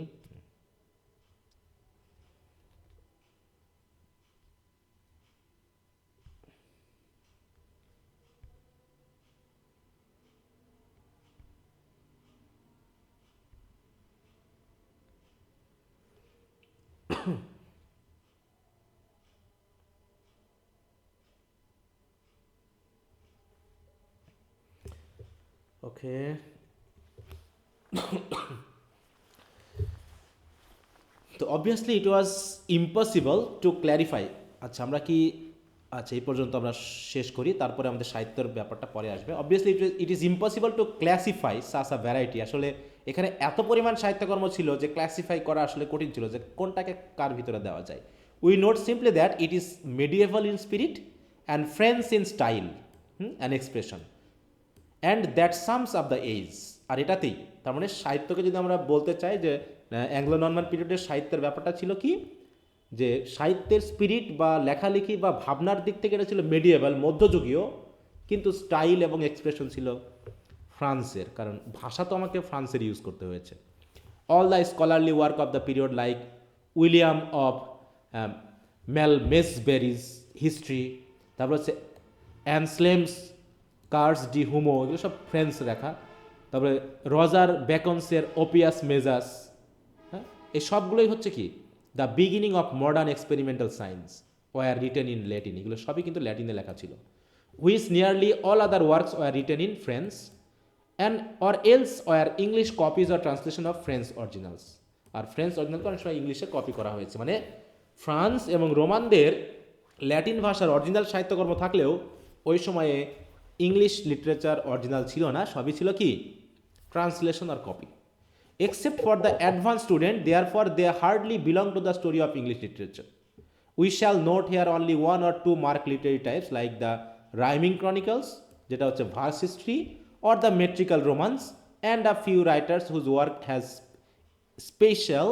ওকে। তো obviously it was impossible to clarify. আচ্ছা আমরা কি, আচ্ছা এই পর্যন্ত আমরা শেষ করি, তারপরে আমাদের সাহিত্যের ব্যাপারটা পরে আসবে। Obviously it is impossible to classify such a variety. আসলে এখানে এত পরিমাণ সাহিত্যকর্ম ছিল যে ক্লাসিফাই করা আসলে কঠিন ছিল যে কোনটাকে কার ভিতরে দেওয়া যায়। We note simply that it is medieval in spirit and French in style and expression and that sums up the age. আর এটাতেই তার মানে সাহিত্যকে যদি আমরা বলতে চাই যে অ্যাংলো নরমান পিরিয়ডের সাহিত্যের ব্যাপারটা ছিল কি, যে সাহিত্যের স্পিরিট বা লেখালেখি বা ভাবনার দিক থেকে এটা ছিল মেডিয়েভাল মধ্যযুগীয়, কিন্তু স্টাইল এবং এক্সপ্রেশন ছিল ফ্রান্সের, কারণ ভাষা তো আমাকে ফ্রান্সের ইউজ করতে হয়েছে। All the scholarly work of the period like William of Malmesbury's history, তারপর হচ্ছে অ্যানসলেমস কার্স ডি হুমো, এগুলো সব ফ্রেন্স লেখা। তারপরে রজার বেকনসের ওপিয়াস মেজাস, হ্যাঁ, এই সবগুলোই হচ্ছে কি the beginning of modern experimental science were written in Latin, এগুলো সবই কিন্তু ল্যাটিনে লেখা ছিল। Which nearly all other works were written in French and or else were English copies or translation of French originals. আর ফ্রেঞ্চ অরিজিনালকে অনেক সময় ইংলিশে কপি করা হয়েছে, মানে ফ্রান্স এবং রোমানদের ল্যাটিন ভাষার অরিজিনাল সাহিত্যকর্ম থাকলেও ওই সময়ে ইংলিশ লিটারেচার অরিজিনাল ছিল না, সবই ছিল কি ট্রান্সলেশন আর copy. Except for the advanced student, therefore they hardly belong to the story of English literature. We shall note here only one or two marked literary types like the rhyming chronicles, যেটা হচ্ছে verse history, or the metrical romance, and a few writers whose work has special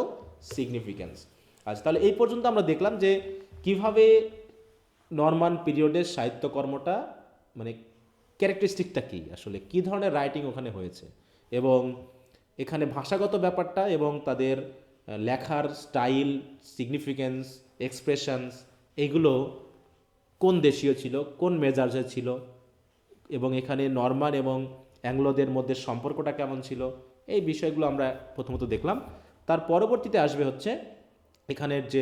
significance. আচ্ছা, তাহলে এই পর্যন্ত আমরা দেখলাম যে কিভাবে নরমান পিরিয়ডের সাহিত্যকর্মটা মানে ক্যারেক্টারিস্টিকটা কী, আসলে কী ধরনের রাইটিং ওখানে হয়েছে, এবং এখানে ভাষাগত ব্যাপারটা এবং তাদের লেখার স্টাইল, সিগনিফিকেন্স, এক্সপ্রেশনস, এগুলো কোন দেশীয় ছিল, কোন মেজাজে ছিল, এবং এখানে নরমান এবং অ্যাংলোদের মধ্যে সম্পর্কটা কেমন ছিল, এই বিষয়গুলো আমরা প্রথমত দেখলাম। তার পরবর্তীতে আসবে হচ্ছে এখানের যে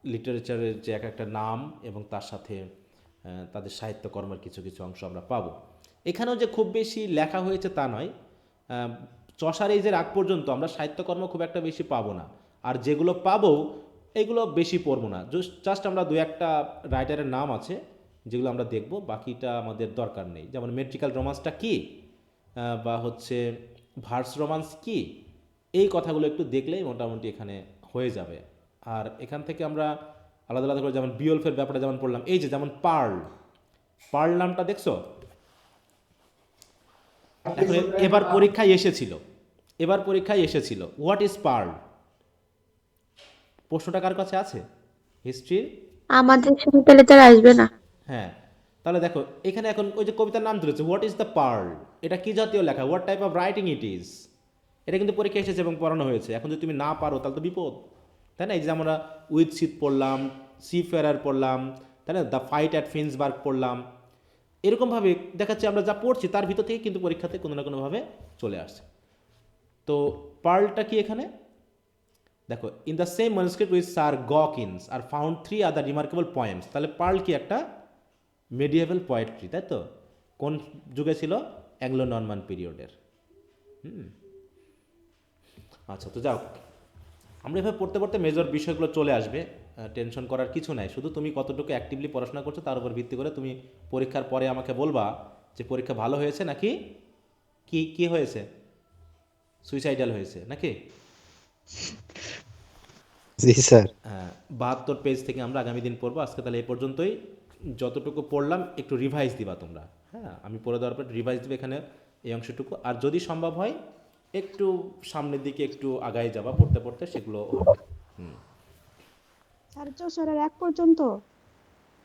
লিটারেচারের যে এক একটা নাম এবং তার সাথে তাদের সাহিত্যকর্মের কিছু কিছু অংশ আমরা পাবো। এখানেও যে খুব বেশি লেখা হয়েছে তা নয়, চসার এজের আগ পর্যন্ত আমরা সাহিত্যকর্ম খুব একটা বেশি পাবো না, আর যেগুলো পাবো এগুলো বেশি পড়বো না, জাস্ট আমরা দু একটা রাইটারের নাম আছে যেগুলো আমরা দেখব, বাকিটা আমাদের দরকার নেই। যেমন মেট্রিক্যাল রোমান্সটা কী বা হচ্ছে ভার্স রোমান্স কী, এই কথাগুলো একটু দেখলেই মোটামুটি এখানে হয়ে যাবে। আর এখান থেকে আমরা আলাদা আলাদা করে যেমন বিওলফের ব্যাপারে যেমন পড়লাম, এই যে যেমন পার্ল নামটা দেখছো, এখন এবার পরীক্ষায় এসেছিল হোয়াট ইজ পার্ল, প্রশ্নটা কার কাছে আছে হিস্ট্রির? আমাদের সাথে পেলে তার আসবে না। হ্যাঁ, তাহলে দেখো এখানে এখন ওই যে কবিতার নাম ধরেছে হোয়াট ইজ দ্য পার্ল, এটা কি জাতীয় লেখা, what type of writing it is, এটা কিন্তু পরীক্ষা এসেছে এবং পড়ানো হয়েছে। এখন যদি তুমি না পারো তাহলে তো বিপদ, তাই না? এই যে আমরা উইথ সিট পড়লাম, সি ফেরার পড়লাম, তাই না, দ্য ফাইট অ্যাট ফিন্সবার্গ পড়লাম, এরকমভাবে দেখাচ্ছে আমরা যা পড়ছি তার ভিতর থেকে কিন্তু পরীক্ষাতে কোনো না কোনোভাবে চলে আসছে। তো পার্লটা কি এখানে দেখো, in the same manuscript with Sir Gawain are found 3 other remarkable poems. তাহলে পার্ল কি একটা মেডিয়েভাল পোয়েট্রি, তাই তো? কোন যুগে ছিল? অ্যাংলো নরমান পিরিয়ডের। আচ্ছা, তো যাও, আমরা এভাবে পড়তে পড়তে মেজর বিষয়গুলো চলে আসবে, টেনশন করার কিছু নাই। শুধু তুমি কতটুকু অ্যাক্টিভলি পড়াশোনা করছো তার উপর ভিত্তি করে তুমি পরীক্ষার পরে আমাকে বলবা যে পরীক্ষা ভালো হয়েছে নাকি কি হয়েছে, সুইসাইডাল হয়েছে নাকি। জি স্যার। হ্যাঁ, 72 পেজ থেকে আমরা আগামী দিন পড়বো। আজকে তাহলে এই পর্যন্তই, যতটুকু পড়লাম একটু রিভাইজ দিবা তোমরা। হ্যাঁ, আমি পড়ে দেওয়ার পর রিভাইজ দিবে এখানে এই অংশটুকু, আর যদি সম্ভব হয় একটু সামনের দিকে একটু আগায় যাবা পড়তে পড়তে, সেগুলো হবে। চসারের এক পর্যন্ত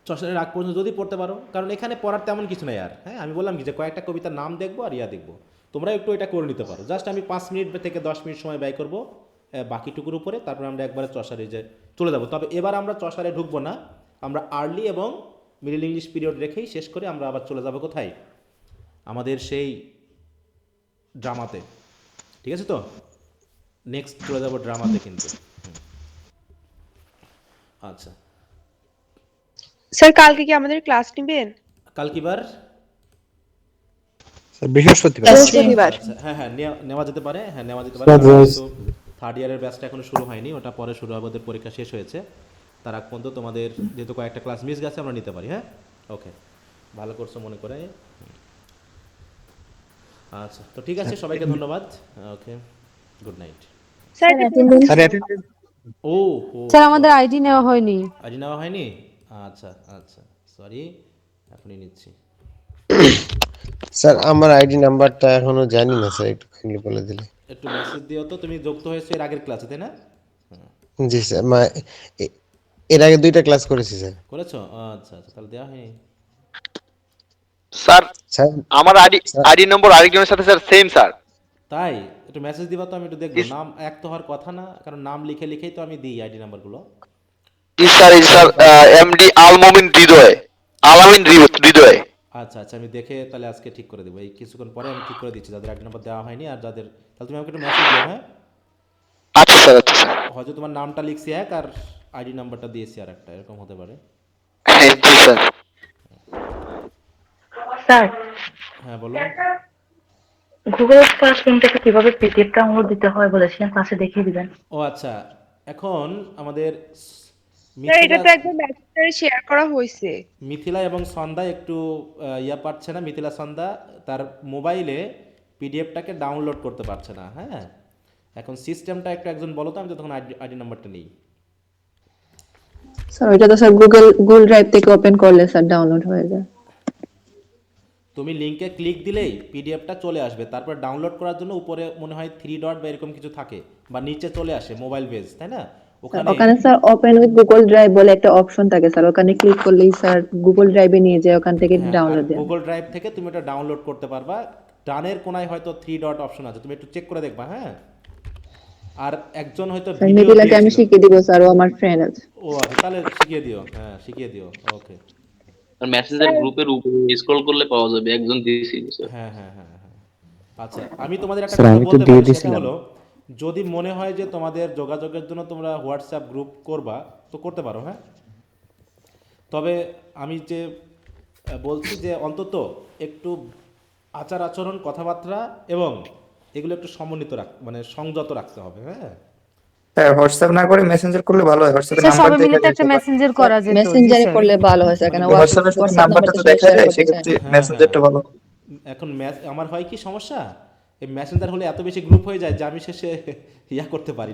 চসারের আগ পর্যন্ত যদি পড়তে পারো, কারণ এখানে পড়ার তেমন কিছু নেই আর। হ্যাঁ, আমি বললাম কি যে কয়েকটা কবিতার নাম দেখবো আর দেখবো, তোমরা একটু এটা করে নিতে পারো। জাস্ট আমি 5 মিনিট থেকে 10 মিনিট সময় ব্যয় করবো বাকিটুকুর উপরে, তারপর আমরা একবারে চসারে যে চলে যাবো। তবে এবার আমরা চসারে ঢুকবো না, আমরা আর্লি এবং মিডল ইংলিশ পিরিয়ড রেখেই শেষ করে আমরা আবার চলে যাবো কোথায়, আমাদের সেই ড্রামাতে। ঠিক আছে তো, নেক্সট চলে যাবো ড্রামাতে কিন্তু। আচ্ছা স্যার, কালকে কি আমাদের ক্লাস নেবেন? কাল কি বার? বৃহস্পতিবার। আচ্ছা, হ্যাঁ নেওয়া যেতে পারে, কিন্তু থার্ড ইয়ারের ব্যাচটা এখনো শুরু হয়নি, ওটা পরে শুরু হবে, ওদের পরীক্ষা শেষ হয়েছে। তার আগ পর্যন্ত তোমাদের যেহেতু কয়েকটা ক্লাস মিস গেছে আমরা নিতে পারি। হ্যাঁ, ওকে, ভালো করছো মনে করে। আচ্ছা, তো ঠিক আছে, সবাইকে ধন্যবাদ। Okay, good night. Sir, sir, attendance ও ও স্যার আমাদের সরি, আইডি নেওয়া হয়নি। আইডি নেওয়া হয়নি। আচ্ছা আচ্ছা, সরি, এখনই নিচ্ছি। স্যার আমার আইডি নাম্বারটা এখনো জানি না স্যার, একটু কাইন্ডলি বলে দিলে। একটু মেসেজ দিও তো, তুমি যুক্ত হয়েছো এর আগের ক্লাসে, তাই না? জি স্যার, এ- এর আগে 2টা ক্লাস করেছি স্যার। করেছো? আচ্ছা আচ্ছা, তাহলে দেওয়া হয়নি। স্যার স্যার আমার স্যার আইডি নম্বর আরেকজনের সাথে স্যার সেম স্যার। তাই? একটু মেসেজ দিবা তো, আমি একটু দেখবো। নাম এক তো হওয়ার কথা না, কারণ নাম লিখে লিখেই তো আমি দিই আইডি নাম্বারগুলো। জি স্যার, এই স্যার এমডি আলমমিন হৃদয়, আলামিন হৃদয়। আচ্ছা আচ্ছা, আমি দেখে তাহলে আজকে ঠিক করে দেবো। এই কিছুক্ষণ পরে আমি ঠিক করে দিচ্ছি যাদের আইডি নাম্বার দেওয়া হয়নি, আর যাদের, তাহলে তুমি আমাকে একটু মেসেজ দিও, হ্যাঁ? আচ্ছা স্যার, আচ্ছা স্যার। হয়তো তোমার নামটা লিখছি এক আর আইডি নাম্বারটা দিয়েছি আর একটা, এরকম হতে পারে। হ্যাঁ জি স্যার। স্যার হ্যাঁ বলো। গুগল ক্লাসরুম থেকে কিভাবে পিডিএফ ডাউনলোড দিতে হয় বলেছিলেন, ক্লাসে দেখিয়ে দিবেন। ও আচ্ছা, এখন আমাদের স্যার এটা মিথিলা, তো একদম মেসেঞ্জারে শেয়ার করা হয়েছে। মিথিলা এবং সন্ধ্যা একটু ইয়া পাচ্ছে না। মিথিলা সন্ধ্যা তার মোবাইলে পিডিএফটাকে ডাউনলোড করতে পারছে না, হ্যাঁ। এখন সিস্টেমটা একটু একজন বলো তো, আমি তো তখন আইডি নাম্বারটা নেই। স্যার ওইটা তো স্যার গুগল ড্রাইভ থেকে ওপেন করলে স্যার ডাউনলোড হয়ে যায়। তুমি লিঙ্কে ক্লিক দিলেই পিডিএফটা চলে আসবে, তারপর ডাউনলোড করার জন্য উপরে মনে হয় 3 ডট বা এরকম কিছু থাকে, বা নিচে চলে আসে মোবাইল বেস, তাই না? ওখানে ওখানে sir open with Google drive বলে একটা অপশন থাকে স্যার, ওখানে ক্লিক করলেই স্যার গুগল ড্রাইভে নিয়ে যায়, ওখান থেকে হ্যাঁ, আর ডাউনলোড দেন। গুগল ড্রাইভ থেকে তুমি এটা ডাউনলোড করতে পারবা। ডানের কোনায় হয়তো 3 ডট অপশন আছে, তুমি একটু চেক করে দেখবা, হ্যাঁ। আর একজন হয়তো স্যার ভিডিও মিথিলাকে আমি দিয়েছিল। শিখিয়ে দিব স্যার, ও আমার ফ্রেন্ড আছে। ও আচ্ছা, তাহলে শিখিয়ে দিও, হ্যাঁ শিখিয়ে দিও, ওকে। আর মেসেঞ্জার গ্রুপের উপরে স্ক্রল করলে পাওয়া যাবে, একজন দিয়েছি স্যার। হ্যাঁ হ্যাঁ হ্যাঁ হ্যাঁ। আচ্ছা, আমি তোমাদের একটা স্যার কথা আমি তো বলতে দিয়ে পারি, সেটা দিছিলাম। হলো যদি মনে হয় যে তোমাদের যোগাযোগের জন্য তোমরা হোয়াটসঅ্যাপ গ্রুপ করবা, তো করতে পারো, হ্যাঁ। তবে আমি যে বলছি যে অন্তত একটু আচার আচরণ, কথাবার্তা এবং এগুলো একটু সমন্বিত মানে সংযত রাখতে হবে, হ্যাঁ। হ্যাঁ, হোয়াটসঅ্যাপ না করে মেসেঞ্জার করলে ভালো হয়। হোয়াটসঅ্যাপে স্যার নাম্বার সবাই মিলে দেখা তো যায় একটা সবার। মেসেঞ্জার করা যেত। জি মেসেঞ্জারে স্যার। করলে ভালো হয় স্যার, মানে কেন হোয়াটসঅ্যাপে যদি হোয়াটসঅ্যাপ নাম্বারটা নাম্বারটা তো সবাই দেখা শেয়ার যায়, করতে চায় সেক্ষেত্রে না। হ্যাঁ হ্যাঁ, মেসেঞ্জারটা ভালো। এখন আমার হয় কি সমস্যা, এই মেসেঞ্জার হলে এত বেশি গ্রুপ হয়ে যায় যে আমি শেষে ইয়া করতে পারি না।